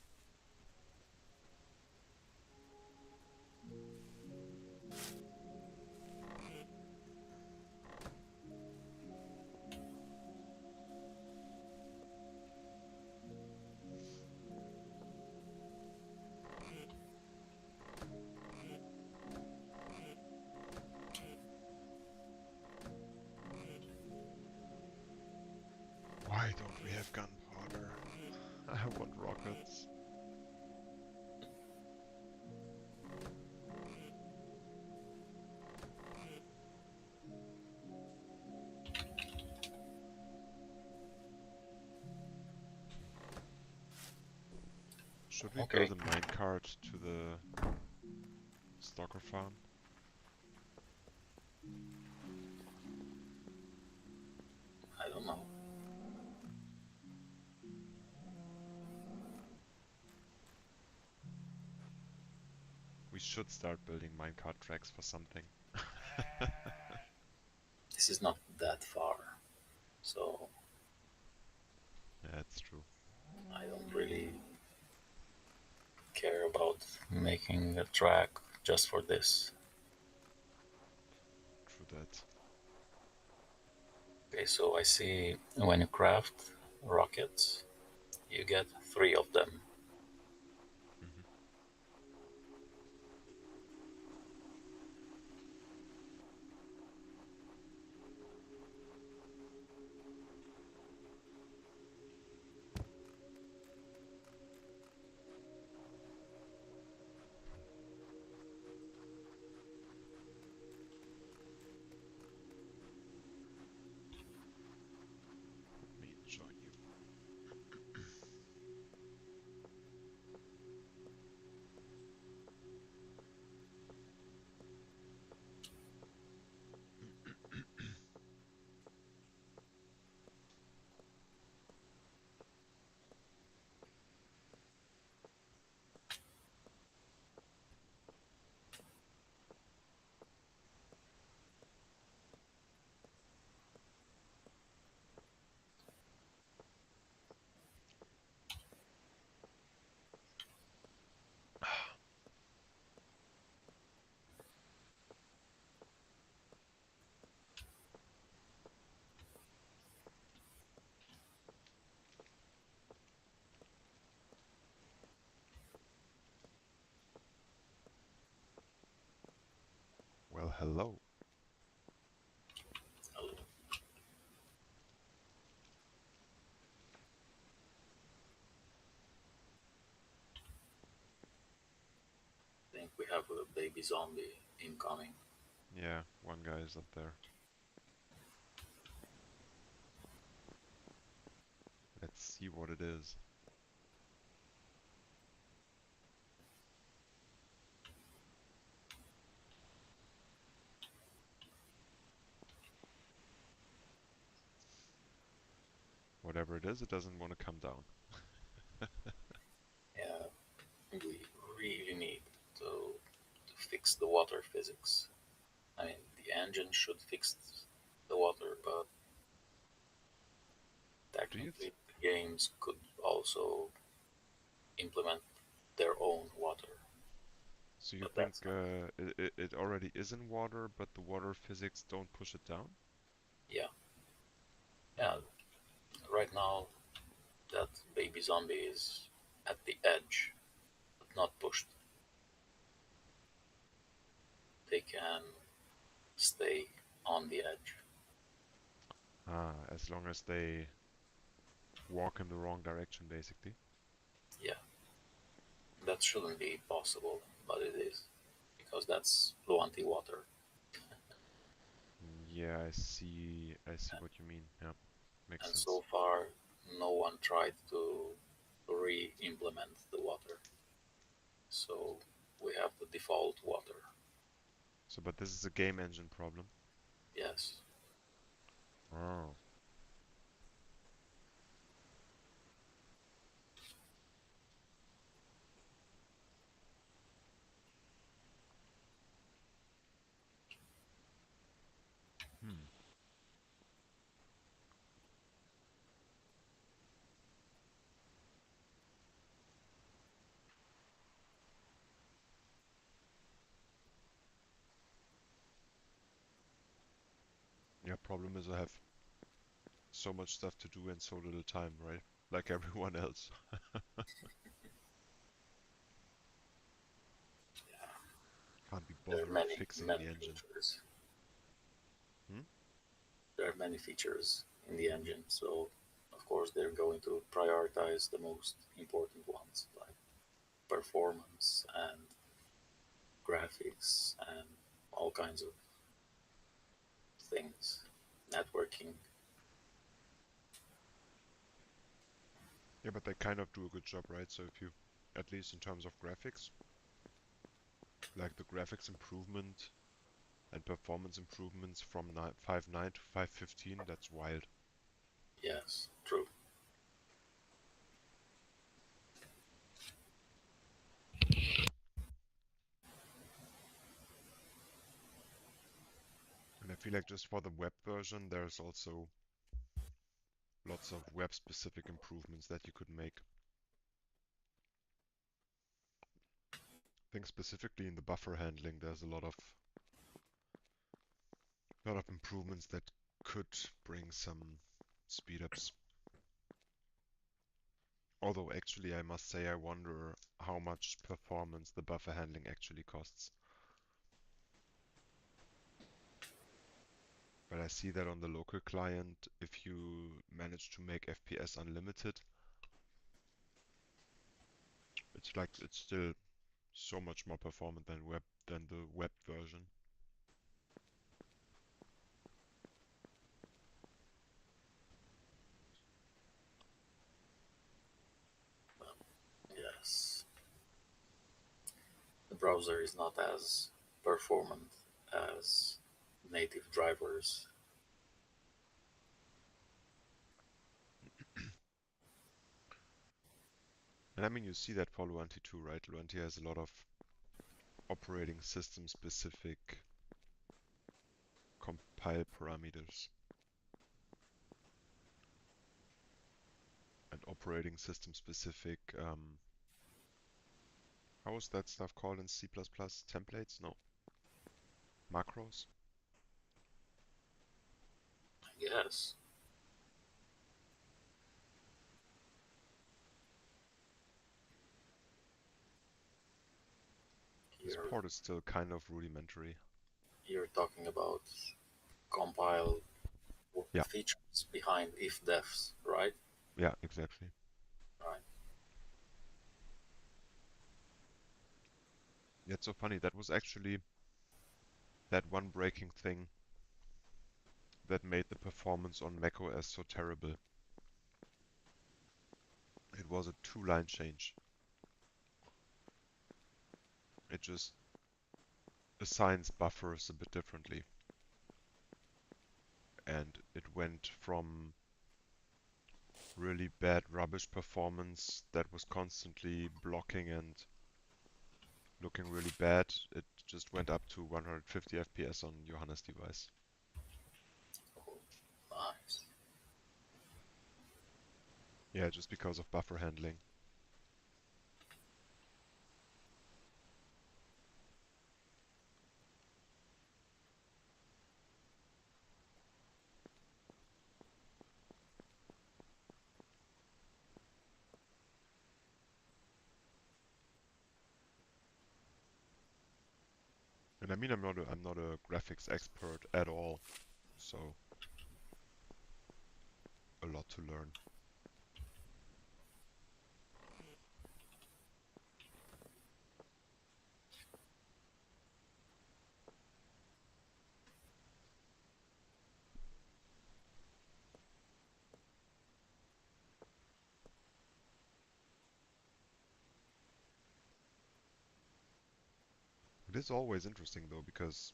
Why don't we have gunpowder? I want rockets. Should we Okay. build a minecart to the stalker farm? I don't know. We should start building minecart tracks for something. This is not that far, so Yeah, that's true. I don't really care about making a track just for this. True that. Okay, so I see when you craft rockets, you get 3 of them. Mhm. Let me join you. hello. Hello. I think we have a baby zombie incoming. Yeah, one guy is up there. Let's see what it is. Whatever it is, it doesn't want to come down. Yeah, we really need to fix the water physics. I mean, the engine should fix the water, but Do you? technically the games could also implement their own water, So you but think that's not. it already is in water, but the water physics don't push it down? Yeah, yeah. Hmm. Right now, that baby zombie is at the edge, but not pushed. They can stay on the edge. Ah, as long as they walk in the wrong direction, basically. Yeah, that shouldn't be possible, but it is because that's Luanti water, Yeah, I see what you mean. Yeah, makes and sense. so far, no one tried to re-implement the water. So we have the default water. So, but this is a game engine problem. Yes, Oh, hmm. Yeah, problem is I have so much stuff to do and so little time, right? Like everyone else. Can't be there are bothered many, fixing many the engine. features. Hmm? There are many features in the engine, so of course they're going to prioritize the most important ones, like performance and graphics and all kinds of things, networking. Yeah, but they kind of do a good job, right? So if you, at least in terms of graphics, like the graphics improvement and performance improvements from 5.9 to 5.15, that's wild. Yes, true. And I feel like just for the web version, there's also lots of web-specific improvements that you could make. I think specifically in the buffer handling, there's a lot of improvements that could bring some speed ups. Although actually, I must say, I wonder how much performance the buffer handling actually costs. But I see that on the local client, if you manage to make FPS unlimited, it's still so much more performant than the web version. Yes, the browser is not as performant as native drivers. And I mean, you see that for Luanti too, right? Luanti has a lot of operating system specific compile parameters and operating system specific, how is that stuff called in C++? Templates? No. Macros? Yes, This here, port is still kind of rudimentary. you're talking about compile Yeah, features behind if defs, right? yeah, exactly. Right. Yeah, it's so funny. That was actually that one breaking thing that made the performance on macOS so terrible. It was a two-line change. It just assigns buffers a bit differently. And it went from really bad rubbish performance that was constantly blocking and looking really bad. It just went up to 150 FPS on Johannes' device. Oh, nice. Yeah, just because of buffer handling. And I mean, I'm not a graphics expert at all, so a lot to learn. It is always interesting though, because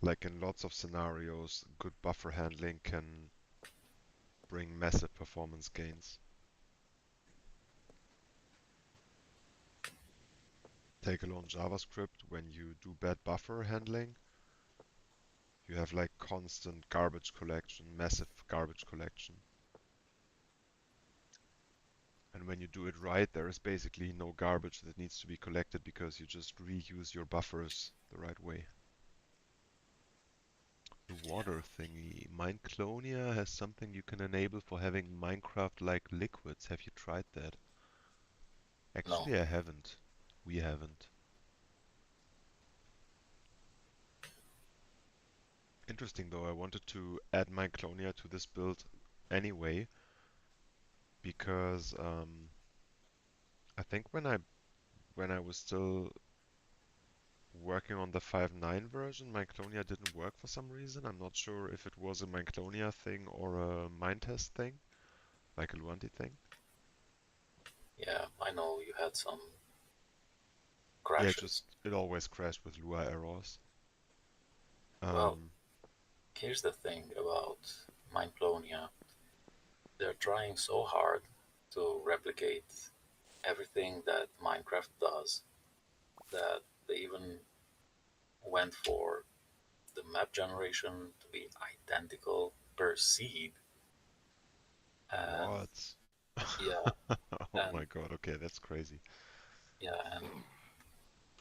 like in lots of scenarios, good buffer handling can bring massive performance gains. Take alone JavaScript, when you do bad buffer handling, you have like constant garbage collection, massive garbage collection. And when you do it right, there is basically no garbage that needs to be collected because you just reuse your buffers the right way. The water thingy. Mineclonia has something you can enable for having Minecraft-like liquids. Have you tried that? No. Actually, I haven't. We haven't. Interesting though, I wanted to add Mineclonia to this build anyway because I think when I was still working on the 5.9 version, Mineclonia didn't work for some reason. I'm not sure if it was a Mineclonia thing or a Minetest thing, like a Luanti thing. Yeah, I know you had some Yeah, crashes. it always crashed with Lua errors. Well, Um, here's the thing about Mindplonia. They're trying so hard to replicate everything that Minecraft does that they even went for the map generation to be identical per seed. And what? yeah, Oh and my god, okay, that's crazy. yeah, and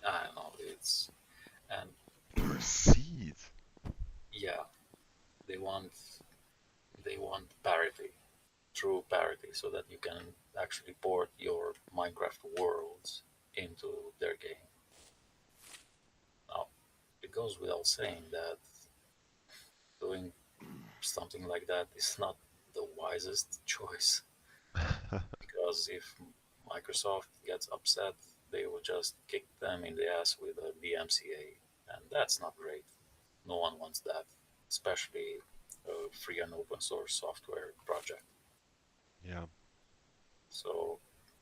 I don't know, and Proceed. yeah, they want they want parity, true parity, so that you can actually port your Minecraft worlds into their game. Now, it goes without saying that doing something like that is not the wisest choice, because if Microsoft gets upset, they will just kick them in the ass with a DMCA, and that's not great. No one wants that, especially a free and open source software project. Yeah, So,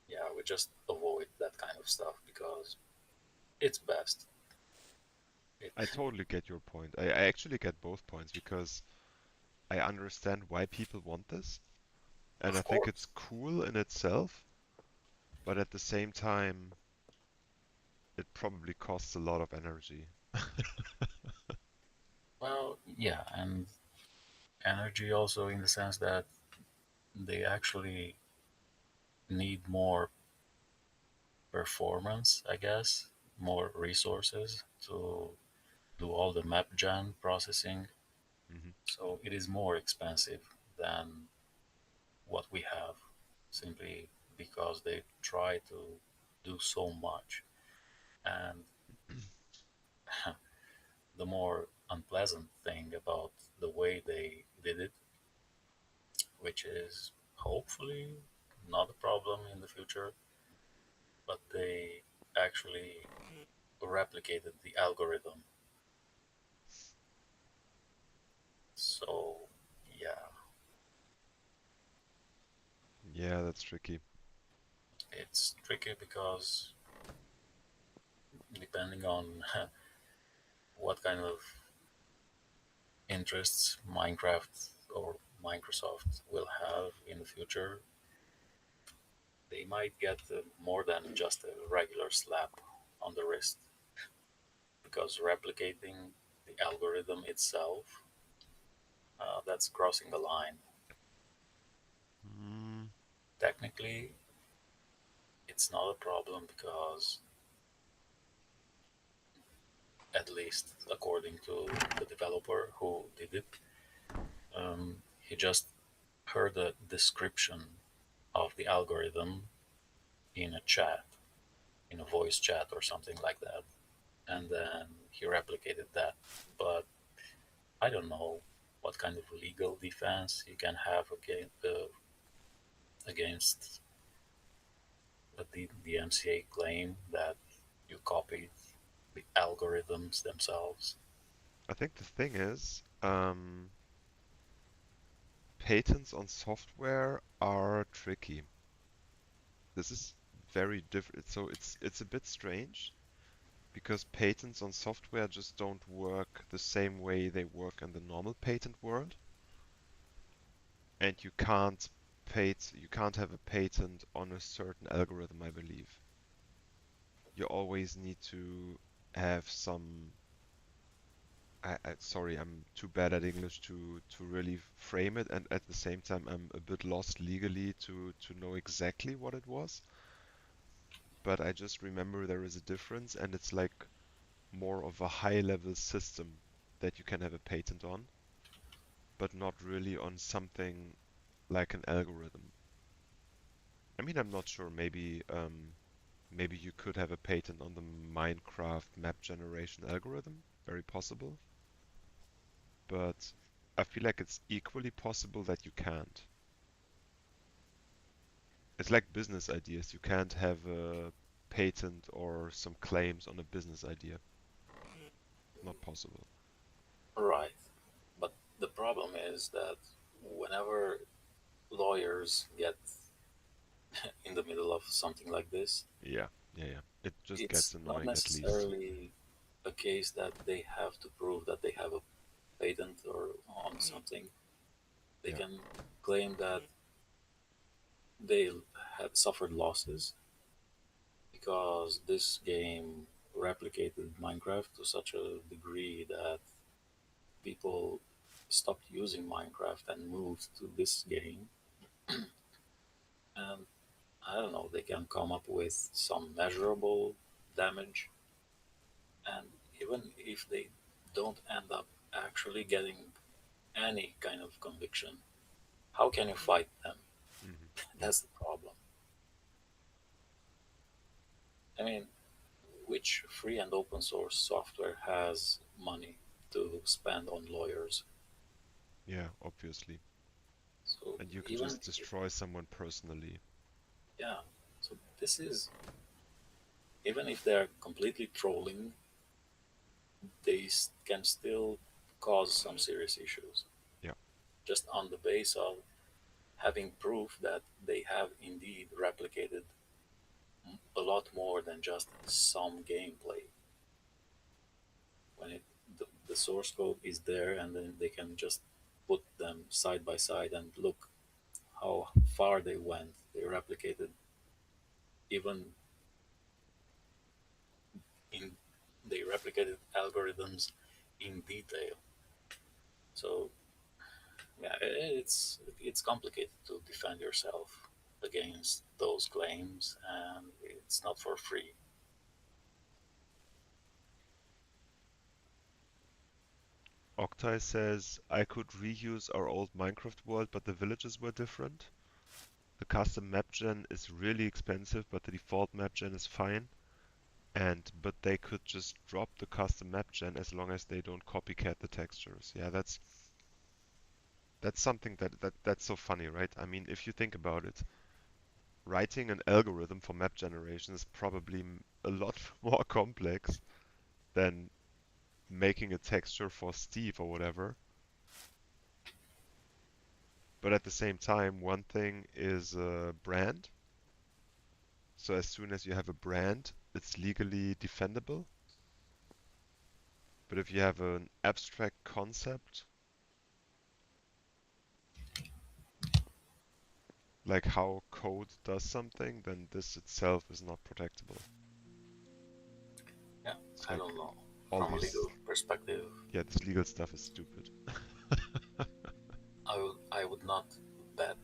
yeah, we just avoid that kind of stuff because it's best. It, I totally get your point. I actually get both points because I understand why people want this, and I of think it's course. cool in itself, but at the same time, it probably costs a lot of energy. Well, yeah, and energy also in the sense that they actually need more performance, I guess, more resources to do all the map gen processing. Hmm. So it is more expensive than what we have, simply because they try to do so much. And the more unpleasant thing about the way they did it, which is hopefully not a problem in the future, but they actually replicated the algorithm. So, yeah, Yeah, that's tricky. it's tricky because depending on what kind of interests Minecraft or Microsoft will have in the future, they might get more than just a regular slap on the wrist because replicating the algorithm itself, that's crossing the line. Mm, Technically, it's not a problem because, at least according to the developer who did it, he just heard a description of the algorithm in a chat, in a voice chat or something like that, and then he replicated that. But I don't know what kind of legal defense you can have against the MCA claim that you copied the algorithms themselves. I think the thing is, patents on software are tricky. This is very different. So it's a bit strange because patents on software just don't work the same way they work in the normal patent world, and you can't have a patent on a certain algorithm, I believe. You always need to have some. Sorry, I'm too bad at English to really frame it, and at the same time, I'm a bit lost legally to know exactly what it was. But I just remember there is a difference, and it's like more of a high-level system that you can have a patent on, but not really on something like an algorithm. I mean, I'm not sure. Maybe you could have a patent on the Minecraft map generation algorithm. Very possible. But I feel like it's equally possible that you can't. It's like business ideas. You can't have a patent or some claims on a business idea. Not possible. Right. But the problem is that whenever lawyers get in the middle of something like this, Yeah, yeah. It just gets it's not annoying at least. necessarily a case that they have to prove that they have a patent or on something. They Yeah. can claim that they had suffered losses because this game replicated Minecraft to such a degree that people stopped using Minecraft and moved to this game. And I don't know, they can come up with some measurable damage. And even if they don't end up actually getting any kind of conviction, how can you fight them? Hmm. Yeah. That's the problem. I mean, which free and open source software has money to spend on lawyers? Yeah, obviously. So And you can even just if, destroy someone personally. yeah, so this is, even if they're completely trolling, they can still cause some serious issues Yeah. just on the base of having proof that they have indeed replicated a lot more than just some gameplay. When the source code is there, and then they can just put them side by side and look how far they went. They replicated even in they replicated algorithms in detail. So yeah, it's complicated to defend yourself against those claims, and it's not for free. Octai says, I could reuse our old Minecraft world, but the villages were different. The custom map gen is really expensive, but the default map gen is fine. but they could just drop the custom map gen as long as they don't copycat the textures. Yeah, that's something that's so funny, right? I mean, if you think about it, writing an algorithm for map generation is probably a lot more complex than making a texture for Steve or whatever. But at the same time, one thing is a brand. So as soon as you have a brand, it's legally defendable. But if you have an abstract concept, like how code does something, then this itself is not protectable. Yeah, It's I like don't know. all From a these, legal perspective, yeah, this legal stuff is stupid. I would not bet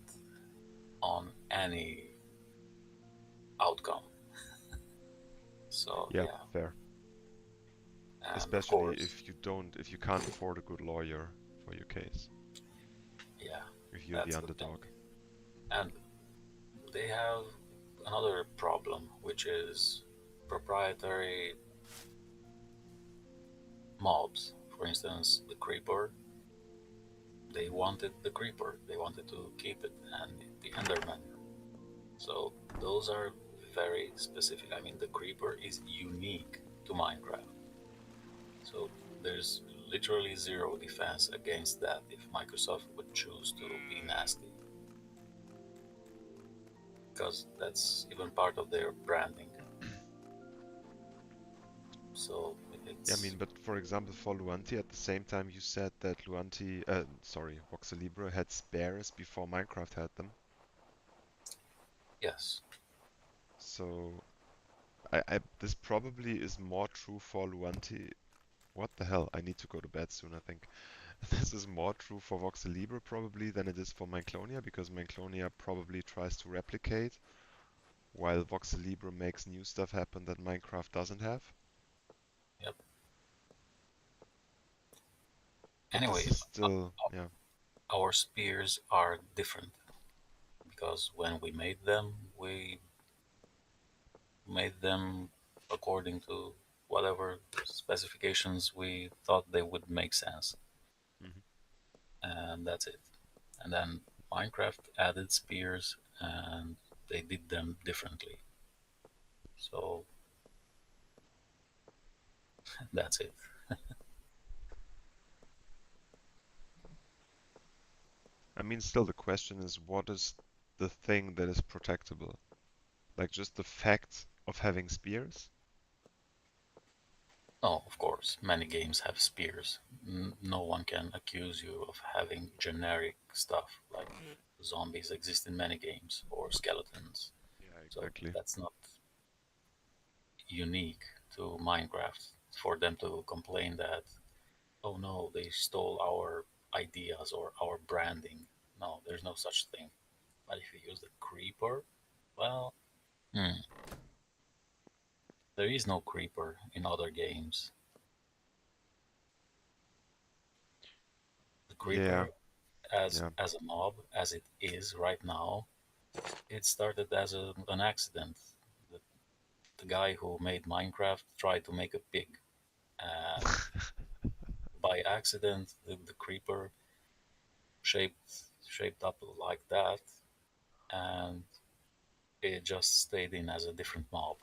on any outcome. So Yeah, yeah, fair. and of Especially course, if you can't afford a good lawyer for your case, yeah, if you're the that's the thing. underdog. And they have another problem, which is proprietary mobs. For instance, the creeper. They wanted the creeper. They wanted to keep it, and the Enderman. So those are very specific. I mean, the creeper is unique to Minecraft. So there's literally zero defense against that if Microsoft would choose to be nasty, because that's even part of their branding. So Yeah, I it's mean, but for example, for Luanti, at the same time you said that Voxelibre had spares before Minecraft had them. yes, So this probably is more true for Luanti. What the hell? I need to go to bed soon, I think. This is more true for Voxelibre probably than it is for Mineclonia, because Mineclonia probably tries to replicate, while Voxelibre makes new stuff happen that Minecraft doesn't have. yep. But this Anyway, is still, yeah. our spears are different because when we made them according to whatever specifications we thought they would make sense, Mhm. and that's it. And then Minecraft added spears, and they did them differently. So that's it. I mean, still the question is, what is the thing that is protectable? Like just the fact of having spears? Oh, of course, many games have spears. No one can accuse you of having generic stuff like zombies exist in many games or skeletons. Yeah, So exactly. that's not unique to Minecraft for them to complain that, oh no, they stole our ideas or our branding. No, there's no such thing. But if you use the creeper, well, hmm, there is no creeper in other games. The Yeah, creeper, as yeah. as a mob as it is right now, it started as an accident. The, the guy who made Minecraft tried to make a pig, and by accident, the creeper shaped up like that, and it just stayed in as a different mob.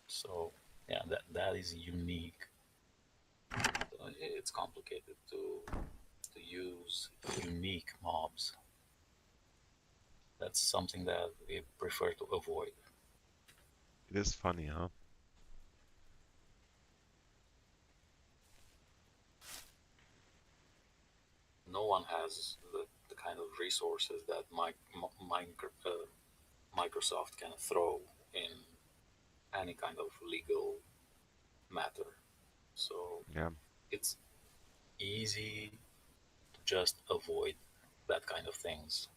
So yeah, that is unique. It's complicated to use unique mobs. That's something that we prefer to avoid. It is funny, huh? No one has the kind of resources that Microsoft can throw in any kind of legal matter. So Yeah, it's easy to just avoid that kind of things.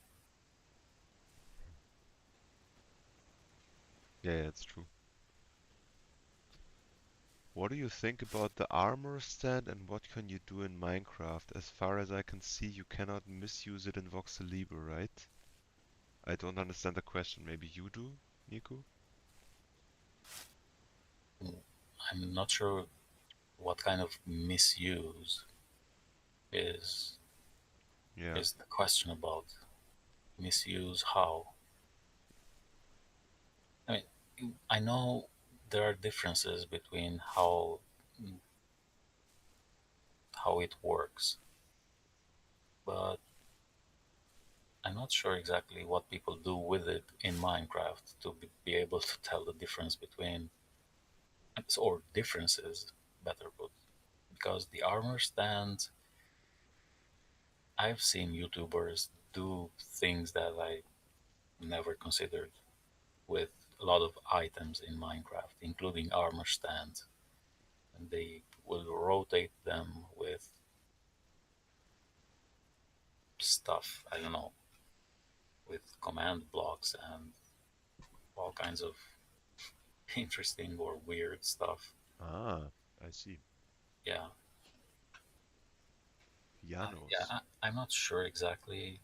yeah, it's true. What do you think about the armor stand and what can you do in Minecraft? As far as I can see, you cannot misuse it in Voxelibre, right? I don't understand the question. Maybe you do, Nico? I'm not sure what kind of misuse is Yeah. is the question about. Misuse how? I mean, I know there are differences between how it works, but I'm not sure exactly what people do with it in Minecraft to be able to tell the difference between, or differences, better put. Because the armor stand, I've seen YouTubers do things that I never considered with a lot of items in Minecraft, including armor stands. And they will rotate them with stuff, I don't know, with command blocks and all kinds of interesting or weird stuff. Ah, I see. Yeah, yeah, Pianos. I'm not sure exactly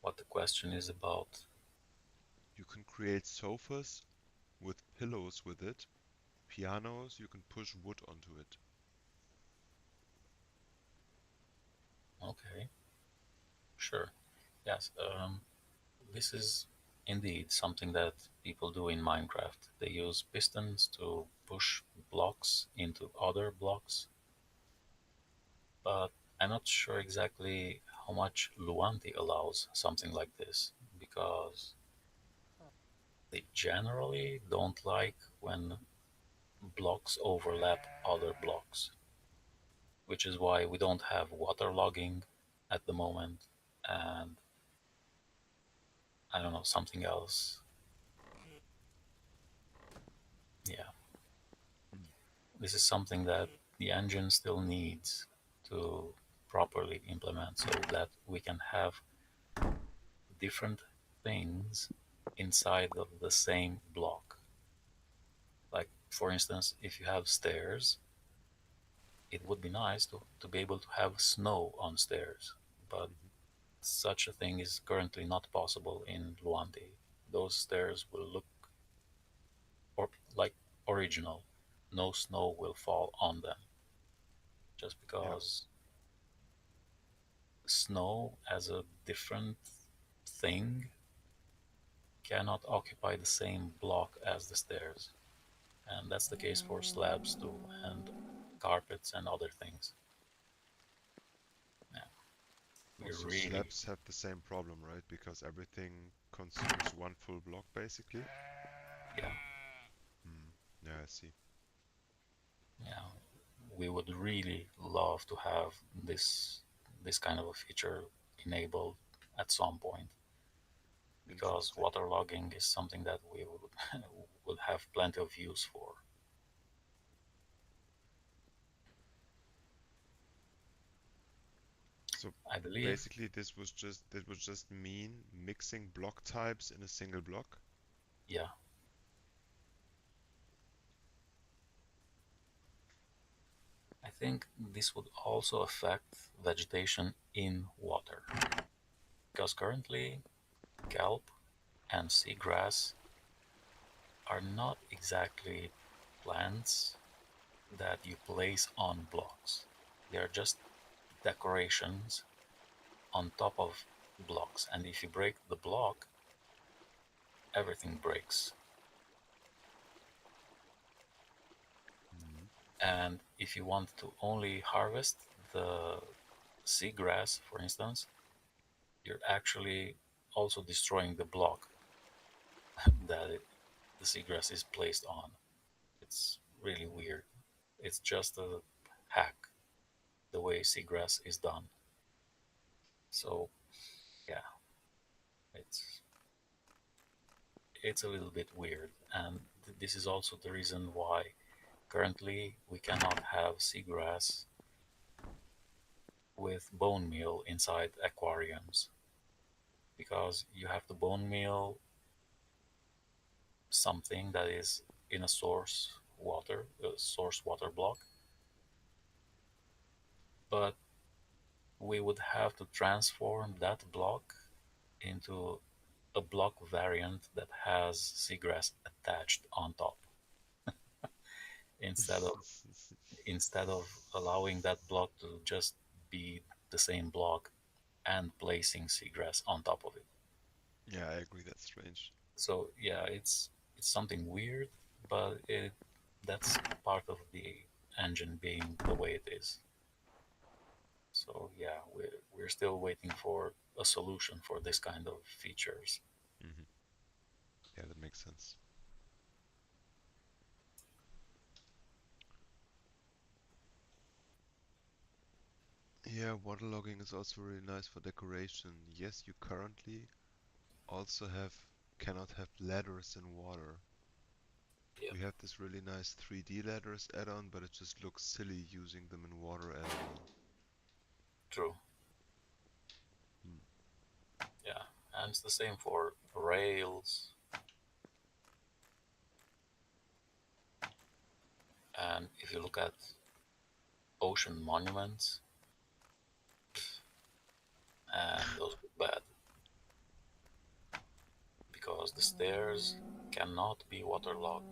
what the question is about. You can create sofas with pillows with it. Pianos, you can push wood onto it. Okay, sure. Yes, this is indeed something that people do in Minecraft. They use pistons to push blocks into other blocks, but I'm not sure exactly how much Luanti allows something like this because they generally don't like when blocks overlap other blocks, which is why we don't have waterlogging at the moment, and I don't know, something else. Yeah, Hmm. this is something that the engine still needs to properly implement so that we can have different things inside of the same block. Like, for instance, if you have stairs, it would be nice to be able to have snow on stairs, but Mhm. such a thing is currently not possible in Luanti. Those stairs will look like original. No snow will fall on them just Yeah. because snow as a different thing cannot occupy the same block as the stairs. And that's the case for slabs too, and carpets and other things. Yeah, we Also, really, slabs have the same problem, right? Because everything consumes one full block, basically. yeah, Hmm. Yeah, I see. yeah, we would really love to have this kind of a feature enabled at some point because Interesting. waterlogging is something that we would would have plenty of use for. So I believe, basically, this was just mean mixing block types in a single block. yeah, I think this would also affect vegetation in water because currently kelp and seagrass are not exactly plants that you place on blocks. They are just decorations on top of blocks, and if you break the block, everything breaks. Hmm. And if you want to only harvest the seagrass, for instance, you're actually also destroying the block that the seagrass is placed on. It's really weird. It's just a hack the way seagrass is done. So yeah, it's it's a little bit weird, and this is also the reason why currently we cannot have seagrass with bone meal inside aquariums because you have to bone meal something that is in a source water block, but we would have to transform that block into a block variant that has seagrass attached on top. instead of instead of allowing that block to just be the same block and placing seagrass on top of it. Yeah, I agree. That's strange. So yeah, it's something weird, but that's part of the engine being the way it is. So yeah, we're still waiting for a solution for this kind of features. Hmm. Yeah, that makes sense. Yeah, waterlogging is also really nice for decoration. Yes, you currently also cannot have ladders in water. Yeah, We have this really nice 3D ladders add-on, but it just looks silly using them in water as well. true. Hmm. Yeah, and it's the same for rails. And if you look at ocean monuments, and those look bad because the stairs cannot be waterlogged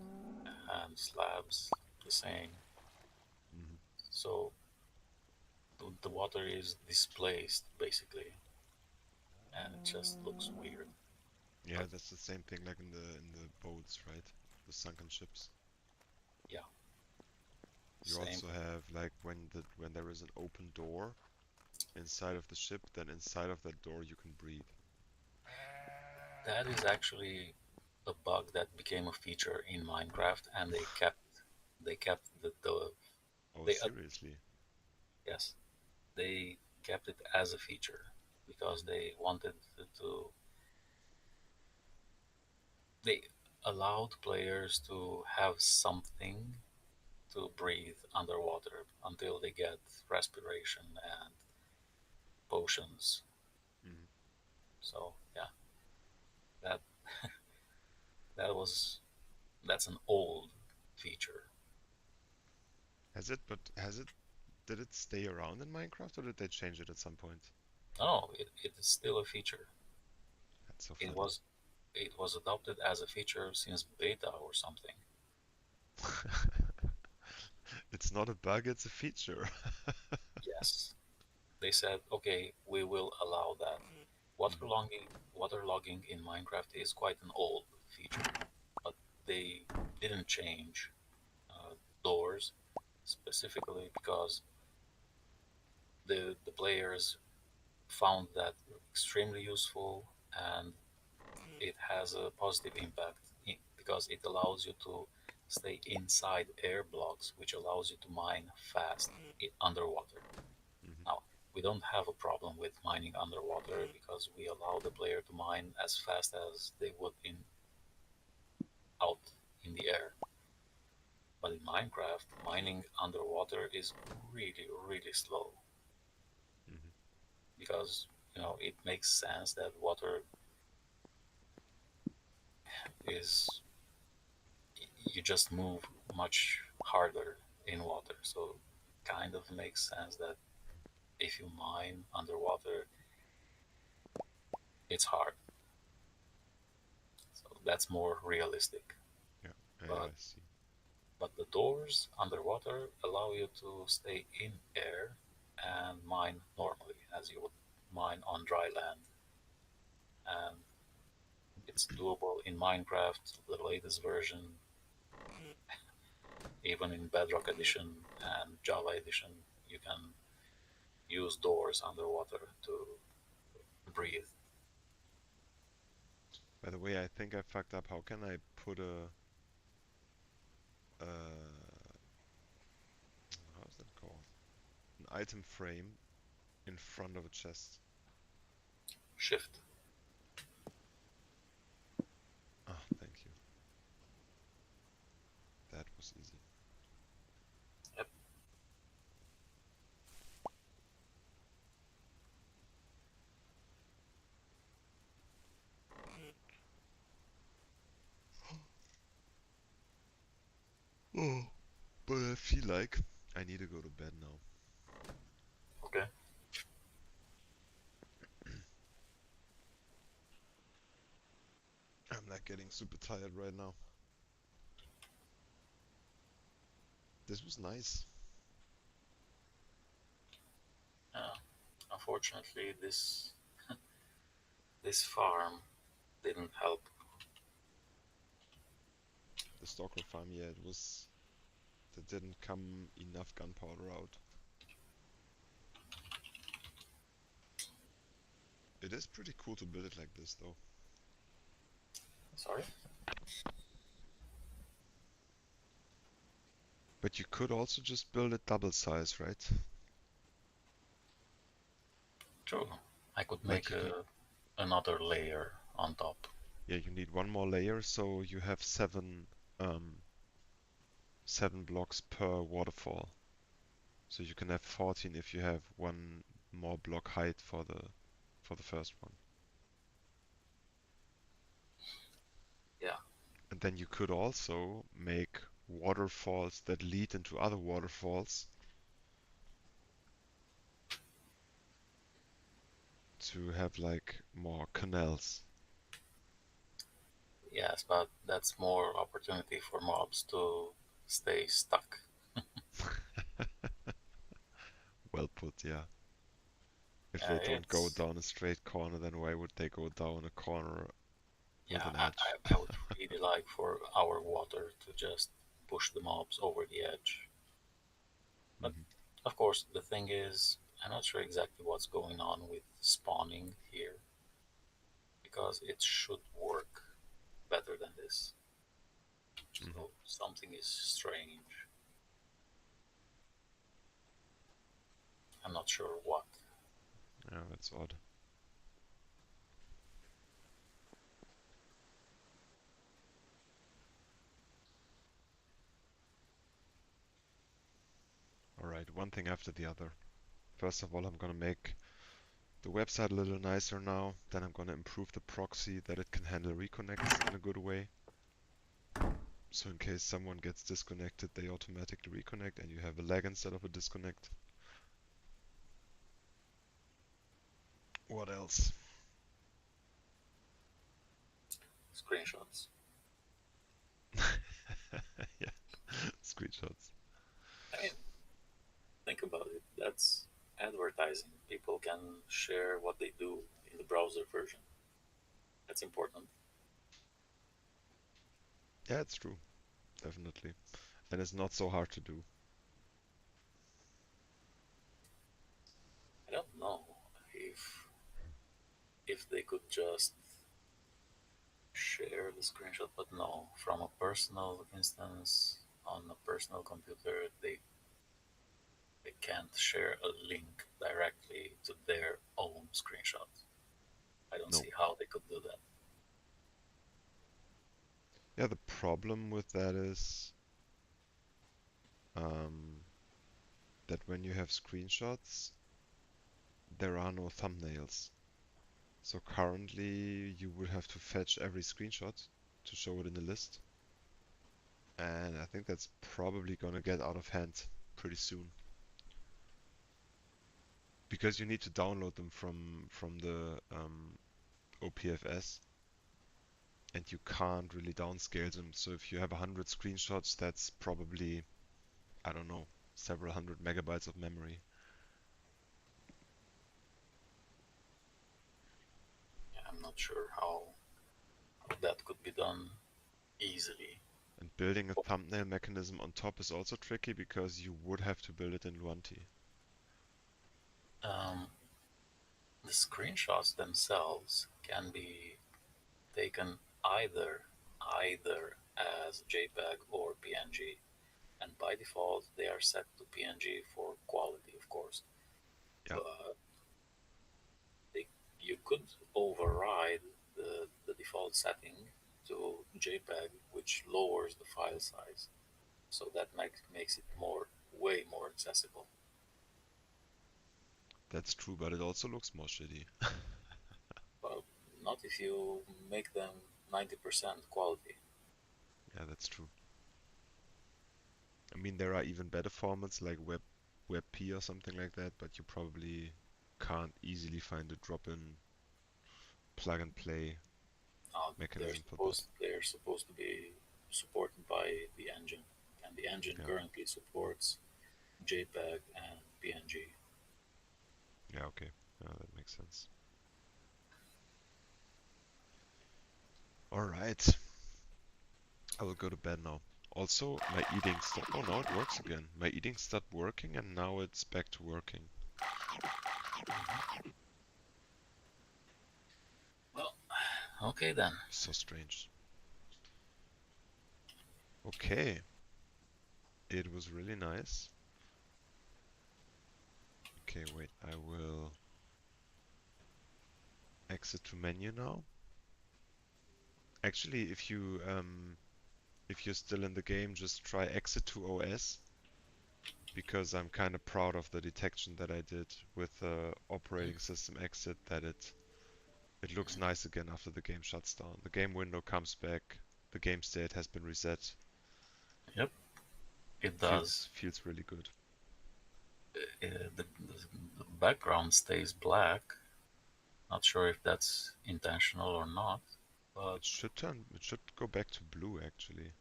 and slabs the same. Hmm. So the water is displaced basically, and it just looks weird. Yeah, But that's the same thing like in the boats, right? The sunken ships. yeah, You same. also have like when there is an open door inside of the ship, then inside of that door you can breathe. That is actually a bug that became a feature in Minecraft, and they kept the Oh, they seriously? yes, they kept it as a feature because Hmm. they wanted to they allowed players to have something to breathe underwater until they get respiration and potions. Hmm. So yeah, that that was that's an old feature. Did it stay around in Minecraft or did they change it at some point? No, it is still a feature. That's so It funny. was it was adopted as a feature since beta or something. It's not a bug, it's a feature. Yes, they said okay, we will allow that. Hmm. Waterlogging in Minecraft is quite an old feature, but they didn't change uh, doors specifically because the players found that extremely useful, and it has a positive impact because it allows you to stay inside air blocks, which allows you to mine fast underwater. Hmm. Now, we don't have a problem with mining underwater because we allow the player to mine as fast as they would in out in the air. But in Minecraft, mining underwater is really, really slow Hmm. because it makes sense that water is you just move much harder in water. So kind of makes sense that if you mine underwater, it's hard. So that's more realistic. Yeah, I But see. but the doors underwater allow you to stay in air and mine normally as you would mine on dry land. And it's doable in Minecraft, the latest version, even in Bedrock Edition and Java Edition, you can use doors underwater to breathe. By the way, I think I fucked up. How can I put uh, how's that called? An item frame in front of a chest? Shift. Ah, thank you. That was easy. Yep. Oh, but I feel like I need to go to bed now. Okay. I'm like getting super tired right now. This was nice. Unfortunately, this farm didn't help. The stalker farm, yeah, it was. There didn't come enough gunpowder out. It is pretty cool to build it like this, though. Sorry. But you could also just build it double size, right? True. I could Like make you could, another layer on top. yeah, you need one more layer, so you have um, 7 blocks per waterfall. So you can have 14 if you have one more block height for the first one. Yeah. And then you could also make waterfalls that lead into other waterfalls to have like more canals. Yes, but that's more opportunity for mobs to stay stuck. Well put, yeah. If they don't go It's down a straight corner, then why would they go down a corner with yeah. an I, edge? I I would really like for our water to just push the mobs over the edge. But Mhm. of course, the thing is, I'm not sure exactly what's going on with spawning here because it should work better than this. Mhm. So something is strange. I'm not sure what. Yeah, that's odd. Alright, one thing after the other. First of all, I'm gonna make the website a little nicer now. Then I'm gonna improve the proxy that it can handle reconnects in a good way. So in case someone gets disconnected, they automatically reconnect and you have a lag instead of a disconnect. What else? Screenshots. Yeah, screenshots. I mean, think about it. That's advertising. People can share what they do in the browser version. That's important. Yeah, it's true, definitely. And it's not so hard to do. I don't know if they could just share the screenshot, but no, from a personal instance on a personal computer, they can't share a link directly to their own screenshot. I don't No. see how they could do that. Yeah, the problem with that is um, that when you have screenshots, there are no thumbnails. So currently you would have to fetch every screenshot to show it in the list. And I think that's probably gonna get out of hand pretty soon. Because you need to download them from the OPFS and you can't really downscale them. So if you have 100 screenshots, that's probably, I don't know, several hundred megabytes of memory. Yeah, I'm not sure how that could be done easily. And building a thumbnail mechanism on top is also tricky because you would have to build it in Luanti. Um, the screenshots themselves can be taken either as JPEG or PNG, and by default they are set to PNG for quality, of course. Yeah, But they, you could override the default setting to JPEG, which lowers the file size, so that makes it way more accessible. that's true, but it also looks more shitty. But not if you make them 90% quality. Yeah, that's true. I mean, there are even better formats like WebP or something like that, but you probably can't easily find a drop-in plug and play mechanism for that. They're supposed to be supported by the engine, and the engine Yeah. currently supports JPEG and PNG. Yeah. Okay. That makes sense. All right. I will go to bed now. Also, my eating stopped. Oh, now it works again. My eating stopped working, and now it's back to working. Well, okay then. So strange. Okay. It was really nice. Okay, wait. I will exit to menu now. Actually, if you're still in the game, just try exit to OS, because I'm kind of proud of the detection that I did with operating system exit, that it looks nice again after the game shuts down. The game window comes back, the game state has been reset. Yep, it does. Feels really good. The background stays black. Not sure if that's intentional or not, but It should go back to blue actually.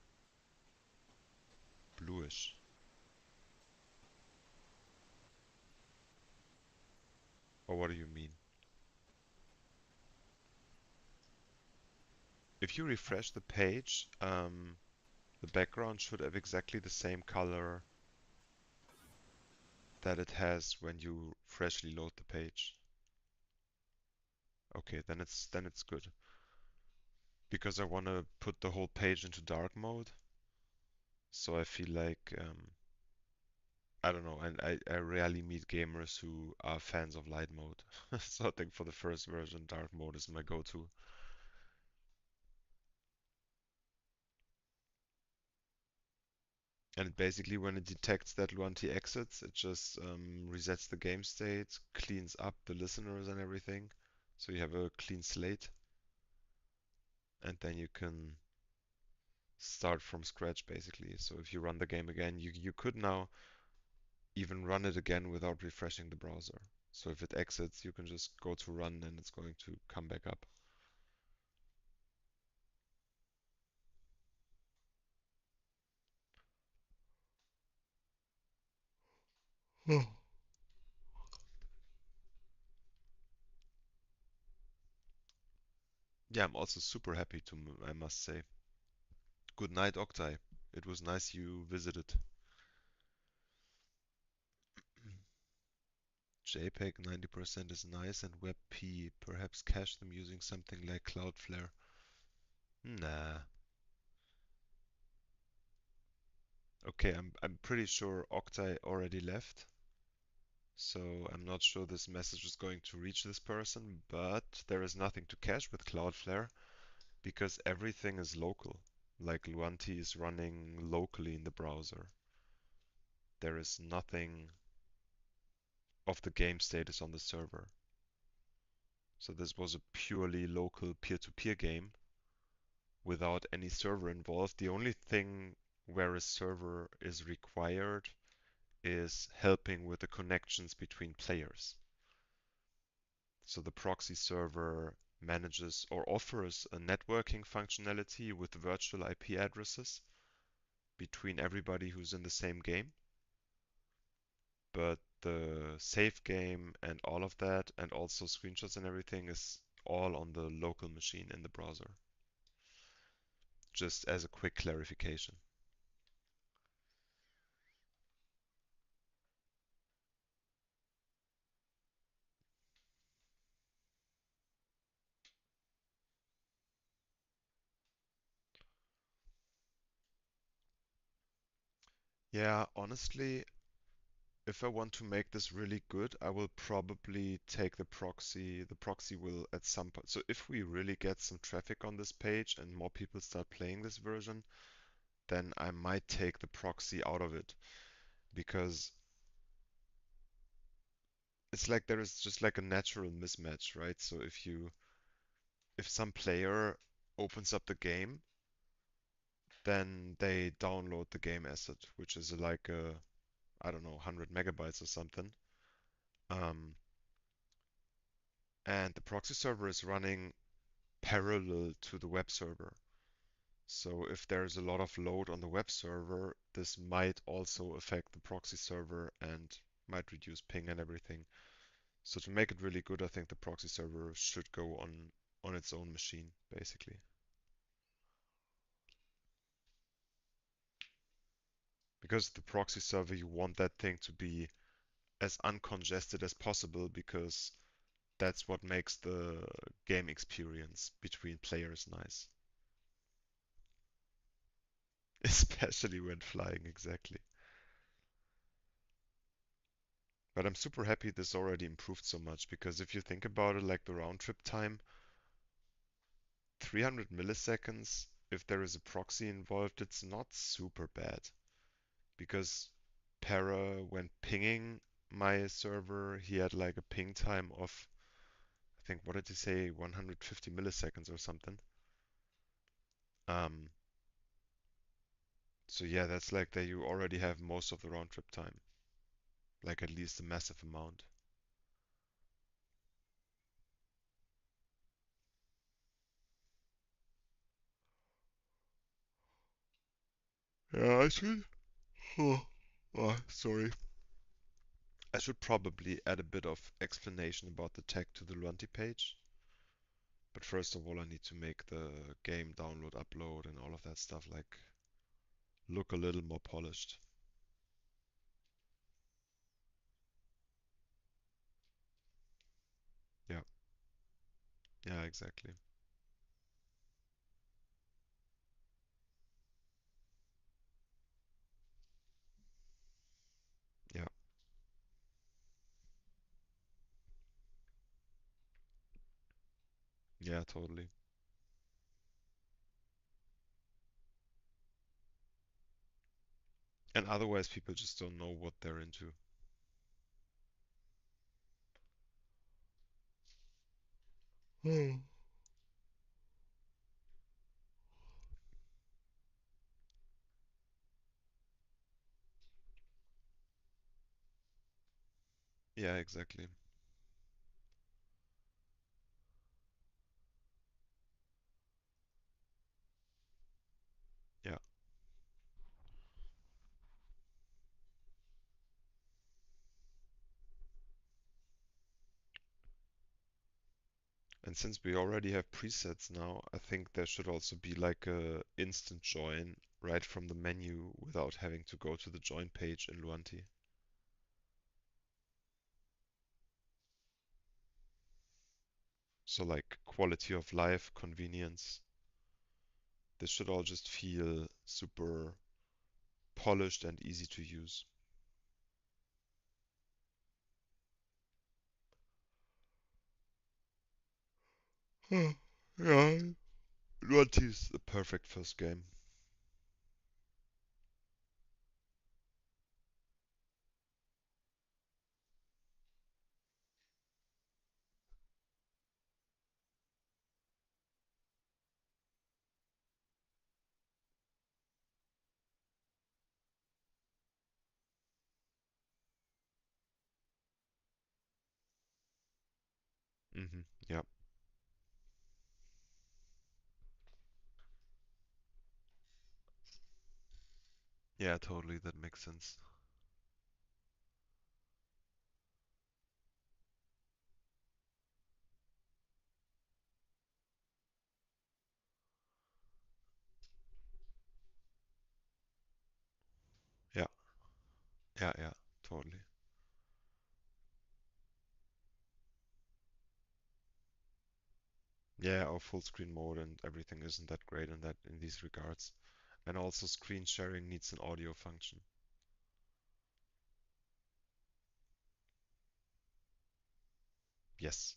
Bluish. Or what do you mean? If you refresh the page, the background should have exactly the same color that it has when you freshly load the page. Okay, then it's good. Because I want to put the whole page into dark mode, so I feel like I don't know, and I rarely meet gamers who are fans of light mode. So I think for the first version, dark mode is my go-to. And basically, when it detects that Luanti exits, it just resets the game state, cleans up the listeners and everything. So you have a clean slate, and then you can start from scratch basically. So if you run the game again, you could now even run it again without refreshing the browser. So if it exits, you can just go to run and it's going to come back up. Yeah, I'm also super happy to, I must say. Good night, Octai. It was nice you visited. JPEG 90% is nice, and WebP, perhaps cache them using something like Cloudflare. Nah. Okay, I'm pretty sure Octai already left, so I'm not sure this message is going to reach this person, but there is nothing to cache with Cloudflare because everything is local. Like Luanti is running locally in the browser. There is nothing of the game status on the server. So this was a purely local peer-to-peer game without any server involved. The only thing where a server is required is helping with the connections between players. So the proxy server manages or offers a networking functionality with virtual IP addresses between everybody who's in the same game. But the save game and all of that, and also screenshots and everything, is all on the local machine in the browser. Just as a quick clarification. Yeah, honestly, if I want to make this really good, I will probably take the proxy. The proxy will at some point. So if we really get some traffic on this page and more people start playing this version, then I might take the proxy out of it because it's like there is just like a natural mismatch, right? So if some player opens up the game, then they download the game asset, which is like I don't know, 100 megabytes or something. Um, and the proxy server is running parallel to the web server. So if there's a lot of load on the web server, this might also affect the proxy server and might reduce ping and everything. So to make it really good, I think the proxy server should go on its own machine, basically. Because the proxy server, you want that thing to be as uncongested as possible because that's what makes the game experience between players nice. Especially when flying, exactly. But I'm super happy this already improved so much because if you think about it, like the round trip time, 300 milliseconds, if there is a proxy involved, it's not super bad. Because Para, when pinging my server, he had like a ping time of, I think, what did he say, 150 milliseconds or something. Um, so yeah, that's like that you already have most of the round trip time, like at least a massive amount. Yeah, I should. Sorry. I should probably add a bit of explanation about the tag to the Luanti page. But first of all, I need to make the game download, upload, and all of that stuff like look a little more polished. Yeah, yeah, exactly. Yeah, yeah, totally. And otherwise, people just don't know what they're into. Hmm. Yeah, exactly. Yeah. And since we already have presets now, I think there should also be like a instant join right from the menu without having to go to the join page in Luanti. So like quality of life, convenience, this should all just feel super polished and easy to use. Yeah, Luanti is the perfect first game. Yeah. Yeah, totally. That makes sense. Yeah. Yeah, yeah, totally. Yeah, our full screen mode and everything isn't that great in these regards. And also screen sharing needs an audio function. Yes.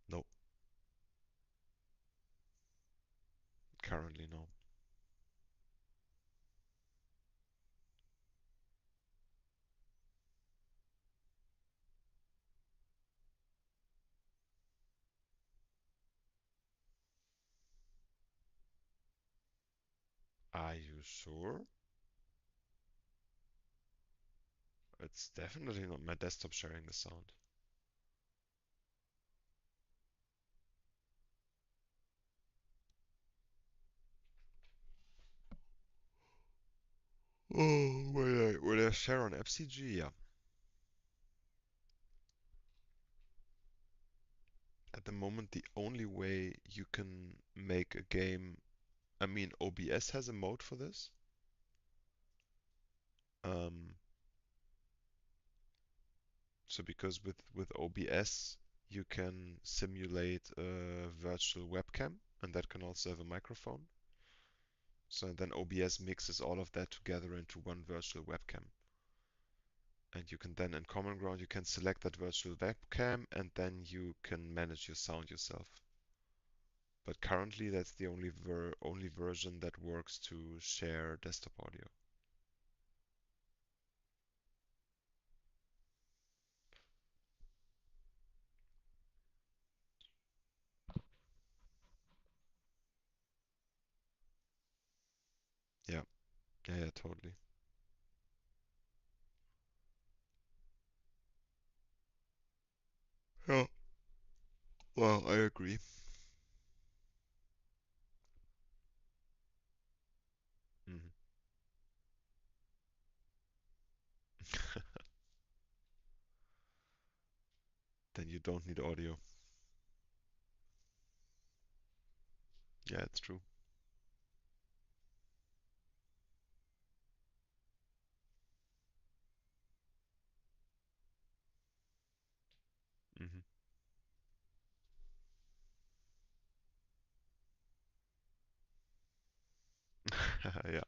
No, currently no. Are you sure? It's definitely not my desktop sharing the sound. Oh, will I share on app.cg? Yeah. At the moment, the only way you can make a game, I mean, OBS has a mode for this. So because with OBS you can simulate a virtual webcam, and that can also have a microphone. So then OBS mixes all of that together into one virtual webcam. And you can then in Common Ground you can select that virtual webcam and then you can manage your sound yourself. But currently that's the only version that works to share desktop audio. Yeah, yeah, totally. Yeah, well, I agree. Mhm. Then you don't need audio. Yeah, it's true. Hmm. Yeah.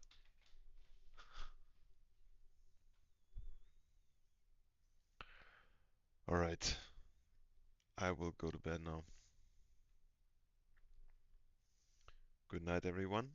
All right. I will go to bed now. Good night, everyone.